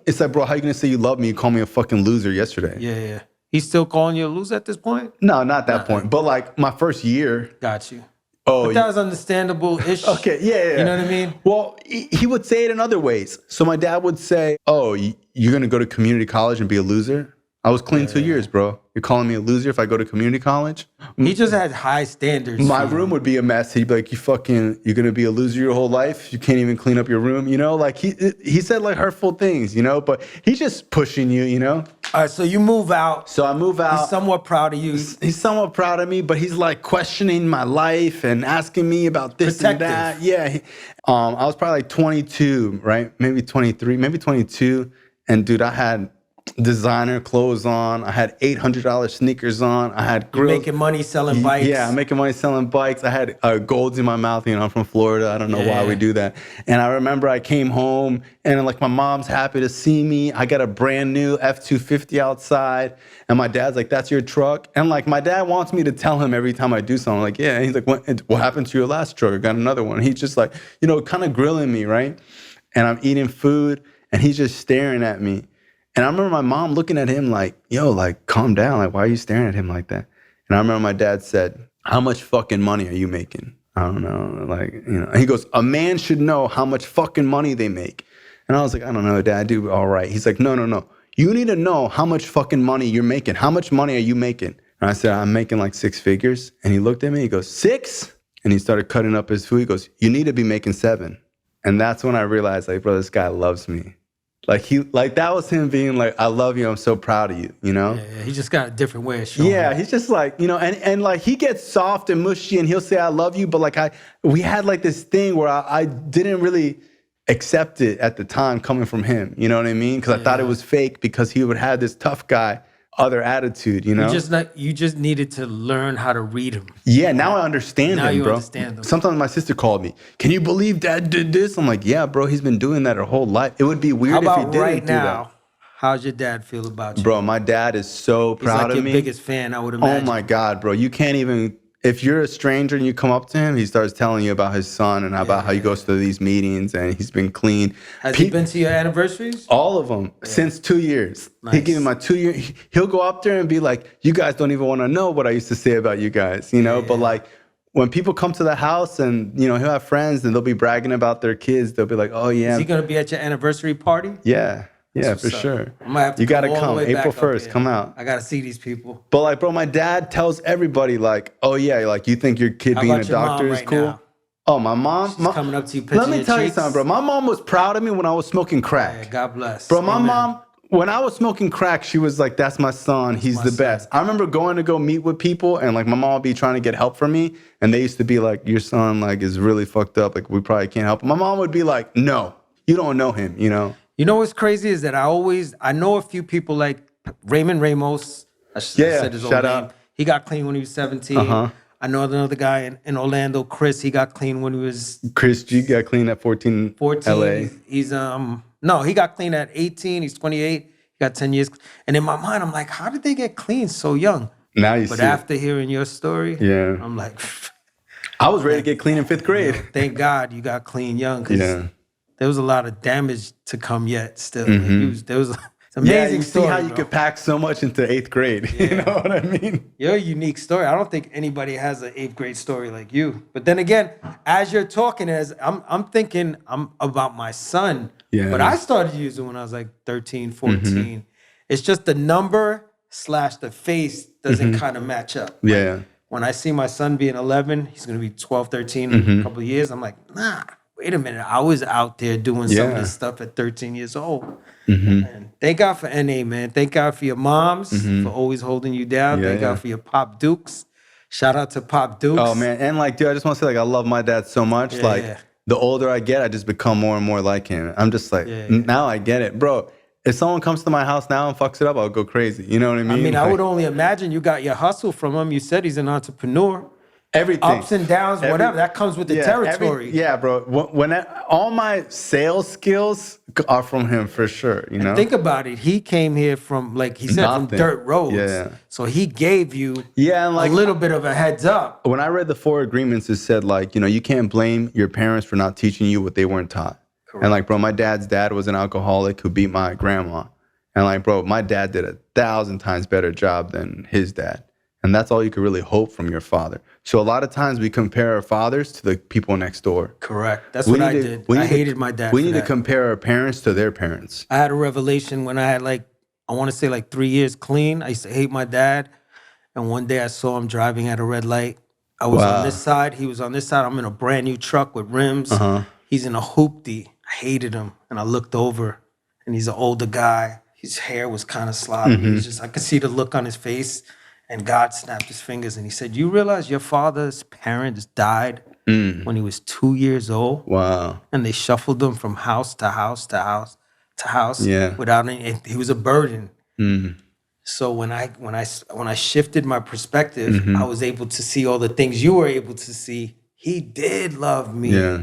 it's like, bro, how you gonna say you love me? You called me a fucking loser yesterday. Yeah. He's still calling you a loser at this point? No, not that point. But like my first year. Got you. Oh, but that was understandable-ish. Okay, yeah. You know what I mean? Well, he would say it in other ways. So my dad would say, oh, you're going to go to community college and be a loser? I was clean 2 years, bro. You're calling me a loser if I go to community college? He just had high standards. My room would be a mess. He'd be like, you're going to be a loser your whole life? You can't even clean up your room, you know? Like, he said, like, hurtful things, you know? But he's just pushing you, you know? All right, so you move out. So I move out. He's somewhat proud of you. He's somewhat proud of me, but he's, like, questioning my life and asking me about this Protective. and that. Yeah. I was probably, like, 22, right? Maybe 23, maybe 22. And, dude, I had designer clothes on. I had $800 sneakers on. I had grills. You're making money selling bikes. Yeah, I'm making money selling bikes. I had golds in my mouth. You know, I'm from Florida. I don't know why we do that. And I remember I came home and like my mom's happy to see me. I got a brand new F-250 outside. And my dad's like, that's your truck? And like my dad wants me to tell him every time I do something. I'm like, yeah. And he's like, what happened to your last truck? I got another one. And he's just like, you know, kind of grilling me, right? And I'm eating food and he's just staring at me. And I remember my mom looking at him like, yo, like, calm down. Like, why are you staring at him like that? And I remember my dad said, how much fucking money are you making? I don't know. Like, you know, and he goes, a man should know how much fucking money they make. And I was like, I don't know, Dad, I do all right. He's like, no. You need to know how much fucking money you're making. How much money are you making? And I said, I'm making like 6 figures. And he looked at me, he goes, 6? And he started cutting up his food. He goes, you need to be making 7. And that's when I realized, like, bro, this guy loves me. Like that was him being like, I love you, I'm so proud of you, you know? Yeah, he just got a different way of showing Yeah, he's just like, you know, and like he gets soft and mushy and he'll say, I love you, but like we had like this thing where I didn't really accept it at the time coming from him, you know what I mean? Because I thought it was fake because he would have this tough guy, other attitude, you know? You just needed to learn how to read him. Yeah, now I understand now him, you bro. Understand him. Sometimes my sister called me, can you believe Dad did this? I'm like, yeah, bro, he's been doing that her whole life. It would be weird if he didn't right do now, that. How's your dad feel about you? Bro, my dad is so proud of me. me. He's like your biggest fan, I would imagine. Oh my God, bro. You can't even, if you're a stranger and you come up to him, he starts telling you about his son and about how he goes to these meetings and he's been clean. Has he been to your anniversaries? All of them, since 2 years. Nice. He gave me my 2 year, he'll go up there and be like, you guys don't even want to know what I used to say about you guys, you know? But like, when people come to the house and, you know, he'll have friends and they'll be bragging about their kids, they'll be like, oh yeah. Is he going to be at your anniversary party? Yeah, for sure. I'm gonna have to you gotta all come. the way April back up 1st, here. come out. I gotta see these people. But like, bro, my dad tells everybody like, oh yeah, like you think your kid being a doctor is cool? Now? Oh, my mom. She's coming up to you. Let me tell you something, bro. My mom was proud of me when I was smoking crack. Yeah, God bless. Bro, my mom, when I was smoking crack, she was like, that's my son. He's the best. I remember going to go meet with people and like my mom would be trying to get help from me. And they used to be like, your son like is really fucked up. Like we probably can't help him. My mom would be like, no, you don't know him, you know? You know what's crazy is that I know a few people like Raymond Ramos. I said his old name. He got clean when he was 17. I know another guy in Orlando, Chris. He got clean when he was... Chris G got clean at 14 LA. He's no, he got clean at 18. He's 28. He got 10 years. And in my mind, I'm like, how did they get clean so young? Now you see. But after hearing your story, I'm like... I was ready to get clean in 5th grade. Thank God you got clean young, because there was a lot of damage to come yet still. There was it's an amazing you story, see how you bro. could pack so much into 8th grade. You know what I mean? You're a unique story. I don't think anybody has an 8th grade story like you. But then again, as you're talking, as I'm thinking about my son. Yeah. But I started using when I was like 13, 14. It's just the number / the face doesn't kind of match up. Yeah. Like, when I see my son being 11, he's going to be 12, 13 in a couple of years. I'm like, nah, wait a minute. I was out there doing some of this stuff at 13 years old. And thank God for NA, man. Thank God for your moms for always holding you down. Thank God for your Pop Dukes. Shout out to Pop Dukes. Oh, man. And like, dude, I just want to say, like, I love my dad so much. The older I get, I just become more and more like him. I'm just like, now I get it. Bro, if someone comes to my house now and fucks it up, I'll go crazy. You know what I mean? I mean, I would only imagine you got your hustle from him. You said he's an entrepreneur. Everything. Ups and downs, whatever. That comes with the territory. Bro. All my sales skills are from him for sure. You know? And think about it. He came here from, like he said, from dirt roads. Yeah. So he gave you and like, a little bit of a heads up. When I read the 4 agreements, it said, like, you know, you can't blame your parents for not teaching you what they weren't taught. Correct. And like, bro, my dad's dad was an alcoholic who beat my grandma. And like, bro, my dad did 1,000 times better job than his dad. And that's all you could really hope from your father. So a lot of times we compare our fathers to the people next door. Correct. That's what I did. I hated my dad. We need to compare our parents to their parents. I had a revelation when I had I want to say 3 years clean. I used to hate my dad. And one day I saw him driving at a red light. I was on this side. He was on this side. I'm in a brand new truck with rims. He's in a hoopty. I hated him. And I looked over and he's an older guy. His hair was kind of sloppy. He was I could see the look on his face. And God snapped his fingers and he said, you realize your father's parents died when he was 2 years old? Wow. And they shuffled him from house to house to house to house without any, he was a burden. So when I shifted my perspective, I was able to see all the things you were able to see. He did love me. Yeah.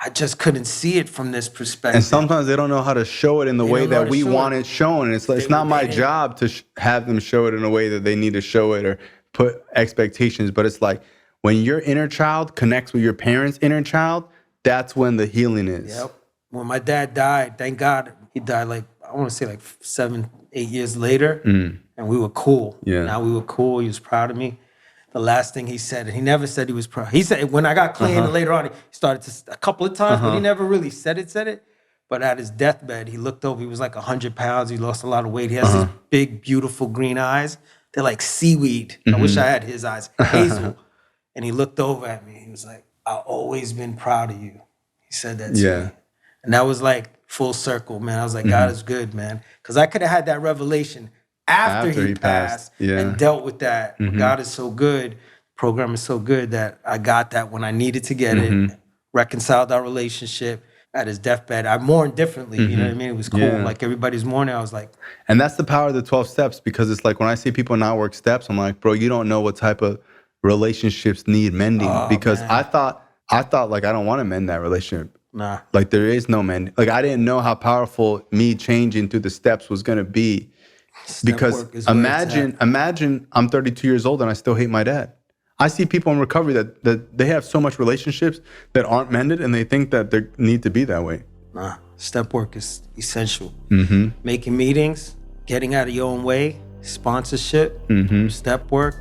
I just couldn't see it from this perspective. And sometimes they don't know how to show it in the way that we want it shown. It's not my job to have them show it in a way that they need to show it or put expectations. But it's like when your inner child connects with your parents' inner child, that's when the healing is. Yep. When my dad died, thank God, he died I want to say 7, 8 years later. And we were cool. Yeah. Now we were cool. He was proud of me. The last thing he said, and he never said he was proud. He said when I got clean later on, he started to a couple of times, but he never really said it. But at his deathbed, he looked over. He was 100 pounds. He lost a lot of weight. He has these big, beautiful green eyes. They're like seaweed. I wish I had his eyes, hazel. And he looked over at me. He was like, "I've always been proud of you." He said that to me, and that was full circle, man. I was like, God is good, man, because I could have had that revelation after he passed and dealt with that. God is so good. Program is so good that I got that when I needed to get it. Reconciled our relationship at his deathbed. I mourned differently. You know what I mean? It was cool. Like everybody's mourning. I was like, and that's the power of the 12 steps, because it's like when I see people not work steps, I'm like, bro, you don't know what type of relationships need mending. Because man. I thought I don't want to mend that relationship. Nah. Like there is no mending. Like I didn't know how powerful me changing through the steps was going to be. Because imagine I'm 32 years old and I still hate my dad. I see people in recovery that they have so much relationships that aren't mended and they think that they need to be that way. Nah, step work is essential. Making meetings, getting out of your own way, sponsorship, step work.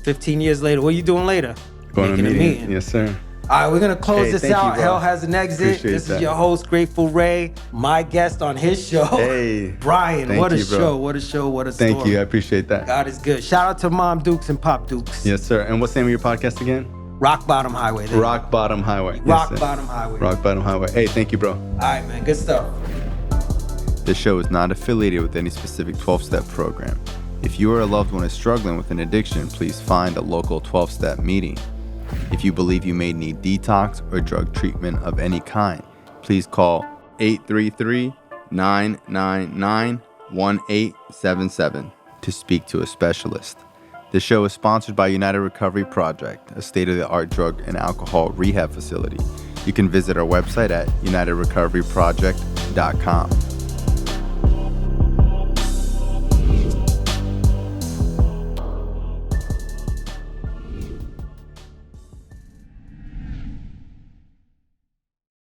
15 years later, what are you doing later? Going to a meeting. Yes, sir. All right, we're going to close this out. Hell has an exit. Appreciate this that. is your host, Grateful Ray. My guest on his show, Bryan. What a show. What a show. What a story. Thank you. I appreciate that. God is good. Shout out to Mom Dukes and Pop Dukes. Yes, sir. And what's the name of your podcast again? Rock Bottom Highway. Rock Bottom Highway. Rock Bottom Highway. Rock Bottom Highway. Hey, thank you, bro. All right, man. Good stuff. This show is not affiliated with any specific 12-step program. If you or a loved one is struggling with an addiction, please find a local 12-step meeting. If you believe you may need detox or drug treatment of any kind, please call 833-999-1877 to speak to a specialist. The show is sponsored by United Recovery Project, a state-of-the-art drug and alcohol rehab facility. You can visit our website at unitedrecoveryproject.com.